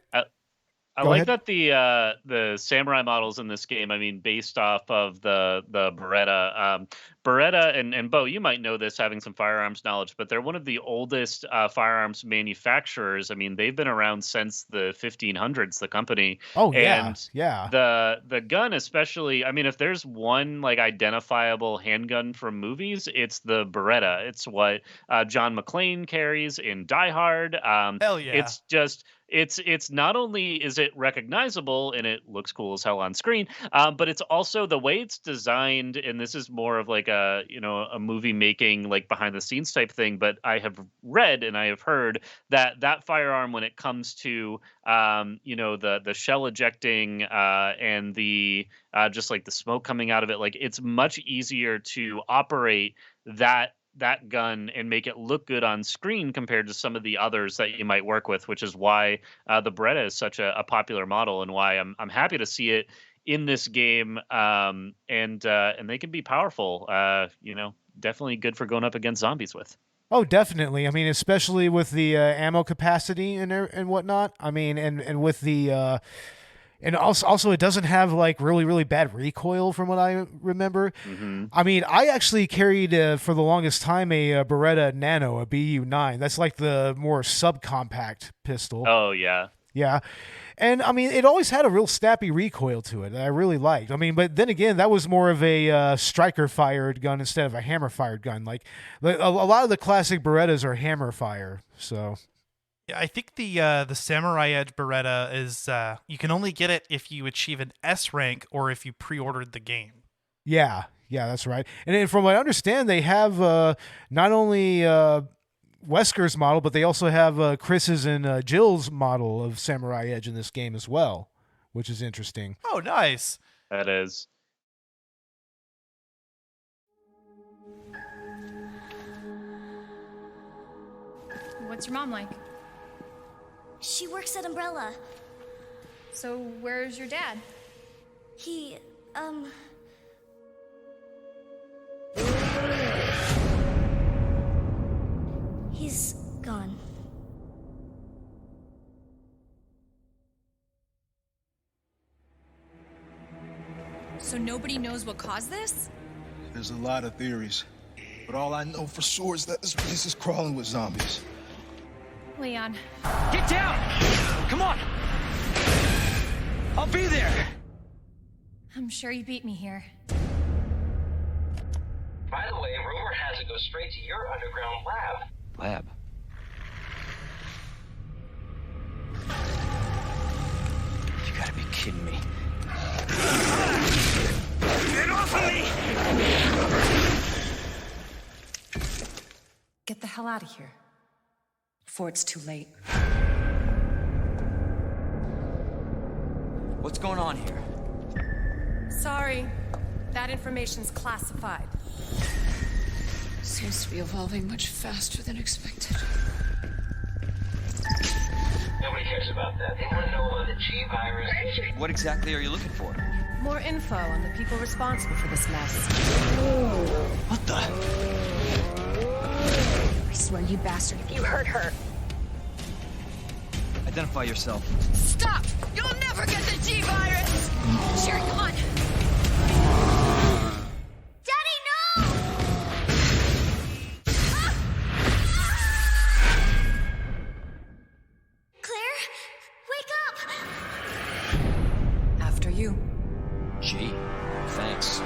I Go like ahead. that the samurai models in this game, I mean, based off of the Beretta. Beretta and Beau, you might know this having some firearms knowledge, but they're one of the oldest firearms manufacturers. I mean, they've been around since the 1500s, the company. Oh, yeah. And Yeah. the gun especially, I mean, if there's one like identifiable handgun from movies, it's the Beretta. It's what John McClane carries in Die Hard. Hell yeah. It's just it's not only is it recognizable and it looks cool as hell on screen, but it's also the way it's designed. And this is more of like a movie making, like behind the scenes type thing. But I have read and I have heard that firearm, when it comes to the shell ejecting and the just like the smoke coming out of it, like it's much easier to operate that gun and make it look good on screen compared to some of the others that you might work with, which is why the Beretta is such a popular model and why I'm happy to see it in this game. And they can be powerful, definitely good for going up against zombies with. Oh, definitely. I mean, especially with the ammo capacity and whatnot. I mean, and with the and also it doesn't have like really, really bad recoil from what I remember. Mm-hmm. I mean, I actually carried for the longest time a Beretta Nano, a BU9. That's like the more subcompact pistol. Oh, yeah. Yeah. And I mean, it always had a real snappy recoil to it that I really liked. I mean, but then again, that was more of a striker fired gun instead of a hammer fired gun. Like a lot of the classic Berettas are hammer fire. So. Yeah, I think the Samurai Edge Beretta is you can only get it if you achieve an S rank or if you pre-ordered the game. Yeah, that's right. And then from what I understand, they have not only Wesker's model, but they also have Chris's and Jill's model of Samurai Edge in this game as well, which is interesting. Oh, nice. That is. What's your mom like? She works at Umbrella. So where's your dad? He, he's gone. So nobody knows what caused this? There's a lot of theories, but all I know for sure is that this place is crawling with zombies. Leon. Get down! Come on! I'll be there! I'm sure you beat me here. By the way, rumor has it goes straight to your underground lab. Lab? You gotta be kidding me. Get off of me! Get the hell out of here. Before it's too late. What's going on here? Sorry. That information's classified. Seems to be evolving much faster than expected. Nobody cares about that. They want to know about the G virus. What exactly are you looking for? More info on the people responsible for this mess. What the? I swear, you bastard, if you hurt her. Identify yourself. Stop! You'll never get the G-Virus! Sherry, come on! Daddy, no! Claire, wake up! After you. Gee, thanks.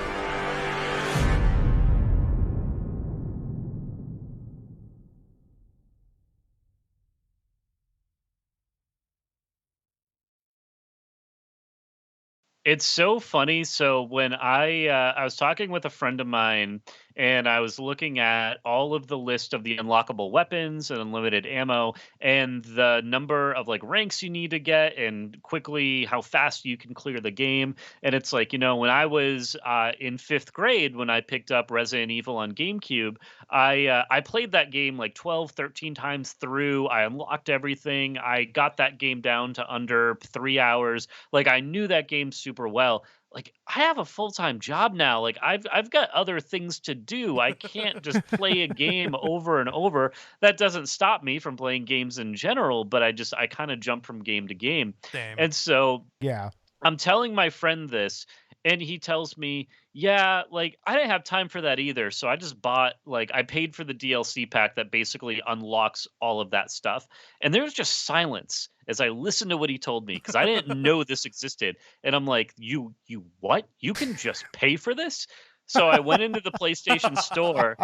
It's so funny. So when I was talking with a friend of mine, and I was looking at all of the list of the unlockable weapons and unlimited ammo, and the number of like ranks you need to get, and quickly how fast you can clear the game. And it's like, when I was in 5th grade, when I picked up Resident Evil on GameCube, I played that game like 12, 13 times through. I unlocked everything. I got that game down to under 3 hours. Like, I knew that game super well. Like, I have a full-time job now. Like, I've got other things to do. I can't just play a game over and over. That doesn't stop me from playing games in general, but I kind of jump from game to game. Same. And so Yeah. I'm telling my friend this, and he tells me, yeah, like, I didn't have time for that either. So I just I paid for the DLC pack that basically unlocks all of that stuff. And there was just silence as I listened to what he told me, because I didn't know this existed. And I'm like, you what? You can just pay for this? So I went into the PlayStation store,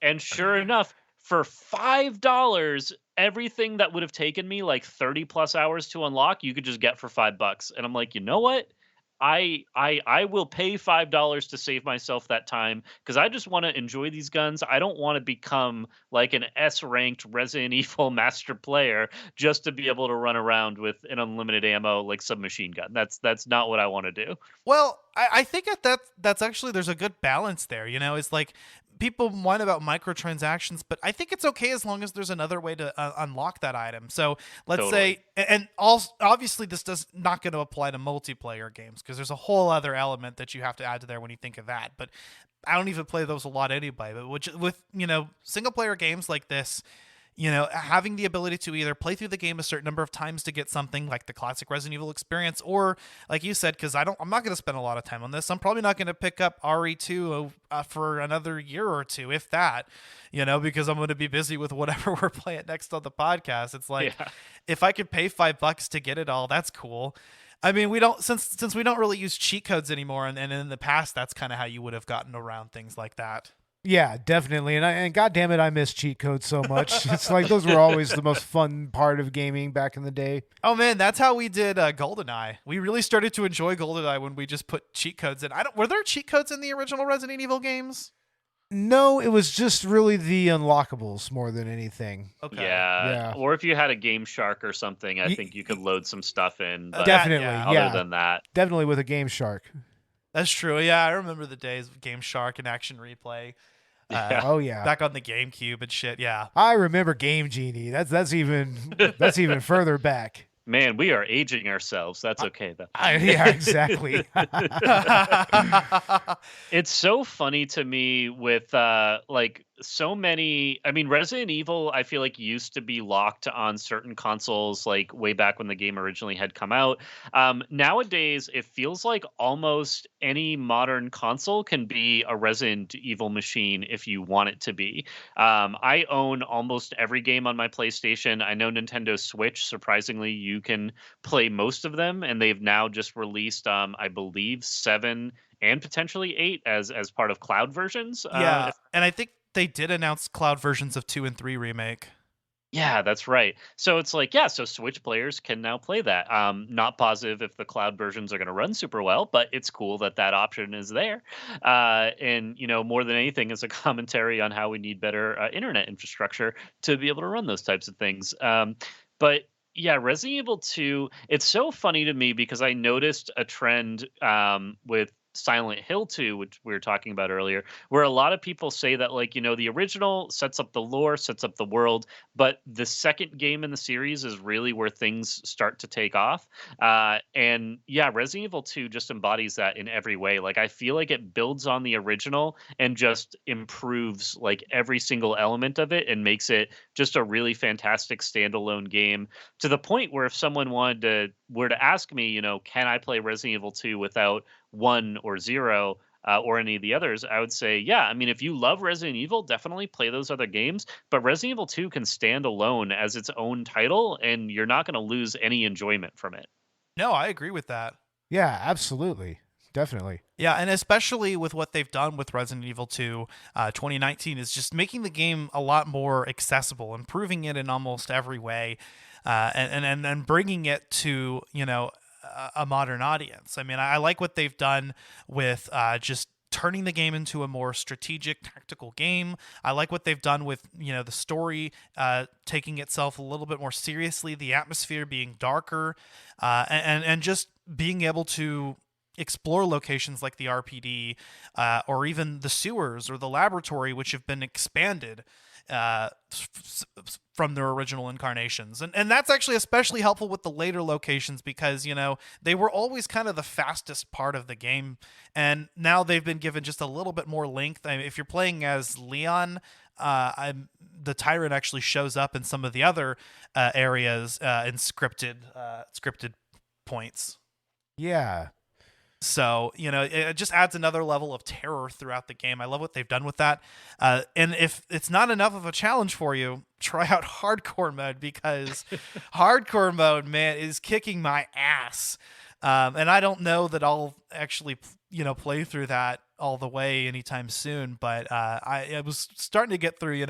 and sure enough, for $5, everything that would have taken me like 30 plus hours to unlock, you could just get for $5. And I'm like, you know what? I will pay $5 to save myself that time, because I just want to enjoy these guns. I don't want to become like an S-ranked Resident Evil master player just to be able to run around with an unlimited ammo like submachine gun. That's not what I want to do. Well, I think that's actually, there's a good balance there. It's like people whine about microtransactions, but I think it's okay as long as there's another way to unlock that item. So let's say, and also obviously this does not going to apply to multiplayer games, because there's a whole other element that you have to add to there when you think of that. But I don't even play those a lot anyway. But with single player games like this, having the ability to either play through the game a certain number of times to get something like the classic Resident Evil experience, or like you said, because I'm not going to spend a lot of time on this. I'm probably not going to pick up RE2 for another year or two, if that, because I'm going to be busy with whatever we're playing next on the podcast. It's like, if I could pay $5 to get it all, that's cool. I mean, we don't, since we don't really use cheat codes anymore, and in the past, that's kind of how you would have gotten around things like that. Yeah, definitely. And God damn it, I miss cheat codes so much. It's like those were always the most fun part of gaming back in the day. Oh man, that's how we did GoldenEye. We really started to enjoy GoldenEye when we just put cheat codes in. Were there cheat codes in the original Resident Evil games? No, it was just really the unlockables more than anything. Okay. Yeah. Or if you had a Game Shark or something, I think you could load some stuff in. But definitely. Other than that, definitely with a Game Shark. That's true. Yeah, I remember the days of Game Shark and Action Replay. Oh yeah, back on the GameCube and shit. Yeah, I remember Game Genie. That's even further back. Man, we are aging ourselves. That's okay though. Yeah, exactly. It's so funny to me with like so many. I mean, Resident Evil I feel like used to be locked on certain consoles like way back when the game originally had come out. Nowadays it feels like almost any modern console can be a Resident Evil machine if you want it to be. I own almost every game on my PlayStation. I know Nintendo Switch, surprisingly, you can play most of them, and they've now just released, I believe, 7 and potentially 8 as part of cloud versions. Yeah, and I think they did announce cloud versions of 2 and 3 remake. Yeah, that's right. So it's like, yeah, so Switch players can now play that. Not positive if the cloud versions are going to run super well, but it's cool that that option is there. And, more than anything, is a commentary on how we need better internet infrastructure to be able to run those types of things. But yeah, Resident Evil 2, it's so funny to me because I noticed a trend with Silent Hill 2, which we were talking about earlier, where a lot of people say that, like, the original sets up the lore, sets up the world, but the second game in the series is really where things start to take off. And yeah, Resident Evil 2 just embodies that in every way. Like, I feel like it builds on the original and just improves like every single element of it and makes it just a really fantastic standalone game, to the point where if someone were to ask me, can I play Resident Evil 2 without 1 or 0 or any of the others, I would say, yeah. I mean, if you love Resident Evil, definitely play those other games. But Resident Evil 2 can stand alone as its own title, and you're not going to lose any enjoyment from it. No, I agree with that. Yeah, absolutely. Definitely. Yeah, and especially with what they've done with Resident Evil 2, 2019 is just making the game a lot more accessible, improving it in almost every way, and bringing it to, a modern audience. I mean, I like what they've done with just turning the game into a more strategic, tactical game. I like what they've done with, the story taking itself a little bit more seriously, the atmosphere being darker, and just being able to explore locations like the RPD or even the sewers or the laboratory, which have been expanded from their original incarnations. And that's actually especially helpful with the later locations because, they were always kind of the fastest part of the game. And now they've been given just a little bit more length. I mean, if you're playing as Leon, the Tyrant actually shows up in some of the other areas in scripted points. Yeah. So, it just adds another level of terror throughout the game. I love what they've done with that. And if it's not enough of a challenge for you, try out hardcore mode because hardcore mode, man, is kicking my ass. And I don't know that I'll actually, play through that all the way anytime soon. But I was starting to get through,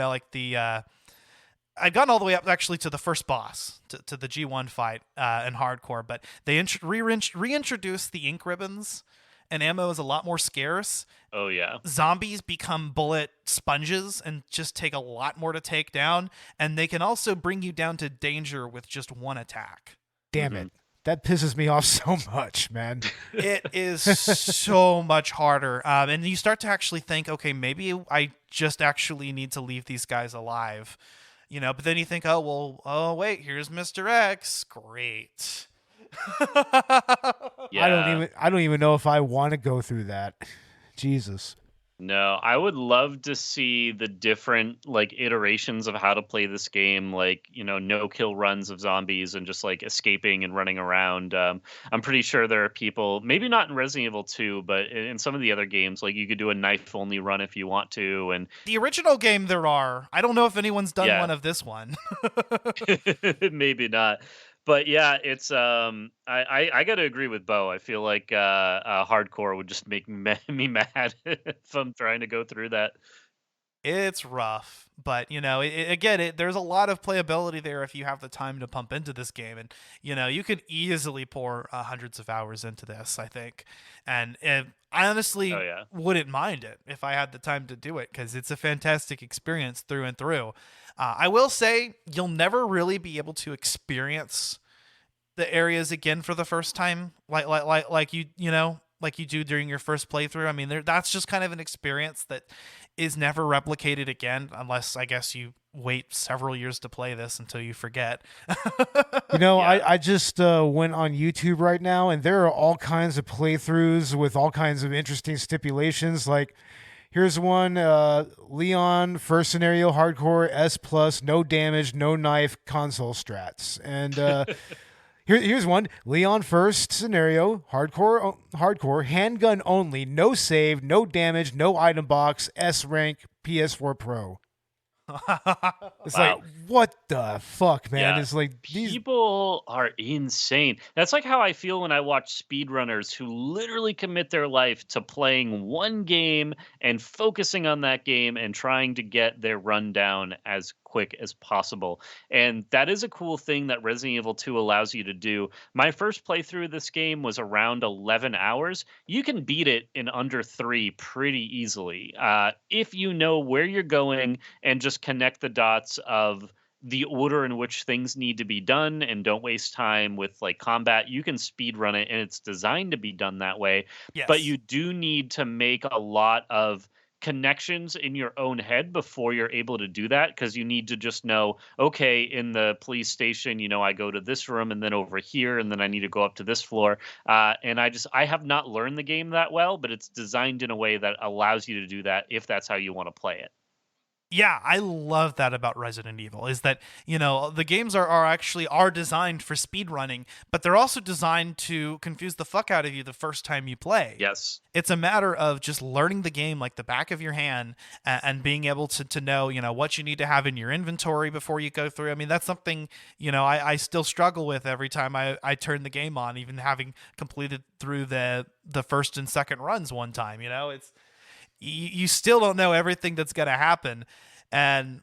I'd gotten all the way up actually to the first boss, to the G1 fight in hardcore, but they reintroduced the ink ribbons, and ammo is a lot more scarce. Oh, yeah. Zombies become bullet sponges and just take a lot more to take down, and they can also bring you down to danger with just one attack. Damn it. That pisses me off so much, man. It is so much harder. And you start to actually think, okay, maybe I just actually need to leave these guys alive. But then you think, oh wait, here's Mr. X. Great. Yeah. I don't even know if I want to go through that. Jesus. No, I would love to see the different like iterations of how to play this game, like, no kill runs of zombies and just like escaping and running around. I'm pretty sure there are people, maybe not in Resident Evil 2, but in some of the other games, like you could do a knife only run if you want to. And the original game there are. I don't know if anyone's done one of this one. Maybe not. But yeah, it's I got to agree with Beau. I feel like hardcore would just make me mad if I'm trying to go through that. It's rough, but there's a lot of playability there if you have the time to pump into this game, and you could easily pour hundreds of hours into this, I think, and I honestly wouldn't mind it if I had the time to do it because it's a fantastic experience through and through. I will say you'll never really be able to experience the areas again for the first time, like you do during your first playthrough. I mean, that's just kind of an experience that is never replicated again, unless I guess you wait several years to play this until you forget. I just went on YouTube right now, and there are all kinds of playthroughs with all kinds of interesting stipulations. Like, here's one, Leon, first scenario, hardcore, S+, no damage, no knife, console strats. And here's one, Leon, first scenario, hardcore, handgun only, no save, no damage, no item box, S rank, PS4 Pro. It's like, what the fuck, man? It's like people are insane. That's like how I feel when I watch speedrunners who literally commit their life to playing one game and focusing on that game and trying to get their run down as quick as possible. And that is a cool thing that Resident Evil 2 allows you to do. My first playthrough of this game was around 11 hours. You can beat it in under 3 pretty easily if you know where you're going and just connect the dots of the order in which things need to be done and don't waste time with like combat. You can speed run it, and it's designed to be done that way. Yes. But you do need to make a lot of connections in your own head before you're able to do that, because you need to just know, okay, in the police station, I go to this room and then over here, and then I need to go up to this floor. And I have not learned the game that well, but it's designed in a way that allows you to do that if that's how you want to play it. Yeah, I love that about Resident Evil, is that, the games are designed for speed running, but they're also designed to confuse the fuck out of you the first time you play. Yes. It's a matter of just learning the game like the back of your hand and being able to know, what you need to have in your inventory before you go through. I mean, that's something, I still struggle with every time I turn the game on, even having completed through the first and second runs one time. It's you still don't know everything that's going to happen, and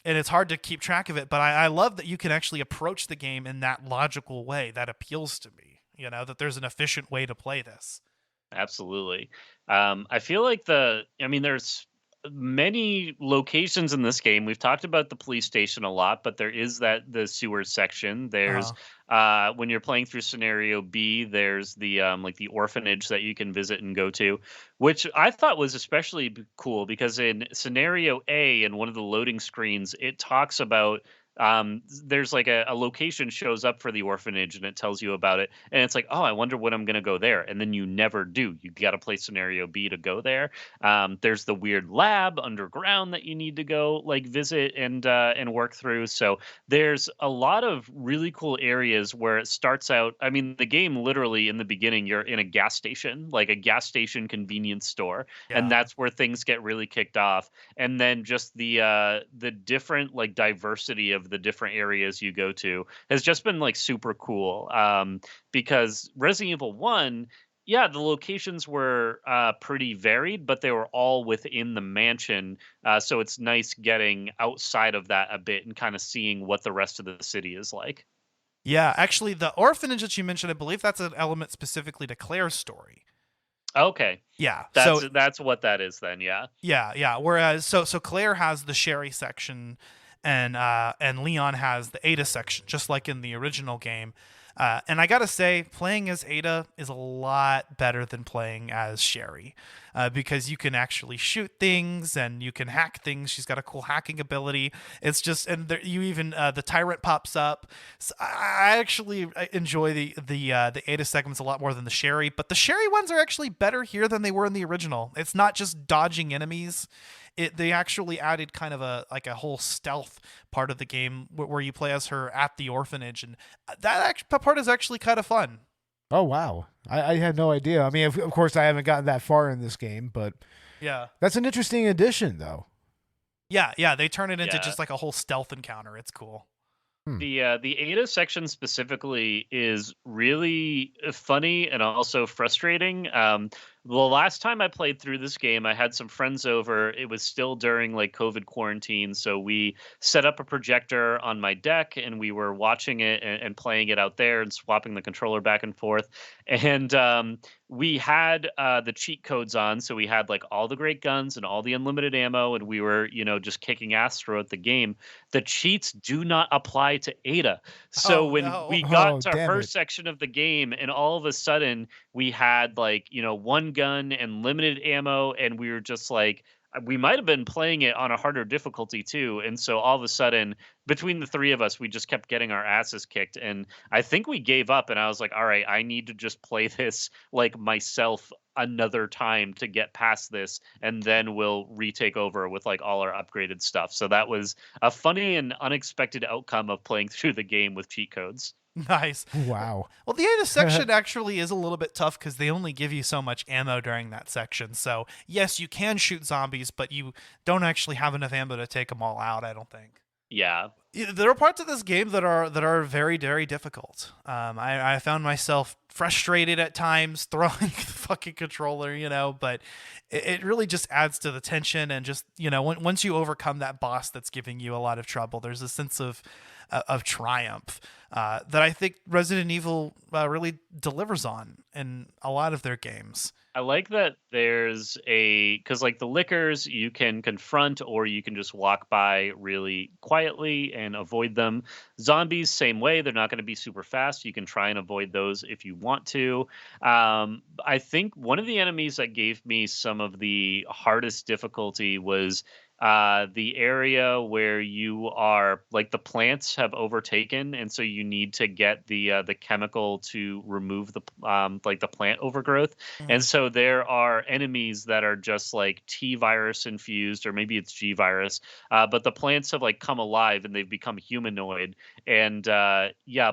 it's hard to keep track of it. But I love that you can actually approach the game in that logical way. That appeals to me, that there's an efficient way to play this. Absolutely. I feel like there's many locations in this game. We've talked about the police station a lot, but there is the sewer section. There's when you're playing through scenario B, there's the the orphanage that you can visit and go to, which I thought was especially cool because in scenario A, in one of the loading screens, it talks about there's like a location shows up for the orphanage and it tells you about it, and it's like, oh, I wonder when I'm gonna go there, and then you never do. You got to play scenario B to go there. There's the weird lab underground that you need to go visit and work through. So there's a lot of really cool areas where it starts out. I mean, the game literally in the beginning, you're in a gas station, like a gas station convenience store, and that's where things get really kicked off. And then just the different diversity of the different areas you go to has just been super cool, because Resident Evil 1, the locations were pretty varied, but they were all within the mansion, so it's nice getting outside of that a bit and kind of seeing what the rest of the city is like. Yeah, actually, the orphanage that you mentioned, I believe that's an element specifically to Claire's story. Okay. Yeah. That's what that is then, yeah. Yeah. Whereas so Claire has the Sherry section, and Leon has the Ada section, just like in the original game. And I gotta say, playing as Ada is a lot better than playing as Sherry, because you can actually shoot things and you can hack things. She's got a cool hacking ability. It's just, and the tyrant pops up. So I actually enjoy the Ada segments a lot more than the Sherry, but the Sherry ones are actually better here than they were in the original. It's not just dodging enemies. They actually added kind of a whole stealth part of the game where you play as her at the orphanage, and that part is actually kind of fun. Oh wow, I had no idea. I mean, of course, I haven't gotten that far in this game, but yeah, that's an interesting addition, though. Yeah, they turn it into just like a whole stealth encounter. It's cool. The Ada section specifically is really funny and also frustrating. The last time I played through this game, I had some friends over. It was still during COVID quarantine, so we set up a projector on my deck and we were watching it and playing it out there and swapping the controller back and forth. And we had the cheat codes on, so we had all the great guns and all the unlimited ammo, and we were just kicking ass throughout the game. The cheats do not apply to Ada. So we got to her section of the game, and all of a sudden we had one gun and limited ammo, and we were just like, we might have been playing it on a harder difficulty too. And so all of a sudden, between the three of us, we just kept getting our asses kicked. And I think we gave up. And I was like, all right, I need to just play this like myself another time to get past this. And then we'll retake over with like all our upgraded stuff. So that was a funny and unexpected outcome of playing through the game with cheat codes. Nice. Wow. Well, the Ada section actually is a little bit tough because they only give you so much ammo during that section. So, yes, you can shoot zombies, but you don't actually have enough ammo to take them all out, I don't think. Yeah. There are parts of this game that are very, very difficult. I found myself frustrated at times throwing the fucking controller, but it really just adds to the tension. And just, once you overcome that boss that's giving you a lot of trouble, there's a sense of triumph that I think Resident Evil really delivers on in a lot of their games. I like that there's because like the lickers you can confront or you can just walk by really quietly and avoid them. Zombies, same way. They're not going to be super fast. You can try and avoid those if you want to. I think one of the enemies that gave me some of the hardest difficulty was the area where you are like the plants have overtaken, and so you need to get the chemical to remove the like the plant overgrowth. And so there are enemies that are just like T virus infused, or maybe it's G virus, but the plants have like come alive and they've become humanoid. And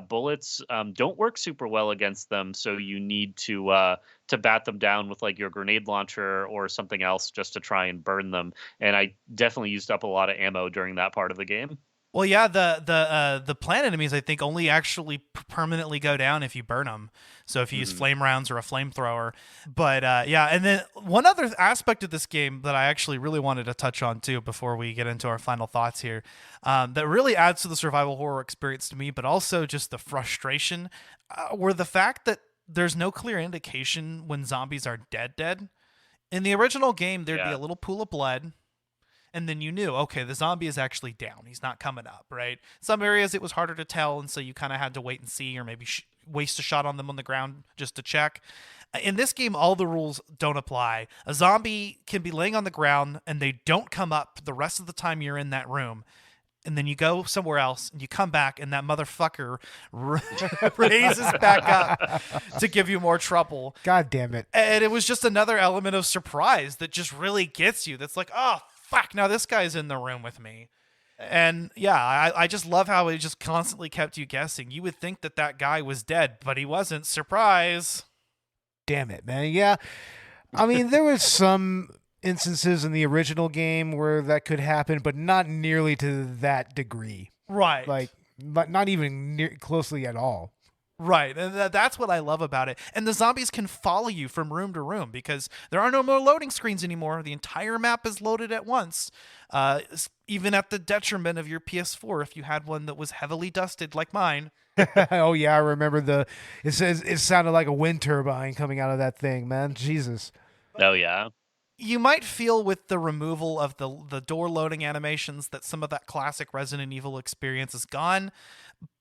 bullets don't work super well against them, so you need to bat them down with like your grenade launcher or something else just to try and burn them. And I definitely used up a lot of ammo during that part of the game. Well, yeah, the plant enemies I think only actually permanently go down if you burn them. So if you use flame rounds or a flamethrower. But and then one other aspect of this game that I actually really wanted to touch on too before we get into our final thoughts here, that really adds to the survival horror experience to me, but also just the frustration, were the fact that there's no clear indication when zombies are dead. In the original game, there'd be a little pool of blood, and then you knew, okay, the zombie is actually down. He's not coming up, right? Some areas it was harder to tell, and so you kind of had to wait and see, or maybe waste a shot on them on the ground just to check. In this game, all the rules don't apply. A zombie can be laying on the ground, and they don't come up the rest of the time you're in that room. And then you go somewhere else, and you come back, and that motherfucker raises back up to give you more trouble. God damn it. And it was just another element of surprise that just really gets you. That's like, oh, fuck, now this guy's in the room with me. And yeah, I just love how it just constantly kept you guessing. You would think that guy was dead, but he wasn't. Surprise. Damn it, man. Yeah. I mean, there was some instances in the original game where that could happen, but not nearly to that degree. Right. Like, not even closely at all. Right, and that's what I love about it. And the zombies can follow you from room to room because there are no more loading screens anymore. The entire map is loaded at once, even at the detriment of your PS4 if you had one that was heavily dusted like mine. Oh yeah, I remember it sounded like a wind turbine coming out of that thing, man. Jesus. Oh yeah. You might feel with the removal of the door loading animations that some of that classic Resident Evil experience is gone.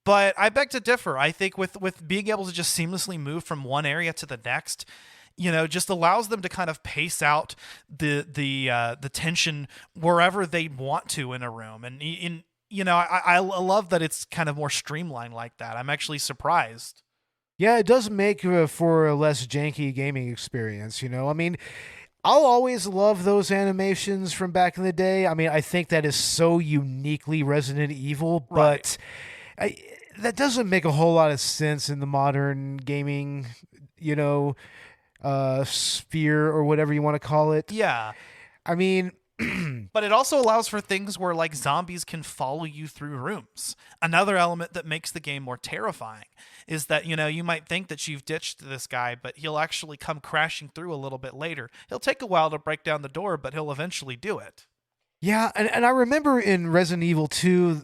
But I beg to differ. I think with being able to just seamlessly move from one area to the next, just allows them to kind of pace out the tension wherever they want to in a room. And I love that it's kind of more streamlined like that. I'm actually surprised. Yeah, it does make for a less janky gaming experience. I mean, I'll always love those animations from back in the day. I mean, I think that is so uniquely Resident Evil, but that doesn't make a whole lot of sense in the modern gaming, sphere or whatever you want to call it. Yeah. I mean, but it also allows for things where like zombies can follow you through rooms. Another element that makes the game more terrifying is that, you might think that you've ditched this guy, but he'll actually come crashing through a little bit later. He'll take a while to break down the door, but he'll eventually do it. Yeah, and I remember in Resident Evil 2,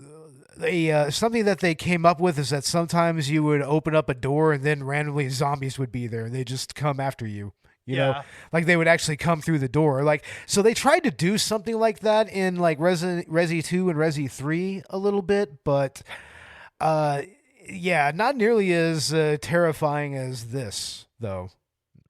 something that they came up with is that sometimes you would open up a door and then randomly zombies would be there and they just come after you. You know, like they would actually come through the door. Like, so they tried to do something like that in like Resi 2 and Resi 3 a little bit, but not nearly as terrifying as this, though.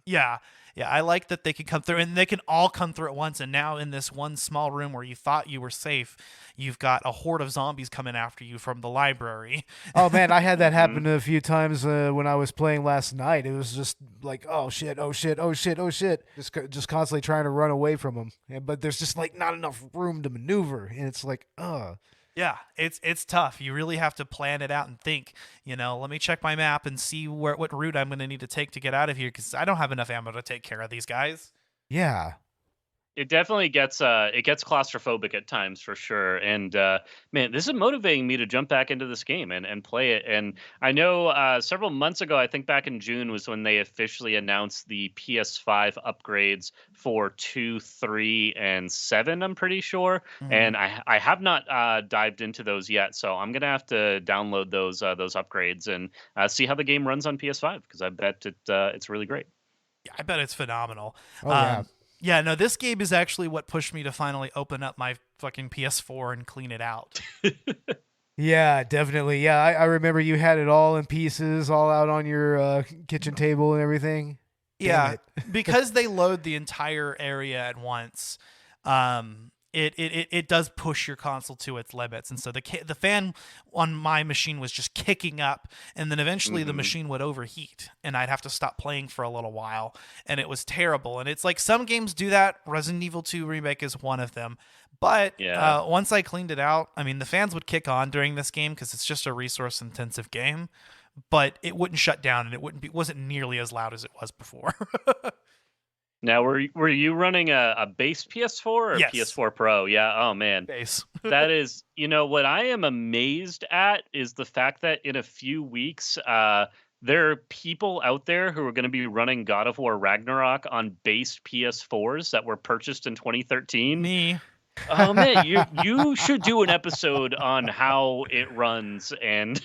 Yeah. Yeah, I like that they can come through, and they can all come through at once. And now in this one small room where you thought you were safe, you've got a horde of zombies coming after you from the library. Oh man, I had that happen a few times when I was playing last night. It was just like, oh shit, oh shit, oh shit, oh shit, just constantly trying to run away from them. But there's just like not enough room to maneuver, and it's like, Yeah, it's tough. You really have to plan it out and think, let me check my map and see what route I'm going to need to take to get out of here, because I don't have enough ammo to take care of these guys. Yeah. It definitely gets claustrophobic at times for sure. And man, this is motivating me to jump back into this game and play it. And I know several months ago, I think back in June was when they officially announced the PS5 upgrades for 2, 3, and 7, I'm pretty sure. Mhm. And I have not dived into those yet. So I'm going to have to download those upgrades and see how the game runs on PS5, because I bet it's really great. Yeah, I bet it's phenomenal. Oh, yeah. Yeah, no, this game is actually what pushed me to finally open up my fucking PS4 and clean it out. Yeah, definitely. Yeah, I remember you had it all in pieces, all out on your kitchen table and everything. Yeah, because they load the entire area at once. It does push your console to its limits, and so the fan on my machine was just kicking up, and then eventually the machine would overheat, and I'd have to stop playing for a little while, and it was terrible. And it's like some games do that. Resident Evil 2 Remake is one of them. But once I cleaned it out, I mean, the fans would kick on during this game because it's just a resource-intensive game, but it wouldn't shut down, and it wasn't nearly as loud as it was before. Now, were you running a base PS4 or Yes. PS4 Pro? Yeah. Oh man, Base. that is, what I am amazed at is the fact that in a few weeks, there are people out there who are going to be running God of War Ragnarok on base PS4s that were purchased in 2013. Me. Oh man, you should do an episode on how it runs and.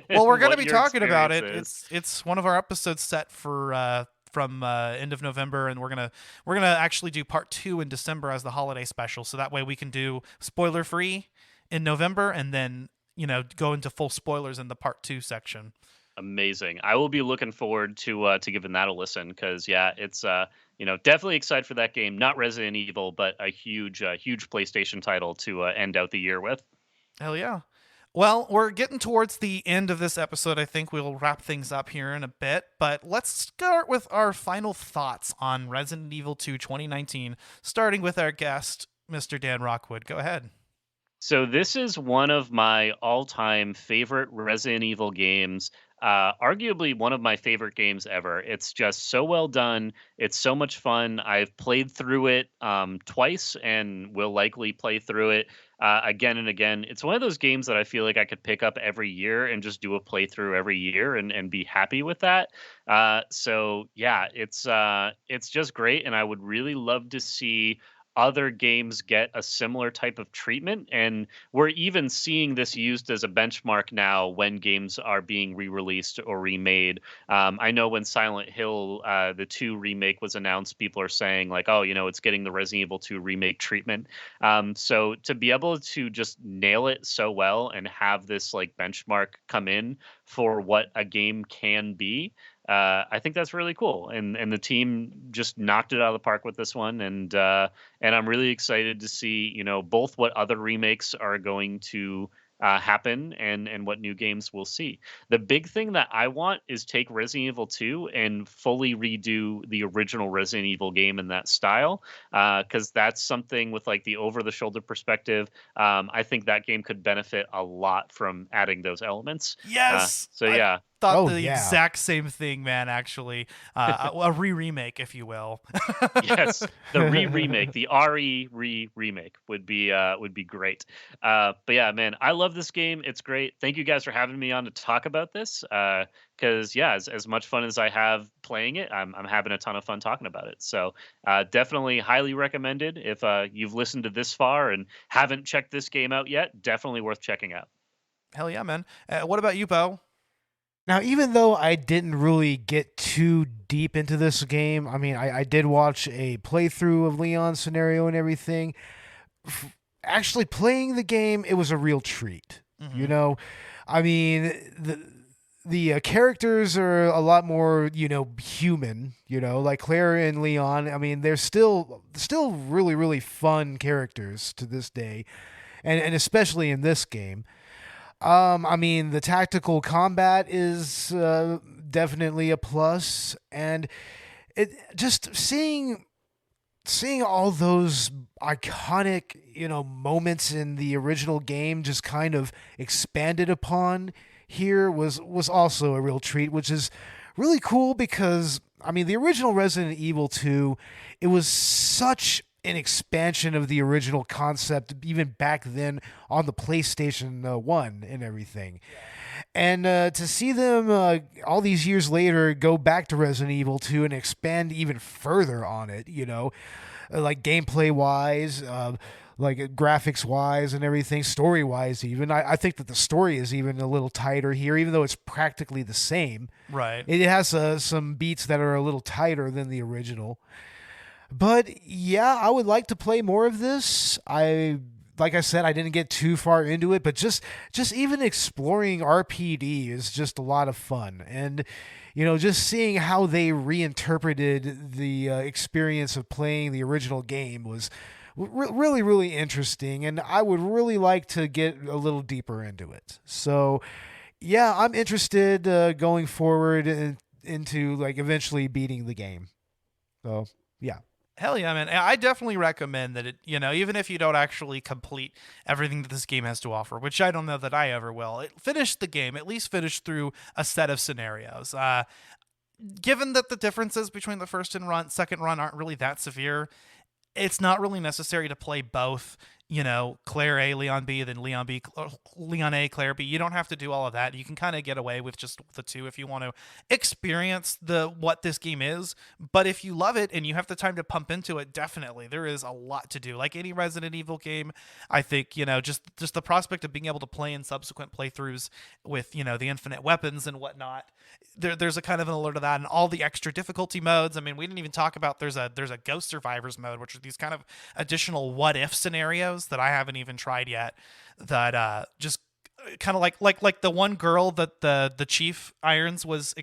Well, we're going to what be your talking about it. experience is. It's one of our episodes set for from end of November, and we're gonna actually do part 2 in December as the holiday special. So that way we can do spoiler free in November, and then go into full spoilers in the part 2 section. Amazing. I will be looking forward to giving that a listen, because it's definitely excited for that game. Not Resident Evil, but a huge PlayStation title to end out the year with. Hell yeah. Well, we're getting towards the end of this episode. I think we'll wrap things up here in a bit, but let's start with our final thoughts on Resident Evil 2 2019, starting with our guest, Mr. Dan Rockwood. Go ahead. So this is one of my all-time favorite Resident Evil games. Arguably one of my favorite games ever. It's just so well done. It's so much fun. I've played through it twice and will likely play through it again and again. It's one of those games that I feel like I could pick up every year and just do a playthrough every year and be happy with that. So yeah, it's just great, and I would really love to see other games get a similar type of treatment, and we're even seeing this used as a benchmark now when games are being re-released or remade. I know when Silent Hill the 2 remake was announced, people are saying like, oh, it's getting the Resident Evil 2 remake treatment. So to be able to just nail it so well and have this like benchmark come in for what a game can be, I think that's really cool, and the team just knocked it out of the park with this one, and I'm really excited to see both what other remakes are going to happen and what new games we'll see. The big thing that I want is take Resident Evil 2 and fully redo the original Resident Evil game in that style, because that's something with like the over-the-shoulder perspective. I think that game could benefit a lot from adding those elements. Yes. So yeah. Thought exact same thing, man. Actually, a remake, if you will. Yes, the remake, the remake would be great. But yeah, man, I love this game. It's great. Thank you guys for having me on to talk about this. Because as much fun as I have playing it, I'm having a ton of fun talking about it. So definitely highly recommended. If you've listened to this far and haven't checked this game out yet, definitely worth checking out. Hell yeah, man. What about you, Beau? Now, even though I didn't really get too deep into this game, I mean, I did watch a playthrough of Leon's scenario and everything. Actually playing the game, it was a real treat. I mean, the characters are a lot more, human, like Claire and Leon. I mean, they're still really, really fun characters to this day. And especially in this game. I mean, the tactical combat is definitely a plus. And it just seeing all those iconic, moments in the original game just kind of expanded upon here was also a real treat, which is really cool because, I mean, the original Resident Evil 2, it was such an expansion of the original concept even back then on the PlayStation 1 and everything. And to see them all these years later go back to Resident Evil 2 and expand even further on it, like gameplay wise, like graphics wise and everything, story wise even. I think that the story is even a little tighter here, even though it's practically the same. Right. It has some beats that are a little tighter than the original. But yeah, I would like to play more of this. Like I said, I didn't get too far into it, but just even exploring RPD is just a lot of fun. And, just seeing how they reinterpreted the experience of playing the original game was really, really interesting. And I would really like to get a little deeper into it. So, yeah, I'm interested going forward into like eventually beating the game. So, yeah. Hell yeah, man. I definitely recommend that it, even if you don't actually complete everything that this game has to offer, which I don't know that I ever will, finish the game, at least finish through a set of scenarios. Given that the differences between the first and second run aren't really that severe, it's not really necessary to play both. Claire A, Leon B, then Leon A, Claire B. You don't have to do all of that. You can kind of get away with just the two if you want to experience what this game is. But if you love it and you have the time to pump into it, definitely there is a lot to do. Like any Resident Evil game, I think, just the prospect of being able to play in subsequent playthroughs with, the infinite weapons and whatnot. There's a kind of an alert of that, and all the extra difficulty modes. I mean, we didn't even talk about there's a Ghost Survivors mode, which are these kind of additional what if scenarios that I haven't even tried yet, that just kind of like the one girl that the Chief Irons was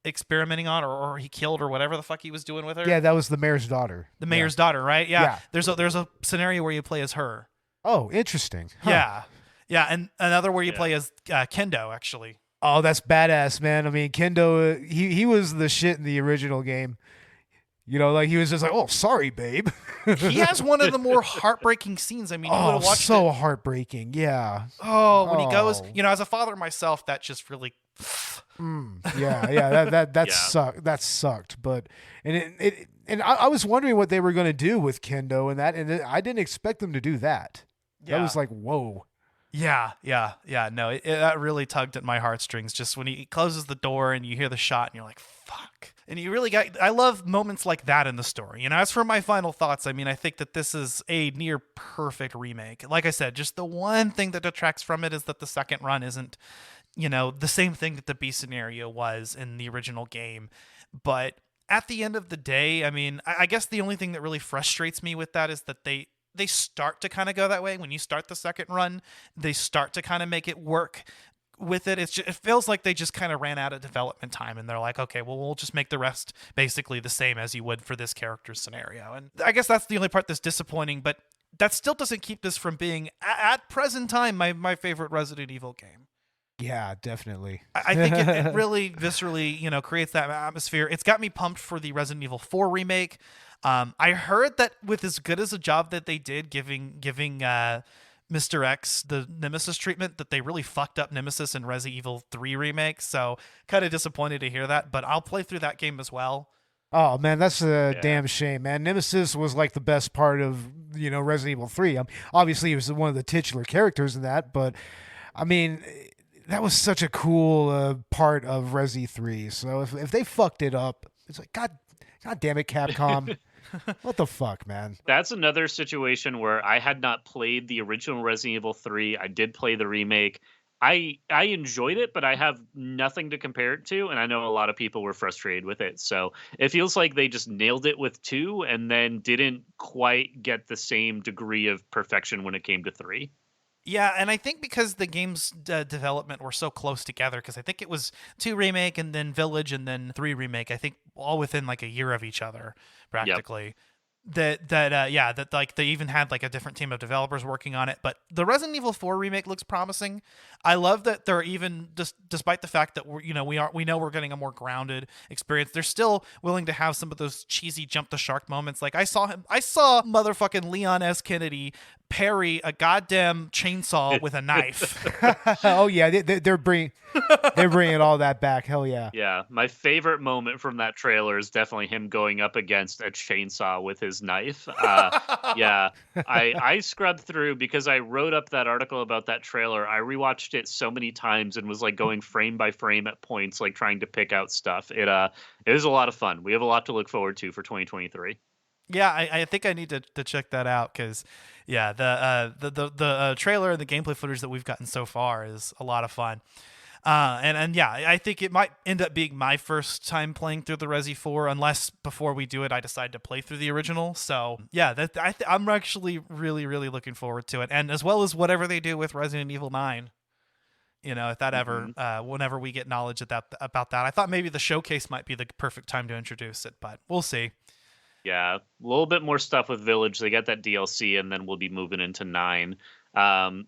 experimenting on, or he killed, or whatever the fuck he was doing with her. Yeah, that was the mayor's daughter. The mayor's daughter, right? Yeah. There's a scenario where you play as her. Oh, interesting. Huh. Yeah, and another where you play as Kendo, actually. Oh, that's badass, man. I mean, Kendo, he was the shit in the original game. Like he was just like, "Oh, sorry, babe." He has one of the more heartbreaking scenes. I mean, you would have watched so heartbreaking. Yeah. Oh, when he goes, as a father myself, that just really. Yeah. That sucked. That sucked. But and I was wondering what they were going to do with Kendo and I didn't expect them to do that. Yeah. That was like, whoa. Yeah. No, that really tugged at my heartstrings. Just when he closes the door and you hear the shot and you're like, fuck. And you really I love moments like that in the story. As for my final thoughts, I mean, I think that this is a near perfect remake. Like I said, just the one thing that detracts from it is that the second run isn't, the same thing that the B scenario was in the original game. But at the end of the day, I mean, I guess the only thing that really frustrates me with that is that they start to kind of go that way. When you start the second run, they start to kind of make it work with it. It feels like they just kind of ran out of development time, and they're like, okay, well, we'll just make the rest basically the same as you would for this character's scenario. And I guess that's the only part that's disappointing, but that still doesn't keep this from being, at present time, my favorite Resident Evil game. Yeah, definitely. I think it really viscerally, creates that atmosphere. It's got me pumped for the Resident Evil 4 remake. I heard that with as good as a job that they did giving Mr. X the Nemesis treatment, that they really fucked up Nemesis in Resident Evil 3 remake. So kind of disappointed to hear that, but I'll play through that game as well. Oh man, that's a damn shame, man. Nemesis was like the best part of, Resident Evil 3. Obviously he was one of the titular characters in that, but I mean, that was such a cool part of Resi 3. So if they fucked it up, it's like, God damn it, Capcom. What the fuck, man? That's another situation where I had not played the original Resident Evil 3. I did play the remake. I enjoyed it, but I have nothing to compare it to, and I know a lot of people were frustrated with it. So it feels like they just nailed it with 2 and then didn't quite get the same degree of perfection when it came to 3. Yeah, and I think because the game's development were so close together, because I think it was 2 remake and then Village and then 3 remake, I think all within like a year of each other, practically. That like they even had like a different team of developers working on it. But the Resident Evil 4 remake looks promising. I love that they're even despite the fact that we know we're getting a more grounded experience, they're still willing to have some of those cheesy jump the shark moments. Like I saw motherfucking Leon S. Kennedy parry a goddamn chainsaw with a knife. Oh yeah, they're bringing all that back. Hell yeah. Yeah, my favorite moment from that trailer is definitely him going up against a chainsaw with his knife. Yeah, I scrubbed through because I wrote up that article about that trailer. I rewatched it so many times and was like going frame by frame at points, like trying to pick out stuff. It was a lot of fun. We have a lot to look forward to for 2023. Yeah, I think I need to check that out because, yeah, the trailer and the gameplay footage that we've gotten so far is a lot of fun. And yeah, I think it might end up being my first time playing through the Resi 4, unless before we do it, I decide to play through the original. So yeah, I'm actually really, really looking forward to it, and as well as whatever they do with Resident Evil 9. If that ever, whenever we get knowledge about that, I thought maybe the showcase might be the perfect time to introduce it, but we'll see. Yeah, a little bit more stuff with Village. They got that DLC, and then we'll be moving into 9.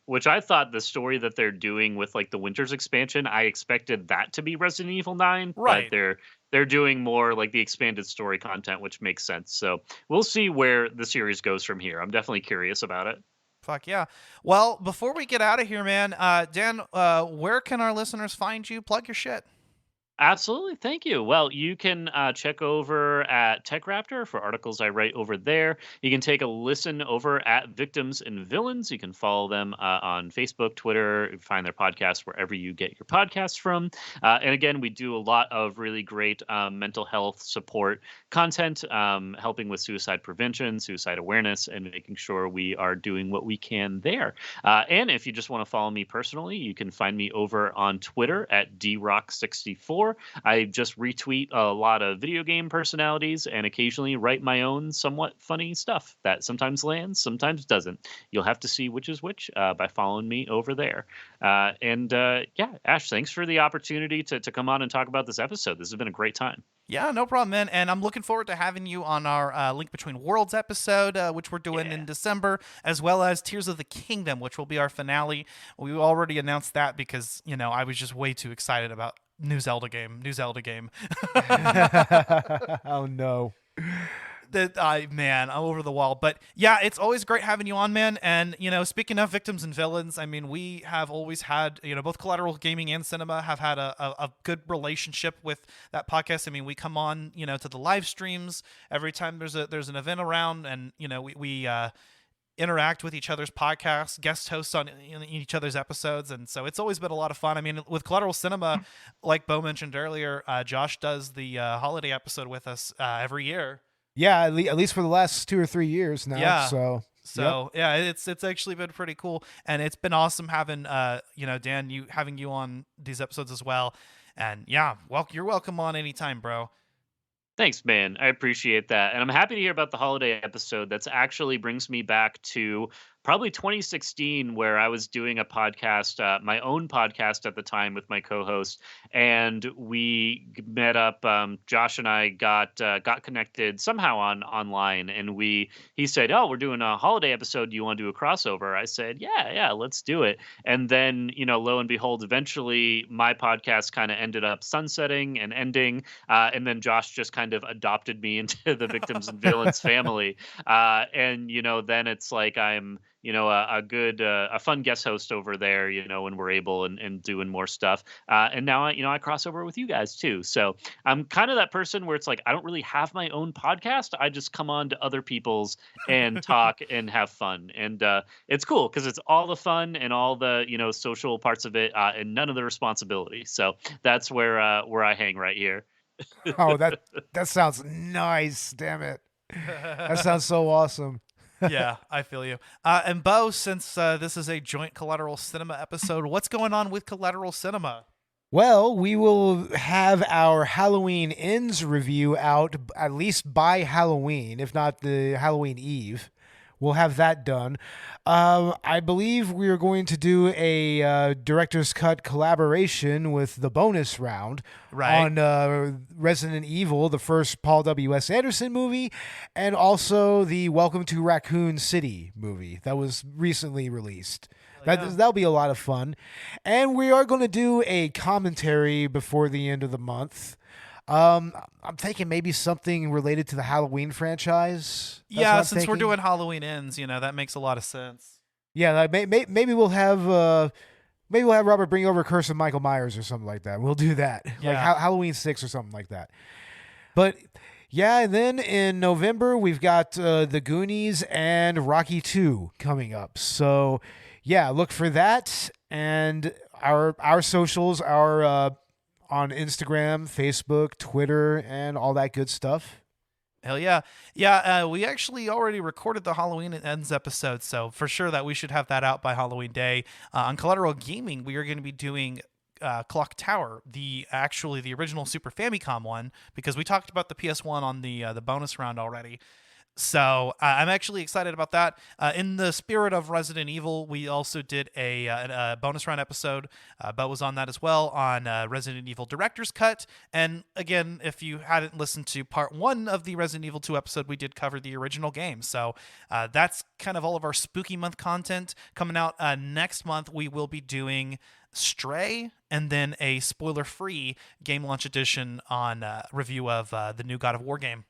Which I thought the story that they're doing with like the Winters expansion, I expected that to be Resident Evil 9, right? But they're doing more like the expanded story content, which makes sense. So we'll see where the series goes from here. I'm definitely curious about it. Fuck yeah. Well, before we get out of here, man, Dan, where can our listeners find you? Plug your shit. Absolutely. Thank you. Well, you can check over at Tech Raptor for articles I write over there. You can take a listen over at Victims and Villains. You can follow them on Facebook, Twitter, find their podcasts wherever you get your podcasts from. And again, we do a lot of really great mental health support content, helping with suicide prevention, suicide awareness, and making sure we are doing what we can there. And if you just want to follow me personally, you can find me over on Twitter at drock64. I just retweet a lot of video game personalities and occasionally write my own somewhat funny stuff that sometimes lands, sometimes doesn't. You'll have to see which is which by following me over there. Yeah, Ash, thanks for the opportunity to come on and talk about this episode. This has been a great time. Yeah, no problem, man. And I'm looking forward to having you on our Link Between Worlds episode, which we're doing in December, as well as Tears of the Kingdom, which will be our finale. We already announced that because, I was just way too excited about New Zelda game. Oh, no. Man, I'm over the wall. But yeah, it's always great having you on, man. And, speaking of Victims and Villains, I mean, we have always had, both Collateral Gaming and Cinema have had a good relationship with that podcast. I mean, we come on, to the live streams every time there's an event around, and, we interact with each other's podcasts, guest hosts on each other's episodes, and so it's always been a lot of fun. I mean, with Collateral Cinema, like Beau mentioned earlier, Josh does the holiday episode with us every year. Yeah, at least for the last 2 or 3 years now. Yeah. So yeah, it's actually been pretty cool, and it's been awesome having Dan, having you on these episodes as well. And yeah, you're welcome on anytime, bro. Thanks, man. I appreciate that. And I'm happy to hear about the holiday episode. That's actually brings me back to probably 2016, where I was doing a podcast, my own podcast at the time with my co-host, and we met up. Josh and I got connected somehow online, and he said, "Oh, we're doing a holiday episode. Do you want to do a crossover?" I said, "Yeah, let's do it." And then, lo and behold, eventually my podcast kind of ended up sunsetting and ending, and then Josh just kind of adopted me into the Victims and Villains family, and then it's like I'm a fun guest host over there, when we're able and doing more stuff. And now, I cross over with you guys too. So I'm kind of that person where it's like, I don't really have my own podcast. I just come on to other people's and talk and have fun. And it's cool because it's all the fun and all the, social parts of it and none of the responsibility. So that's where I hang right here. Oh, that sounds nice. Damn it. That sounds so awesome. Yeah, I feel you. And Beau, since this is a joint Collateral Cinema episode, what's going on with Collateral Cinema? Well, we will have our Halloween Ends review out at least by Halloween, if not the Halloween Eve, we'll have that done. I believe we are going to do a director's cut collaboration with the bonus round on Resident Evil, the first Paul W.S. Anderson movie, and also the Welcome to Raccoon City movie that was recently released. That'll be a lot of fun. And we are going to do a commentary before the end of the month. I'm thinking maybe something related to the Halloween franchise. Yeah, since we're doing Halloween Ends, that makes a lot of sense. Yeah, like maybe we'll have Robert bring over Curse of Michael Myers or something like that. We'll do that, like Halloween 6 or something like that. But yeah, and then in November we've got The Goonies and Rocky 2 coming up. So yeah, look for that, and our socials are on Instagram, Facebook, Twitter, and all that good stuff. Hell yeah. Yeah, we actually already recorded the Halloween Ends episode, so for sure that we should have that out by Halloween Day. On Collateral Gaming, we are going to be doing Clock Tower, the original Super Famicom one, because we talked about the PS1 on the bonus round already. So I'm actually excited about that. In the spirit of Resident Evil, we also did a bonus round episode. Beau was on that as well, on Resident Evil Director's Cut. And again, if you hadn't listened to part 1 of the Resident Evil 2 episode, we did cover the original game. So that's kind of all of our spooky month content. Coming out next month, we will be doing Stray, and then a spoiler-free game launch edition on review of the new God of War game.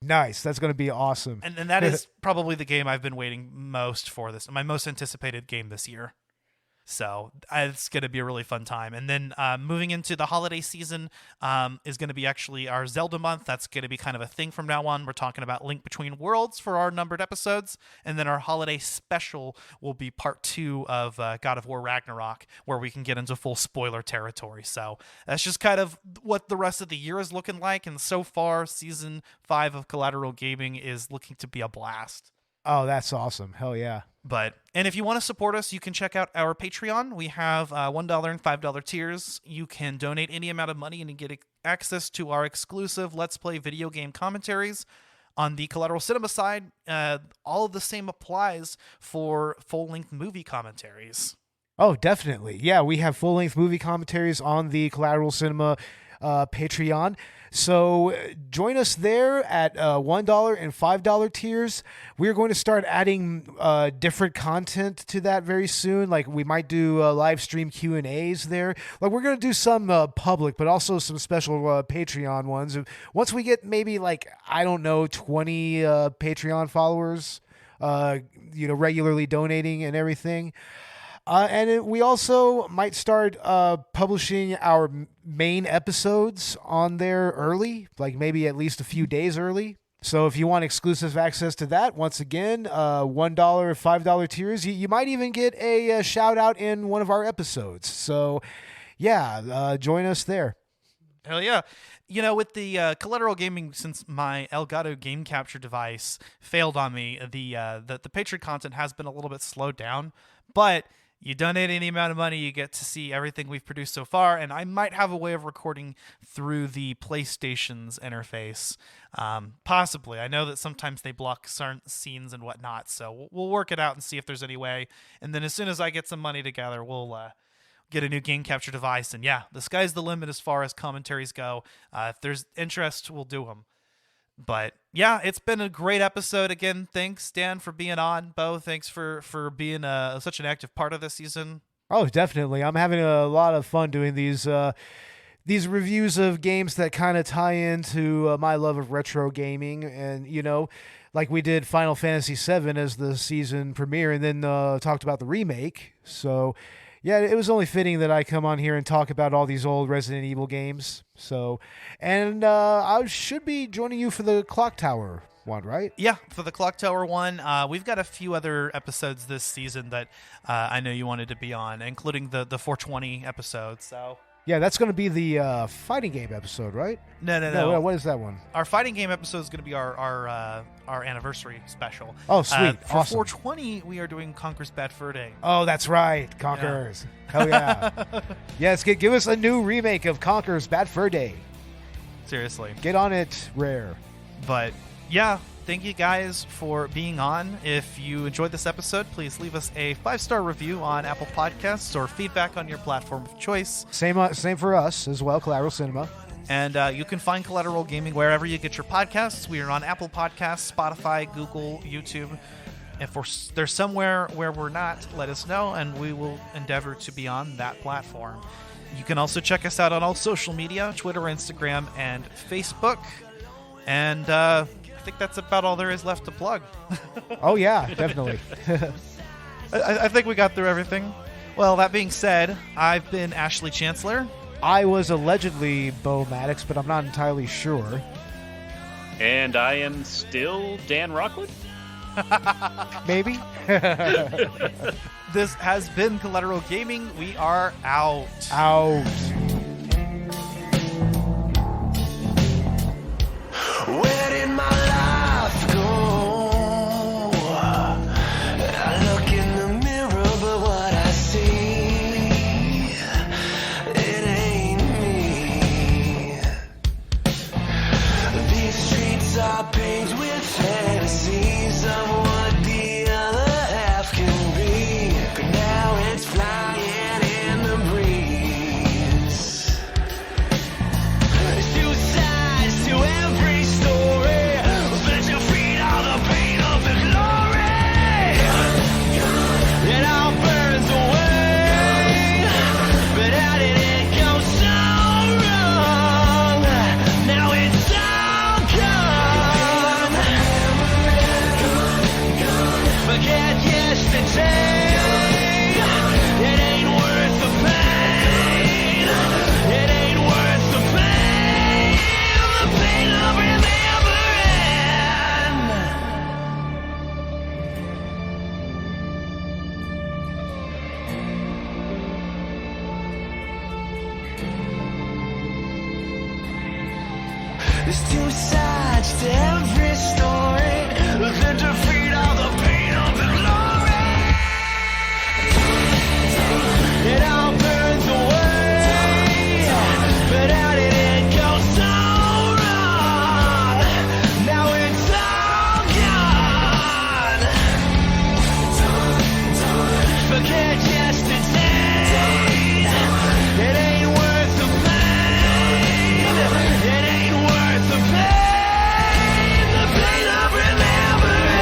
Nice. That's going to be awesome. And that is probably the game I've been waiting most for, my most anticipated game this year. So it's going to be a really fun time. And then moving into the holiday season is going to be actually our Zelda month. That's going to be kind of a thing from now on. We're talking about Link Between Worlds for our numbered episodes. And then our holiday special will be part 2 of God of War Ragnarok, where we can get into full spoiler territory. So that's just kind of what the rest of the year is looking like. And so far, season 5 of Collateral Gaming is looking to be a blast. Oh, that's awesome. Hell yeah. And if you want to support us, you can check out our Patreon. We have $1 and $5 tiers. You can donate any amount of money and you get access to our exclusive Let's Play video game commentaries. On the Collateral Cinema side, all of the same applies for full-length movie commentaries. Oh, definitely. Yeah, we have full-length movie commentaries on the Collateral Cinema Patreon. So join us there at $1 and $5 tiers. We're going to start adding different content to that very soon. Like we might do live stream Q&As there. Like we're going to do some public, but also some special Patreon ones. Once we get maybe 20 Patreon followers, regularly donating and everything. We also might start publishing our main episodes on there early, like maybe at least a few days early. So if you want exclusive access to that, once again, $1, $5 tiers, you might even get a shout out in one of our episodes. So yeah, join us there. Hell yeah. With the Collateral Gaming, since my Elgato game capture device failed on me, the Patreon content has been a little bit slowed down, but you donate any amount of money, you get to see everything we've produced so far, and I might have a way of recording through the PlayStation's interface. Possibly. I know that sometimes they block certain scenes and whatnot, so we'll work it out and see if there's any way. And then as soon as I get some money together, we'll get a new game capture device. And yeah, the sky's the limit as far as commentaries go. If there's interest, we'll do them. But yeah, it's been a great episode. Again, thanks, Dan, for being on. Beau, thanks for being such an active part of this season. Oh, definitely. I'm having a lot of fun doing these reviews of games that kind of tie into my love of retro gaming. And, like we did Final Fantasy VII as the season premiere and then talked about the remake. So yeah, it was only fitting that I come on here and talk about all these old Resident Evil games. So, and I should be joining you for the Clock Tower one, right? Yeah, for the Clock Tower one. We've got a few other episodes this season that I know you wanted to be on, including the 420 episode. So yeah, that's going to be the fighting game episode, right? No. What is that one? Our fighting game episode is going to be our anniversary special. Oh, sweet. For awesome. 420, we are doing Conker's Bad Fur Day. Oh, that's right. Conkers. Yeah. Hell yeah. Yes, give us a new remake of Conker's Bad Fur Day. Seriously. Get on it, Rare. But yeah, thank you guys for being on. If you enjoyed this episode, please leave us a 5-star review on Apple Podcasts or feedback on your platform of choice. Same for us as well, Collateral Cinema. And you can find Collateral Gaming wherever you get your podcasts. We are on Apple Podcasts, Spotify, Google, YouTube. If there's somewhere where we're not, let us know, and we will endeavor to be on that platform. You can also check us out on all social media, Twitter, Instagram, and Facebook. And I think that's about all there is left to plug. Oh, yeah, definitely. I think we got through everything. Well, that being said, I've been Ashley Chancellor. I was allegedly Beau Maddox, but I'm not entirely sure. And I am still Dan Rockwood. Maybe. This has been Collateral Gaming. We are out. Where did my life go? I look in the mirror, but what I see, it ain't me. These streets are paved with fantasies of what the other half can be, but now it's flying in the breeze. There's two sides to every story, but you feed all the pain of the glory. It all burns away, but how did it go so wrong? Now it's all gone. Forget yesterday. It ain't worth the pain. It ain't worth the pain. The pain of remembering. There's two sides to every story, then to feed all the pain of the glory. It all burns away, but how did it go so wrong? Now it's all gone. Forget yesterday. It ain't worth the pain. It ain't worth the pain. The pain of remembering.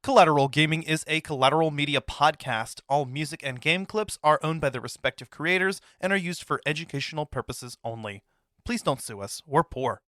Collateral Gaming is a Collateral Media podcast. All music and game clips are owned by their respective creators and are used for educational purposes only. Please don't sue us. We're poor.